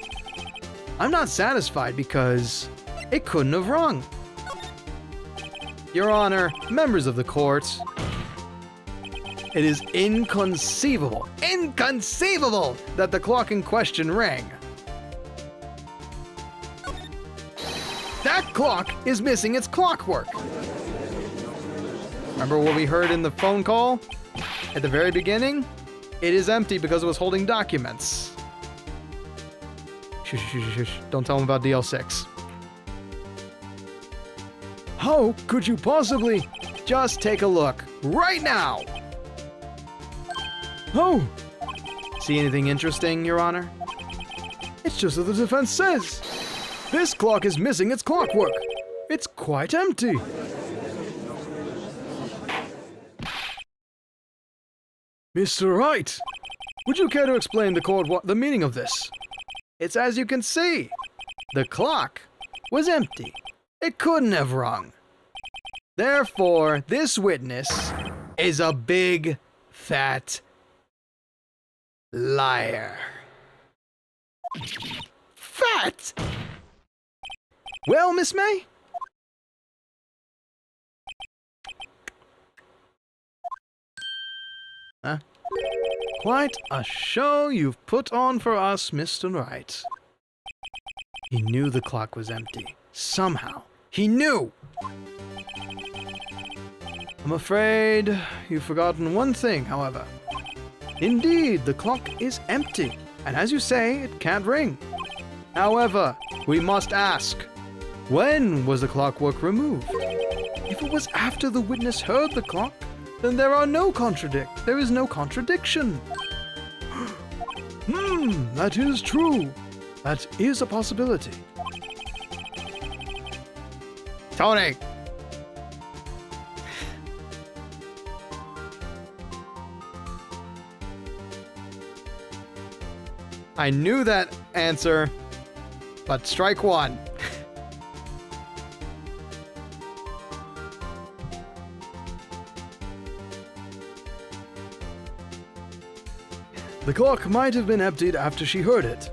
I'm not satisfied because it couldn't have rung. Your Honor, members of the court, it is inconceivable that the clock in question rang. That clock is missing its clockwork. Remember what we heard in the phone call at the very beginning? It is empty because it was holding documents. Shush, shush, shush, shush. Don't tell them about DL6. How could you possibly? Just take a look right now. Oh, See anything interesting, Your Honor? it's just as the defense says. This clock is missing its clockwork. It's quite empty. Mr. Wright, would you care to explain the court what the meaning of this? It's as you can see. The clock was empty. It couldn't have rung. Therefore, this witness is a big, fat liar. Fat? Well, Miss May? Huh? Quite a show you've put on for us, Mr. Wright. He knew the clock was empty. Somehow. He knew! I'm afraid you've forgotten one thing, however. Indeed, the clock is empty, and as you say, it can't ring. However, we must ask, when was the clockwork removed? If it was after the witness heard the clock, then there is no contradiction. That is true. That is a possibility. Tony! I knew that answer, but strike one. The clock might have been emptied after she heard it.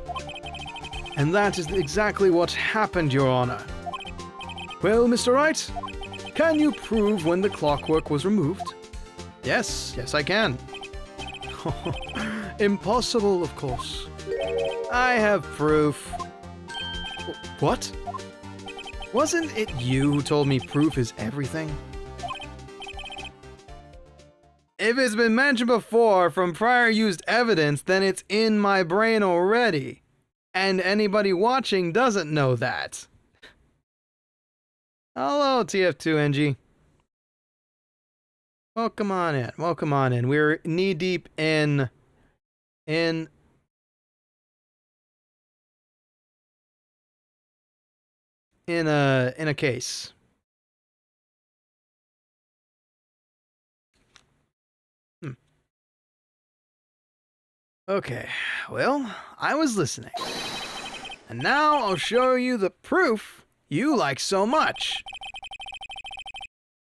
And that is exactly what happened, Your Honor. Well, Mr. Wright, can you prove when the clockwork was removed? Yes, I can. Impossible, of course. I have proof. What? Wasn't it you who told me proof is everything? If it's been mentioned before from prior used evidence, then it's in my brain already. And anybody watching doesn't know that. Hello, TF2NG. Welcome on in. We're knee deep in a case. Okay, well, I was listening. And now I'll show you the proof you like so much.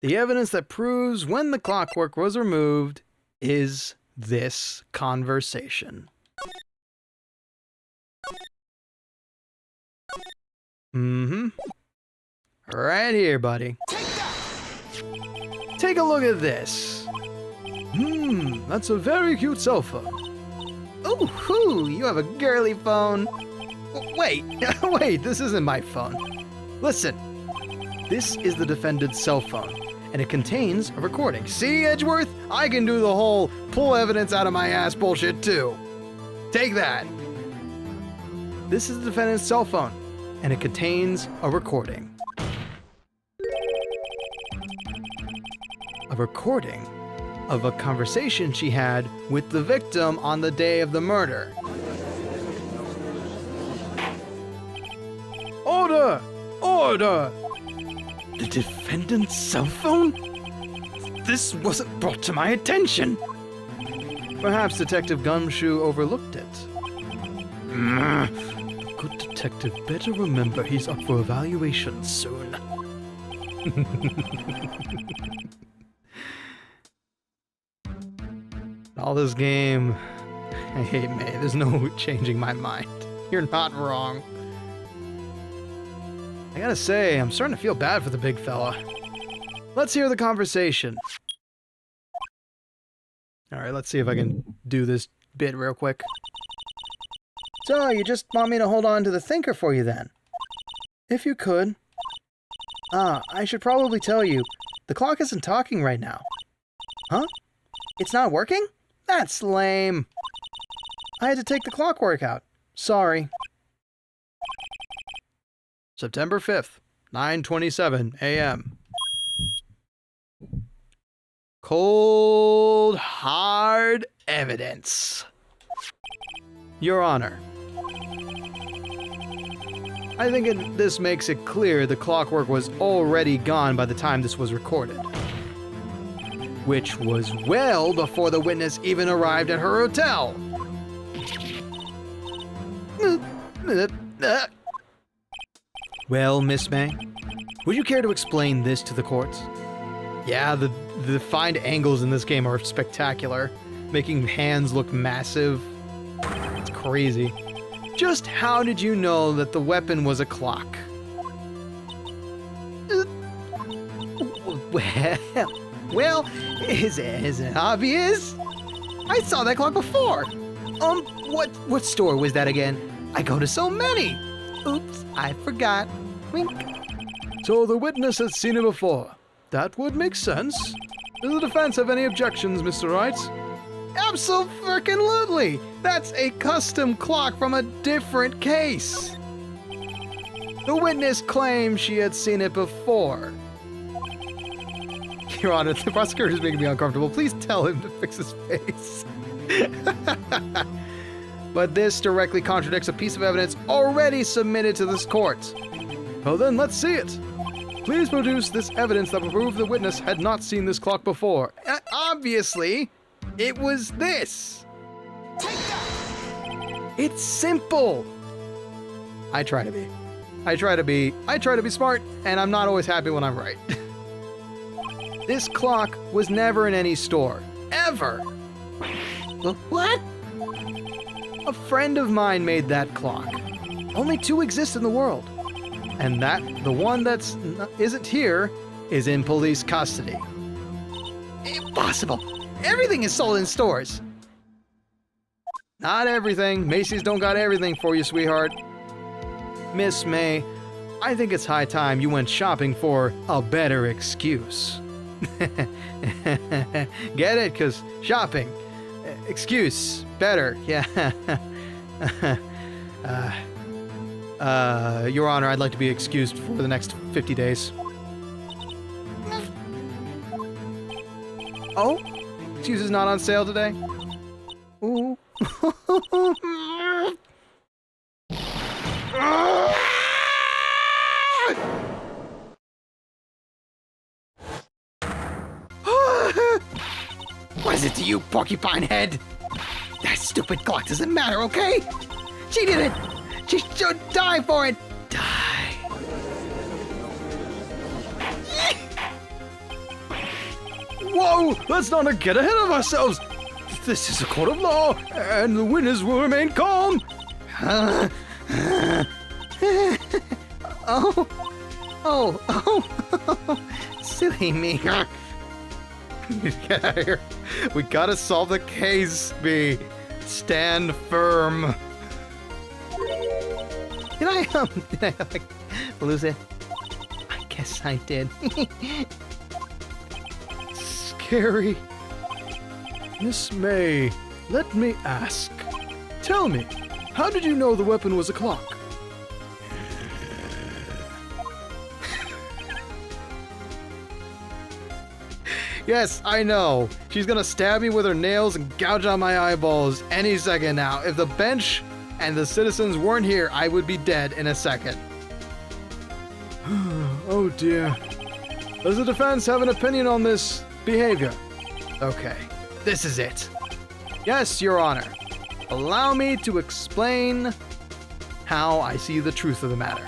The evidence that proves when the clockwork was removed is this conversation. Mm-hmm. Right here, buddy. Take that! Take a look at this. That's a very cute cell phone. Ooh, hoo, you have a girly phone. Wait, wait, this isn't my phone. Listen, this is the defendant's cell phone, and it contains a recording. See, Edgeworth? I can do the whole pull evidence out of my ass bullshit too. Take that. This is the defendant's cell phone, and it contains a recording. A recording of a conversation she had with the victim on the day of the murder. Order! Order! The defendant's cell phone? This wasn't brought to my attention. Perhaps Detective Gumshoe overlooked it. The good detective better remember he's up for evaluation soon. All this game, I hate May. There's no changing my mind. You're not wrong. I gotta say, I'm starting to feel bad for the big fella. Let's hear the conversation. Alright, let's see if I can do this bit real quick. So, you just want me to hold on to the thinker for you then? If you could. I should probably tell you, the clock isn't talking right now. Huh? It's not working? That's lame. I had to take the clockwork out. Sorry. September 5th, 9:27 a.m. Cold, hard evidence. Your Honor, I think this makes it clear the clockwork was already gone by the time this was recorded. Which was well before the witness even arrived at her hotel. Well, Miss May, would you care to explain this to the court? Yeah, the defined angles in this game are spectacular, making hands look massive. It's crazy. Just how did you know that the weapon was a clock? Well, is it obvious? I saw that clock before. What store was that again? I go to so many. Oops, I forgot. Wink. So the witness has seen it before. That would make sense. Does the defense have any objections, Mr. Wright? Absolutely. That's a custom clock from a different case. The witness claims she had seen it before. Your Honor, the prosecutor is making me uncomfortable. Please tell him to fix his face. But this directly contradicts a piece of evidence already submitted to this court. Well then, let's see it. Please produce this evidence that will prove the witness had not seen this clock before. Obviously, it was this. Take that! It's simple. I try to be smart, and I'm not always happy when I'm right. This clock was never in any store. Ever. What? A friend of mine made that clock. Only 2 exist in the world. And the one that isn't here is in police custody. Impossible. Everything is sold in stores. Not everything. Macy's don't got everything for you, sweetheart. Miss May, I think it's high time you went shopping for a better excuse. Get it? 'Cause shopping. Excuse. Better. Yeah. Your Honor, I'd like to be excused for the next 50 days. Oh? Excuse is not on sale today? Ooh. What is it to you, porcupine head? That stupid clock doesn't matter, okay? She did it! She should die for it! Die. Whoa! Let's not get ahead of ourselves! This is a court of law, and the witness will remain calm! Oh! Oh! Oh! Silly me. Get out of here. We gotta solve the case, B. Stand firm. Did I like, lose it? I guess I did. Scary. Miss May, let me ask. Tell me, how did you know the weapon was a clock? Yes, I know. She's gonna stab me with her nails and gouge out my eyeballs any second now. If the bench and the citizens weren't here, I would be dead in a second. Oh dear. Does the defense have an opinion on this behavior? Okay, this is it. Yes, Your Honor. Allow me to explain how I see the truth of the matter.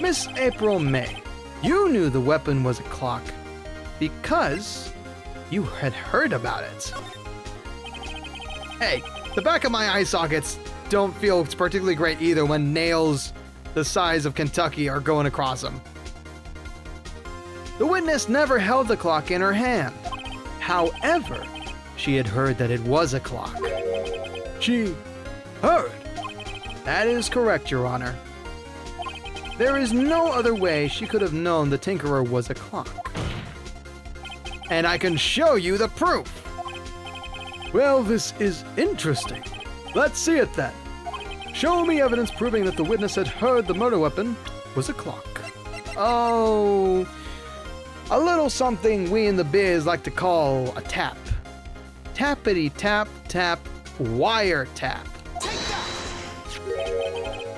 Miss April May, you knew the weapon was a clock because you had heard about it. Hey, the back of my eye sockets don't feel particularly great either when nails the size of Kentucky are going across them. The witness never held the clock in her hand. However, she had heard that it was a clock. She heard. That is correct, Your Honor. There is no other way she could have known the Tinkerer was a clock. And I can show you the proof. Well, this is interesting. Let's see it then. Show me evidence proving that the witness had heard the murder weapon was a clock. Oh, a little something we in the biz like to call a tap. Tappity tap tap wire tap.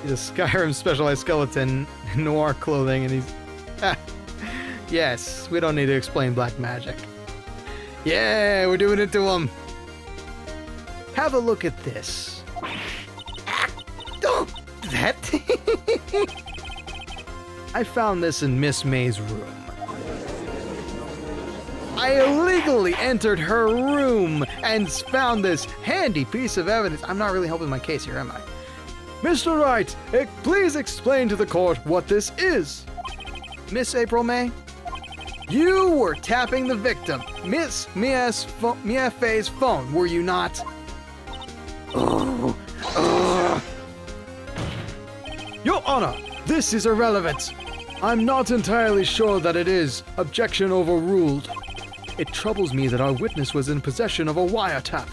He's a Skyrim specialized skeleton in noir clothing and he's... Yes, we don't need to explain black magic. Yeah, we're doing it to him. Have a look at this. That? I found this in Miss May's room. I illegally entered her room and found this handy piece of evidence. I'm not really helping my case here, am I? Mr. Wright, please explain to the court what this is. Miss April May, you were tapping the victim, Miss Mia Fei's phone, were you not? Your Honor, this is irrelevant. I'm not entirely sure that it is. Objection overruled. It troubles me that our witness was in possession of a wiretap.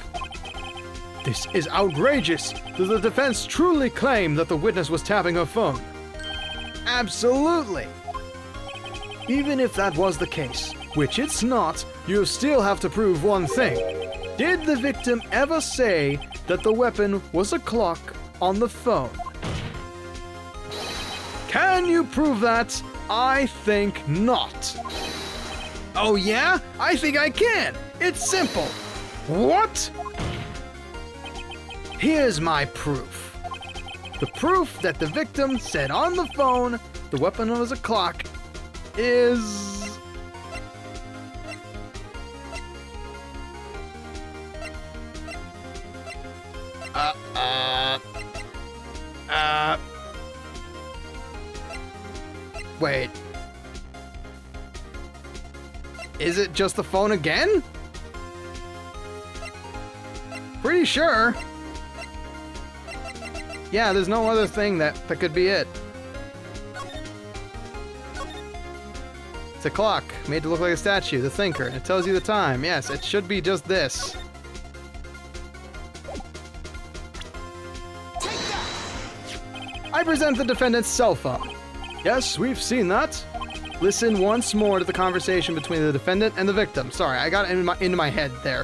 This is outrageous. Does the defense truly claim that the witness was tapping her phone? Absolutely. Even if that was the case, which it's not, you still have to prove one thing. Did the victim ever say that the weapon was a clock on the phone? Can you prove that? I think not. Oh yeah? I think I can. It's simple. What? Here's my proof. The proof that the victim said on the phone the weapon was a clock is... Wait. Is it just the phone again? Pretty sure. Yeah, there's no other thing that could be it. It's a clock, made to look like a statue, the thinker. It tells you the time. Yes, it should be just this. I present the defendant's cell phone. Yes, we've seen that. Listen once more to the conversation between the defendant and the victim. Sorry, I got it into my head there.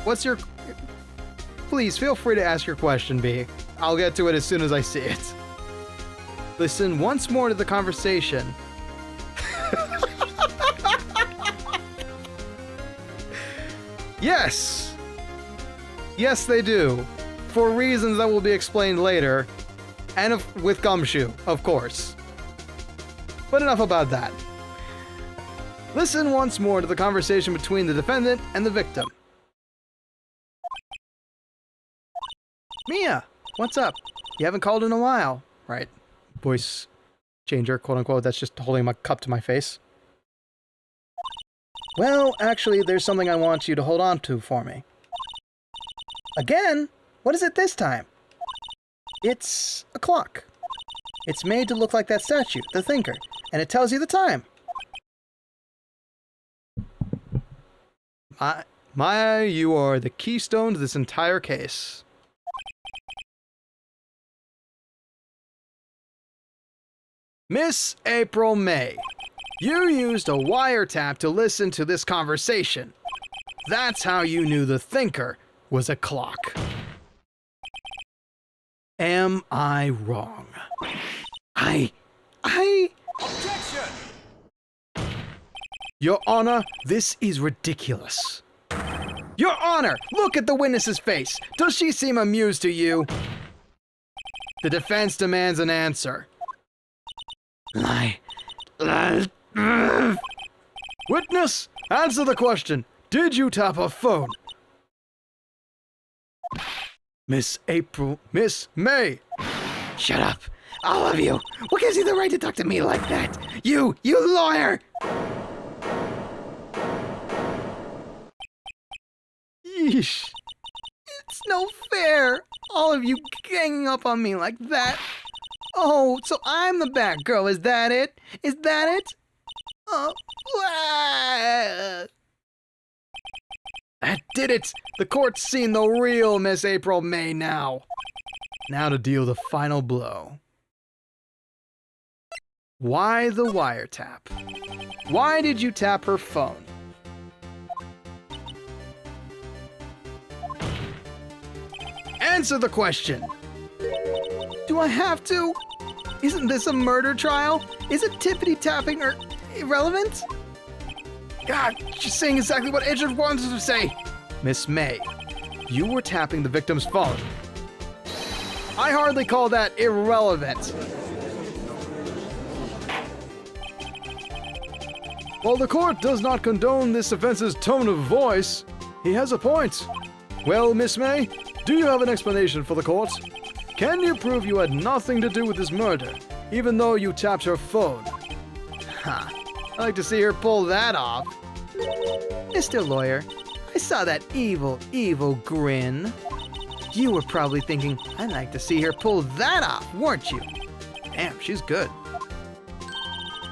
What's your... Please, feel free to ask your question, B. I'll get to it as soon as I see it. Listen once more to the conversation. Yes! Yes, they do. For reasons that will be explained later. And with Gumshoe, of course. But enough about that. Listen once more to the conversation between the defendant and the victim. Mia, What's up? You haven't called in a while. Right. Voice changer, quote unquote. That's just holding my cup to my face. Well, actually, there's something I want you to hold on to for me. Again? What is it this time? It's a clock. It's made to look like that statue, the Thinker, and it tells you the time. Maya, you are the keystone to this entire case. Miss April May, you used a wiretap to listen to this conversation. That's how you knew the Thinker was a clock. Am I wrong? Objection! Your Honor, this is ridiculous. Your Honor, look at the witness's face. Does she seem amused to you? The defense demands an answer. Witness, answer the question. Did you tap her phone? Miss May. Shut up, all of you. What gives you the right to talk to me like that? You lawyer! Yeesh. It's no fair. All of you ganging up on me like that. Oh, so I'm the bad girl, is that it? Is that it? Oh, That did it! The court's seen the real Miss April May now. Now to deal the final blow. Why the wiretap? Why did you tap her phone? Answer the question! do I have to? Isn't this a murder trial? Is it tippity-tapping or irrelevant? God, she's saying exactly what Edward wanted to say. Miss May, you were tapping the victim's phone. I hardly call that irrelevant. While the court does not condone this offense's tone of voice, he has a point. Well, Miss May, do you have an explanation for the court? Can you prove you had nothing to do with this murder, even though you tapped her phone? Ha, I'd like to see her pull that off. Mr. Lawyer, I saw that evil, evil grin. You were probably thinking, I'd like to see her pull that off, weren't you? Damn, she's good.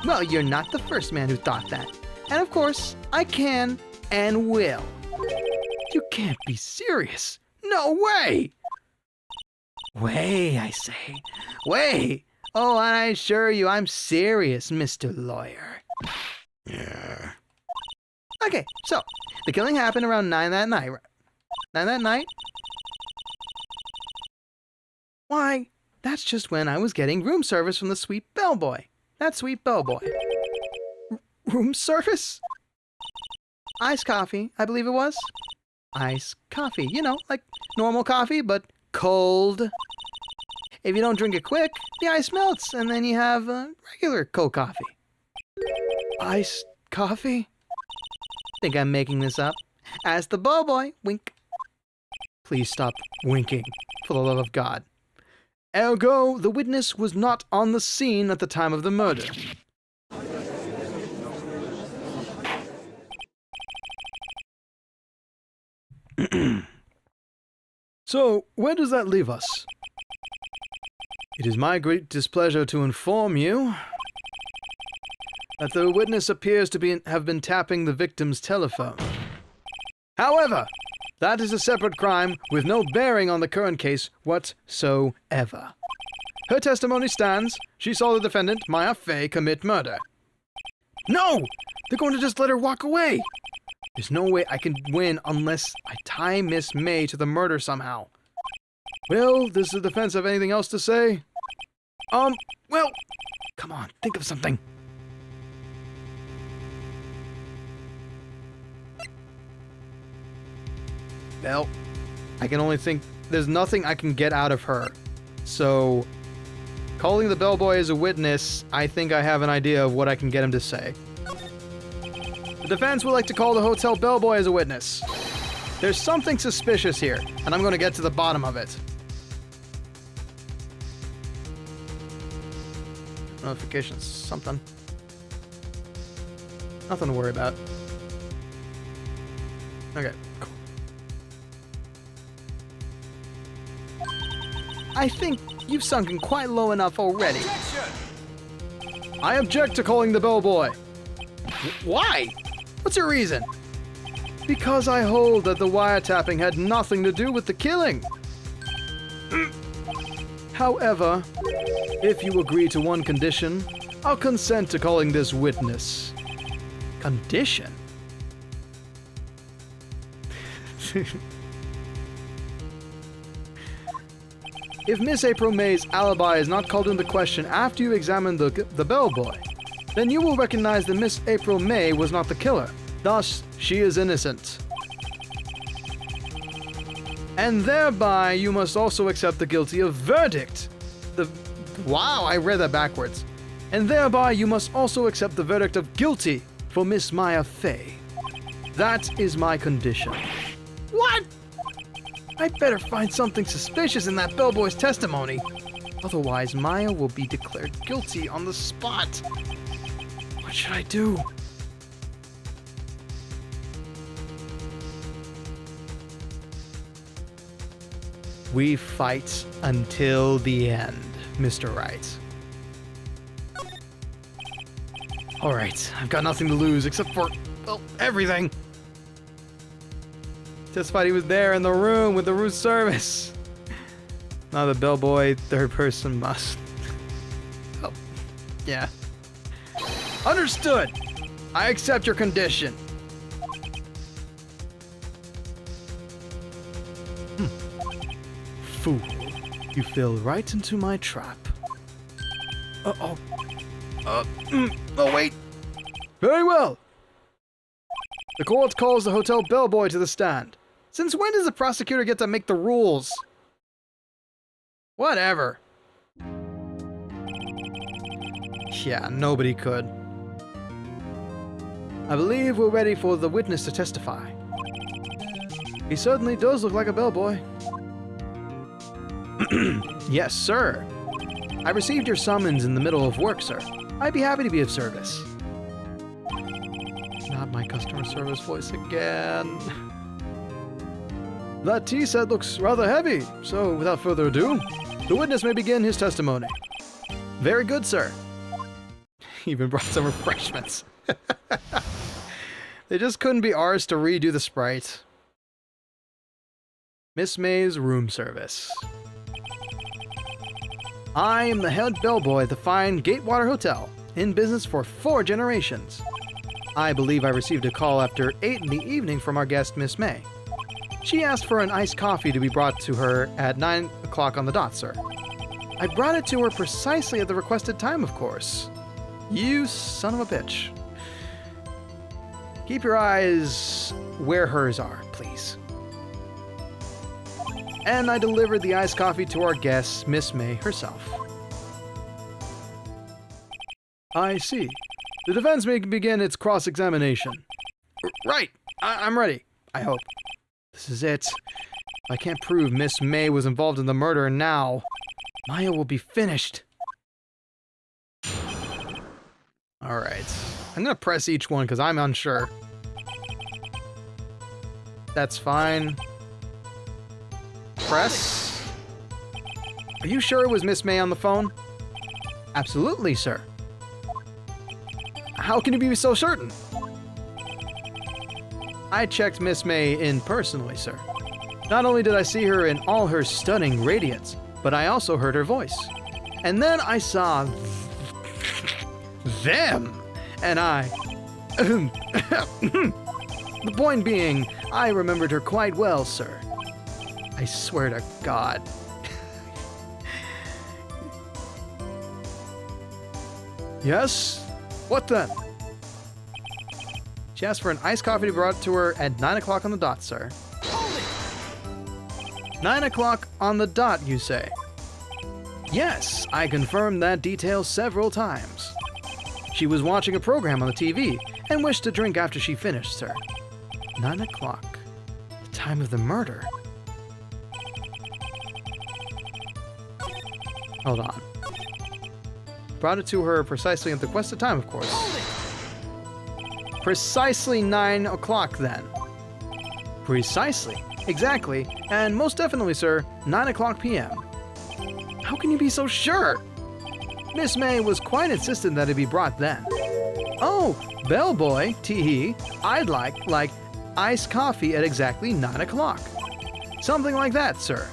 Well, you're not the first man who thought that. And of course, I can and will. You can't be serious. No way! Way, I say. Way! Oh, I assure you, I'm serious, Mr. Lawyer. Yeah. Okay, so, the killing happened around 9 that night, right? 9 that night? Why, that's just when I was getting room service from the sweet bellboy. That sweet bellboy. Room service? Iced coffee, I believe it was. Iced coffee, you know, like normal coffee, but cold. If you don't drink it quick, the ice melts, and then you have regular cold coffee. Iced coffee? Think I'm making this up? Ask the bellboy. Wink. Please stop winking, for the love of God. Ergo, the witness was not on the scene at the time of the murder. So, where does that leave us? It is my great displeasure to inform you that the witness appears to have been tapping the victim's telephone. However, that is a separate crime with no bearing on the current case whatsoever. Her testimony stands. She saw the defendant, Maya Fey, commit murder. No! They're going to just let her walk away. There's no way I can win unless I tie Miss May to the murder somehow. Well, does the defense have anything else to say? Well, come on, think of something. Well, I can only think there's nothing I can get out of her. So, calling the bellboy as a witness, I think I have an idea of what I can get him to say. The defense would like to call the hotel bellboy as a witness. There's something suspicious here, and I'm going to get to the bottom of it. notifications, something. Nothing to worry about. Okay, cool. I think you've sunken quite low enough already. I object to calling the bellboy. Why? What's your reason? Because I hold that the wiretapping had nothing to do with the killing. However, if you agree to one condition, I'll consent to calling this witness. Condition? If Miss April May's alibi is not called into question after you examine the bellboy, then you will recognize that Miss April May was not the killer. Thus, she is innocent. And thereby, you must also accept the guilty of verdict. Wow, I read that backwards. And thereby, you must also accept the verdict of guilty for Miss Maya Fey. That is my condition. What? I better find something suspicious in that bellboy's testimony. Otherwise, Maya will be declared guilty on the spot. What should I do? We fight until the end, Mr. Wright. Alright, I've got nothing to lose except for, well, everything. Testified he was there in the room with the room service. Now the bellboy, third person must. Oh, yeah. Understood. I accept your condition. Fool, you fell right into my trap. Oh, wait. Very well. The court calls the hotel bellboy to the stand. Since when does the prosecutor get to make the rules? Whatever. Yeah, nobody could. I believe we're ready for the witness to testify. He certainly does look like a bellboy. Yes, sir. I received your summons in the middle of work, sir. I'd be happy to be of service. Not my customer service voice again. That tea set looks rather heavy, so without further ado, the witness may begin his testimony. Very good, sir. Even brought some refreshments. They just couldn't be arsed to redo the sprite. Miss May's room service. I am the head bellboy at the fine Gatewater Hotel, in business for 4 generations. I believe I received a call after 8 in the evening from our guest, Miss May. She asked for an iced coffee to be brought to her at 9 o'clock on the dot, sir. I brought it to her precisely at the requested time, of course. You son of a bitch. Keep your eyes where hers are, please. And I delivered the iced coffee to our guest, Miss May herself. I see. The defense may begin its cross-examination. Right. I'm ready. I hope. This is it. If I can't prove Miss May was involved in the murder now, Maya will be finished. Alright. I'm gonna press each one because I'm unsure. That's fine. Press. Are you sure it was Miss May on the phone? Absolutely, sir. How can you be so certain? I checked Miss May in personally, sir. Not only did I see her in all her stunning radiance, but I also heard her voice. And then I saw them, and I... The point being, I remembered her quite well, sir. I swear to God. Yes? What then? She asked for an iced coffee to be brought to her at 9 o'clock on the dot, sir. 9 o'clock on the dot, you say? Yes, I confirmed that detail several times. She was watching a program on the TV and wished to drink after she finished, sir. 9 o'clock. The time of the murder. Hold on. brought it to her precisely at the requested time, of course. Precisely 9 o'clock, then. Precisely. Exactly. And most definitely, sir, 9 o'clock p.m. How can you be so sure? Miss May was quite insistent that it be brought then. Oh, bellboy, tee-hee, I'd like iced coffee at exactly 9 o'clock. Something like that, sir.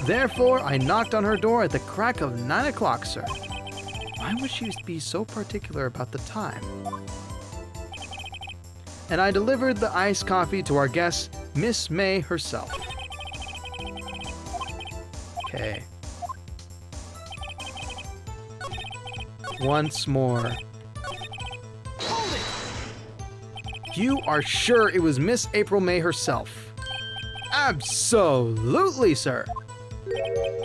Therefore, I knocked on her door at the crack of 9 o'clock, sir. Why would she be so particular about the time? And I delivered the iced coffee to our guest, Miss May herself. Okay. Once more. Hold it! You are sure it was Miss April May herself? Absolutely, sir.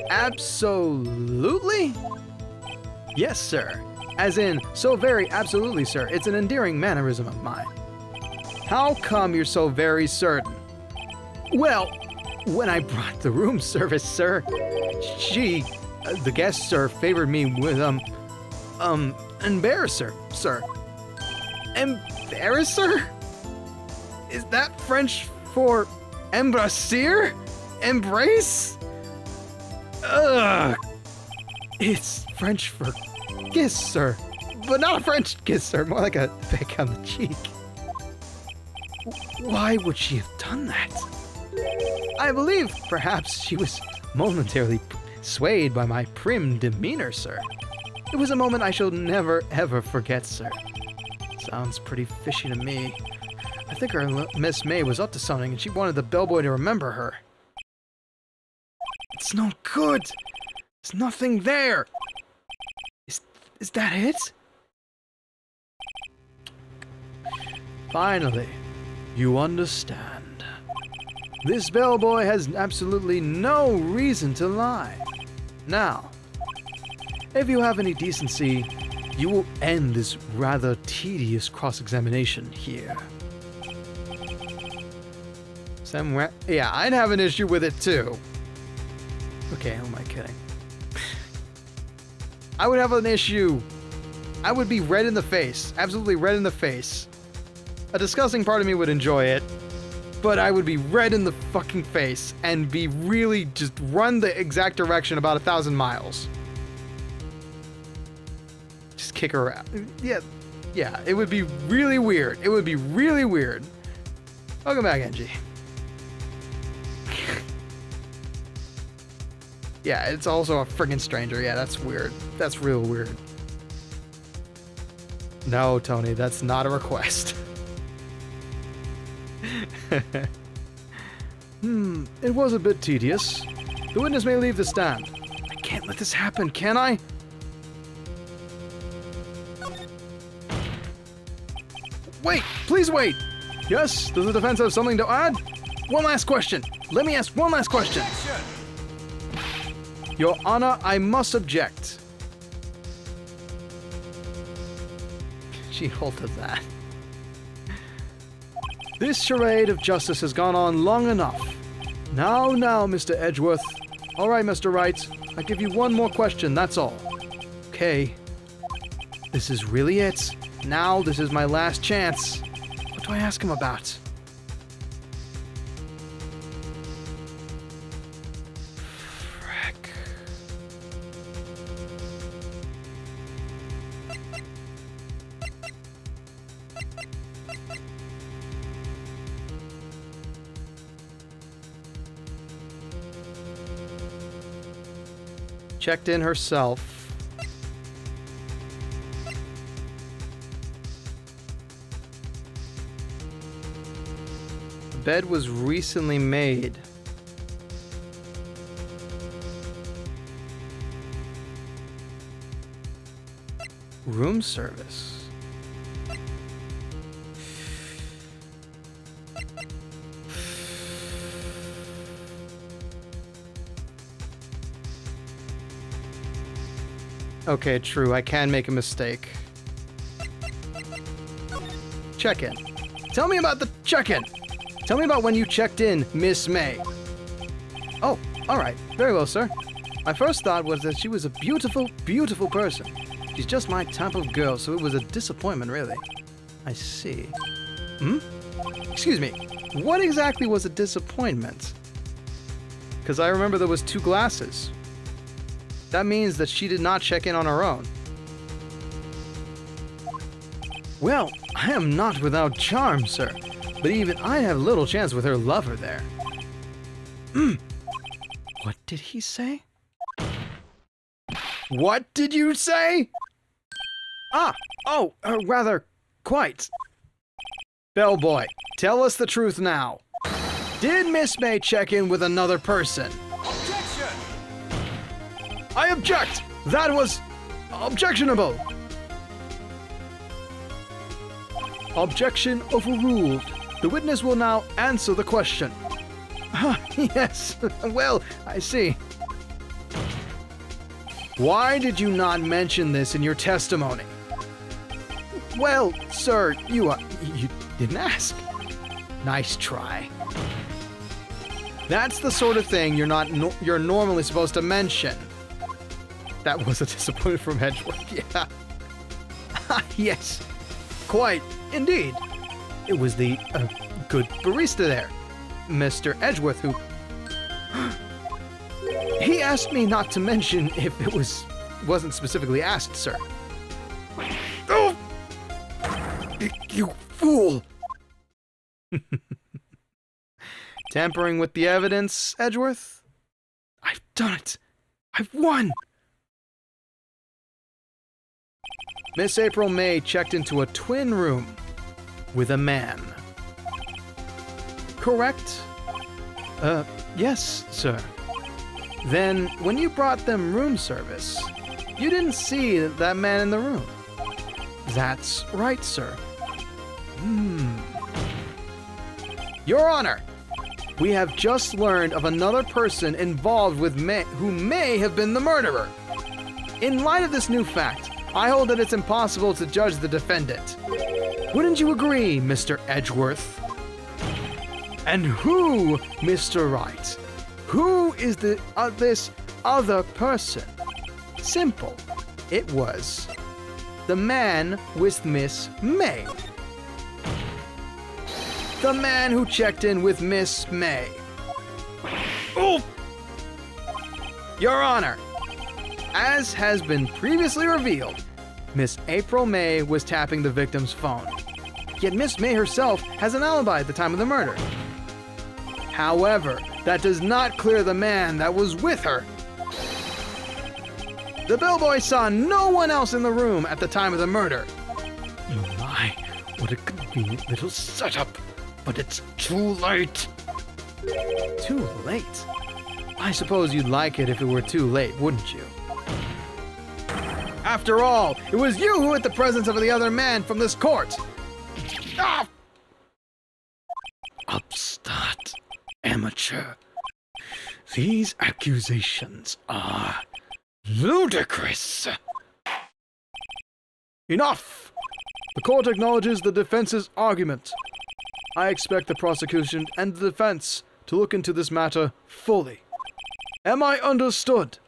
Absolutely? Yes, sir. As in, so very absolutely, sir. It's an endearing mannerism of mine. How come you're so very certain? Well, when I brought the room service, sir, she, the guest, sir, favored me with, embarrasser, sir. Embarrasser? Is that French for embrasser? Embrace? Ugh. It's French for kiss, sir. But not a French kiss, sir. More like a peck on the cheek. Why would she have done that? I believe perhaps she was momentarily swayed by my prim demeanor, sir. It was a moment I shall never, ever forget, sir. Sounds pretty fishy to me. I think our Miss May was up to something and she wanted the bellboy to remember her. It's no good. There's nothing there. Is that it? Finally, you understand. This bellboy has absolutely no reason to lie. Now, if you have any decency, you will end this rather tedious cross-examination here. Yeah, I'd have an issue with it too. Okay, who am I kidding? I would have an issue. I would be red in the face. Absolutely red in the face. A disgusting part of me would enjoy it, but I would be red in the fucking face and be really just run the exact direction about 1,000 miles. Just kick her out. Yeah, it would be really weird. It would be really weird. Welcome back, Angie. Yeah, it's also a friggin' stranger. Yeah, that's weird. That's real weird. No, Tony, that's not a request. It was a bit tedious. The witness may leave the stand. I can't let this happen, can I? Wait, please wait. Yes, does the defense have something to add? One last question. Let me ask one last question. Your Honor, I must object. She halted that. This charade of justice has gone on long enough. Now, Mr. Edgeworth. All right, Mr. Wright. I give you one more question, that's all. Okay. This is really it. Now, this is my last chance. What do I ask him about? Frick. Checked in herself. The bed was recently made. Room service. Okay, true. I can make a mistake. Check-in. Tell me about the check-in. Tell me about when you checked in, Miss May. Oh, all right. Very well, sir. My first thought was that she was a beautiful, beautiful person. She's just my type of girl, so it was a disappointment, really. I see. Excuse me, what exactly was a disappointment? Because I remember there was 2 glasses. That means that she did not check in on her own. Well, I am not without charm, sir, but even I have little chance with her lover there. What did he say? What did you say? Rather, quite. Bellboy, tell us the truth now. Did Miss May check in with another person? Objection! I object! That was objectionable! Objection overruled. The witness will now answer the question. Yes, well, I see. Why did you not mention this in your testimony? Well, sir, you didn't ask. Nice try. That's the sort of thing you're normally supposed to mention. That was a disappointment from Edgeworth, yeah. Yes, quite, indeed. It was the good barista there, Mr. Edgeworth, who... He asked me not to mention if it wasn't specifically asked, sir. Oh! You fool! Tampering with the evidence, Edgeworth? I've done it! I've won! Miss April May checked into a twin room with a man. Correct? Yes, sir. Then, when you brought them room service, you didn't see that man in the room. That's right, sir. Your Honor, we have just learned of another person involved with who may have been the murderer. In light of this new fact, I hold that it's impossible to judge the defendant. Wouldn't you agree, Mr. Edgeworth? And who, Mr. Wright? Who is this other person? Simple. It was the man with Miss May. The man who checked in with Miss May. Oh! Your Honor, as has been previously revealed, Miss April May was tapping the victim's phone. Yet Miss May herself has an alibi at the time of the murder. However, that does not clear the man that was with her. The bellboy saw no one else in the room at the time of the murder. My, what a convenient little setup. But it's too late. Too late? I suppose you'd like it if it were too late, wouldn't you? After all, it was you who hid the presence of the other man from this court. Ah! Upstart. Amateur. These accusations are ludicrous. Enough! The court acknowledges the defense's argument. I expect the prosecution and the defense to look into this matter fully. Am I understood?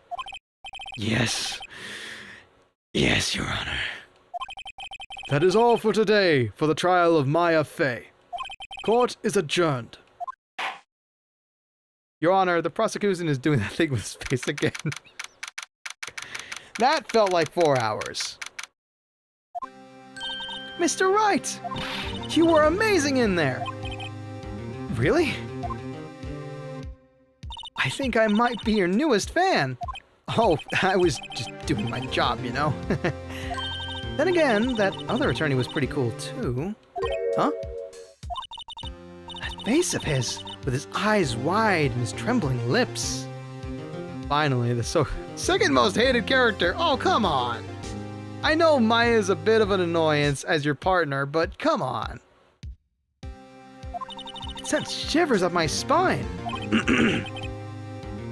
Yes. Yes, Your Honor. That is all for today for the trial of Maya Fey. Court is adjourned. Your Honor, the prosecution is doing that thing with his face again. That felt like 4 hours. Mr. Wright! You were amazing in there! Really? I think I might be your newest fan. Oh, I was just doing my job, you know? Then again, that other attorney was pretty cool, too. Huh? That face of his, with his eyes wide and his trembling lips. Finally, the second most hated character. Oh, come on! I know Maya's a bit of an annoyance as your partner, but come on. It sent shivers up my spine.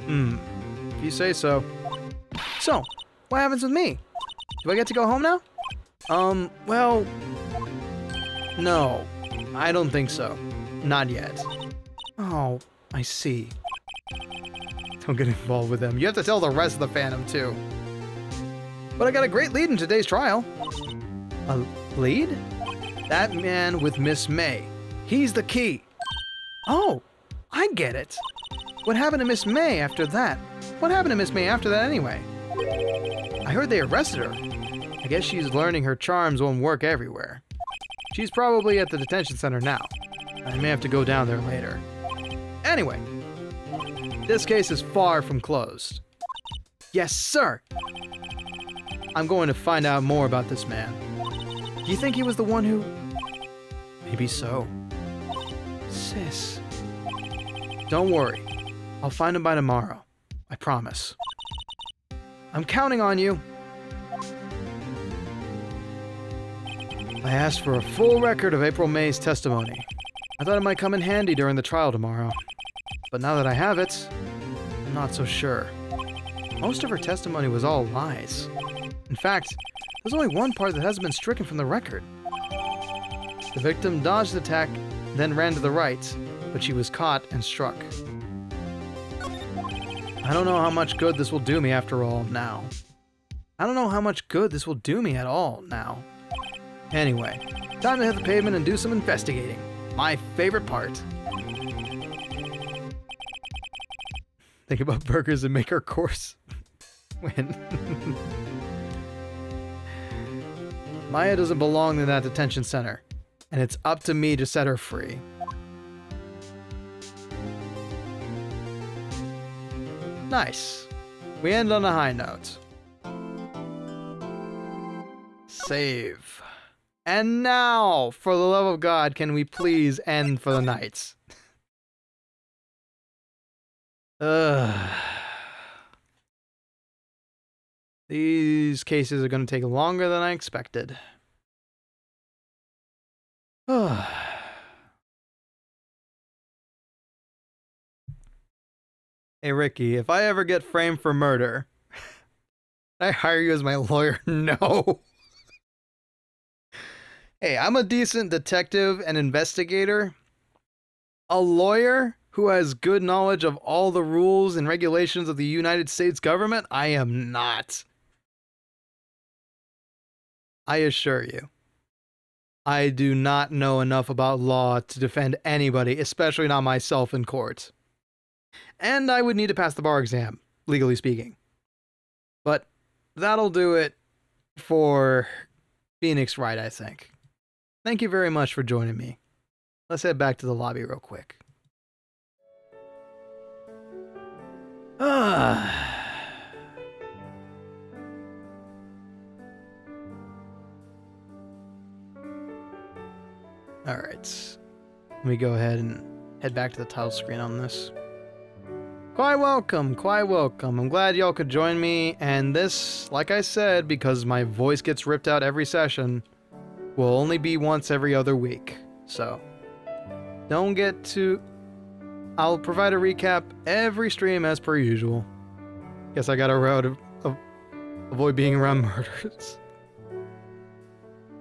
If you say so. So, what happens with me? Do I get to go home now? Well... No, I don't think so. Not yet. Oh, I see. Don't get involved with them. You have to tell the rest of the fandom, too. But I got a great lead in today's trial. A lead? That man with Miss May. He's the key. Oh, I get it. What happened to Miss May after that? What happened to Miss May after that anyway? I heard they arrested her. I guess she's learning her charms won't work everywhere. She's probably at the detention center now. I may have to go down there later. Anyway, this case is far from closed. Yes, sir! I'm going to find out more about this man. Do you think he was the one who... Maybe so. Sis. Don't worry. I'll find him by tomorrow. I promise. I'm counting on you. I asked for a full record of April May's testimony. I thought it might come in handy during the trial tomorrow. But now that I have it, I'm not so sure. Most of her testimony was all lies. In fact, there's only one part that hasn't been stricken from the record. The victim dodged the attack, then ran to the right, but she was caught and struck. I don't know how much good this will do me after all now. I don't know how much good this will do me at all now. Anyway, time to hit the pavement and do some investigating. My favorite part. Think about burgers and make our course win. Maya doesn't belong in that detention center, and it's up to me to set her free. Nice. We end on a high note. Save. And now, for the love of God, can we please end for the night? These cases are going to take longer than I expected. Hey, Ricky, if I ever get framed for murder, can I hire you as my lawyer? No. Hey, I'm a decent detective and investigator. A lawyer who has good knowledge of all the rules and regulations of the United States government? I am not. I assure you. I do not know enough about law to defend anybody, especially not myself in court. And I would need to pass the bar exam, legally speaking. But that'll do it for Phoenix Wright, I think. Thank you very much for joining me. Let's head back to the lobby real quick. Alright. Let me go ahead and head back to the title screen on this. Quite welcome, quite welcome. I'm glad y'all could join me, and this, like I said, because my voice gets ripped out every session, will only be once every other week. So, don't get too... I'll provide a recap every stream as per usual. Guess I got a route of avoid being around murders.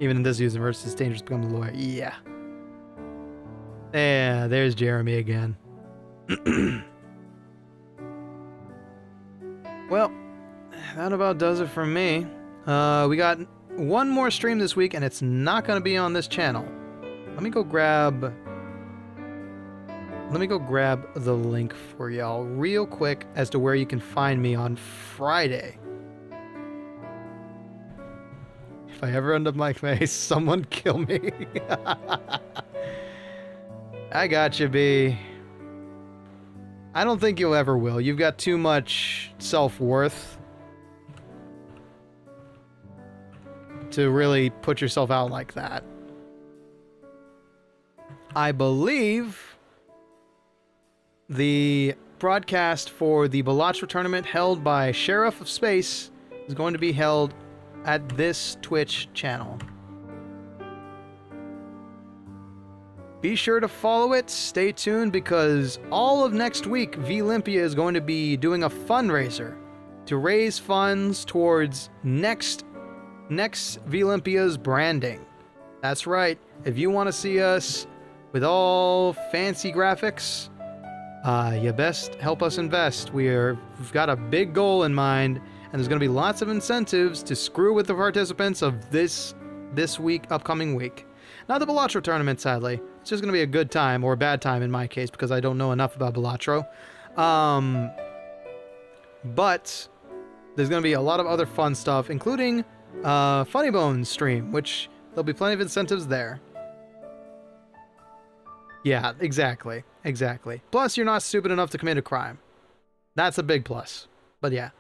Even in this universe, it's dangerous to become a lawyer. Yeah. Yeah, there's Jeremy again. Well, that about does it for me. We got one more stream this week, and it's not going to be on this channel. Let me go grab the link for y'all real quick as to where you can find me on Friday. If I ever end up like May, someone kill me. I got you, B. I don't think you ever will. You've got too much self-worth to really put yourself out like that. I believe the broadcast for the Veadotube tournament held by Sheriff of Space is going to be held at this Twitch channel. Be sure to follow it, stay tuned, because all of next week, Vylympia is going to be doing a fundraiser to raise funds towards next Vylympia's branding. That's right, if you want to see us with all fancy graphics, you best help us invest. We've got a big goal in mind, and there's going to be lots of incentives to screw with the participants of this upcoming week. Not the Balatro tournament, sadly. It's just going to be a good time, or a bad time in my case, because I don't know enough about Balatro. But there's going to be a lot of other fun stuff, including Funny Bones stream, which there'll be plenty of incentives there. Yeah, exactly. Plus, you're not stupid enough to commit a crime. That's a big plus. But yeah.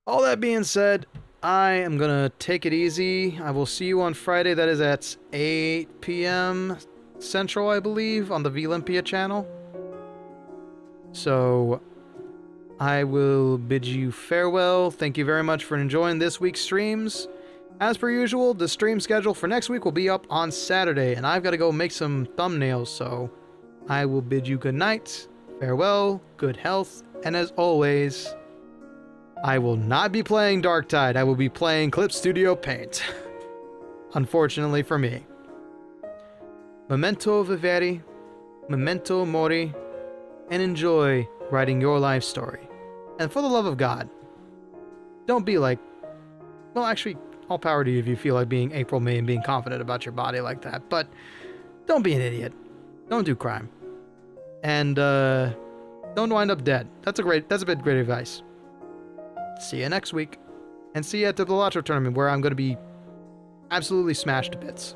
All that being said, I am going to take it easy. I will see you on Friday. That is at 8 p.m. Central, I believe, on the VLympia channel. So I will bid you farewell. Thank you very much for enjoying this week's streams. As per usual, the stream schedule for next week will be up on Saturday, and I've got to go make some thumbnails, so I will bid you good night, farewell, good health, and as always, I will not be playing Darktide. I will be playing Clip Studio Paint. Unfortunately for me. Memento vivere, memento mori, and enjoy writing your life story. And for the love of God, don't be like, well, actually, all power to you if you feel like being April May and being confident about your body like that, but don't be an idiot. Don't do crime. And don't wind up dead. That's a bit great advice. See you next week. And see you at the Balatro tournament, where I'm going to be absolutely smashed to bits.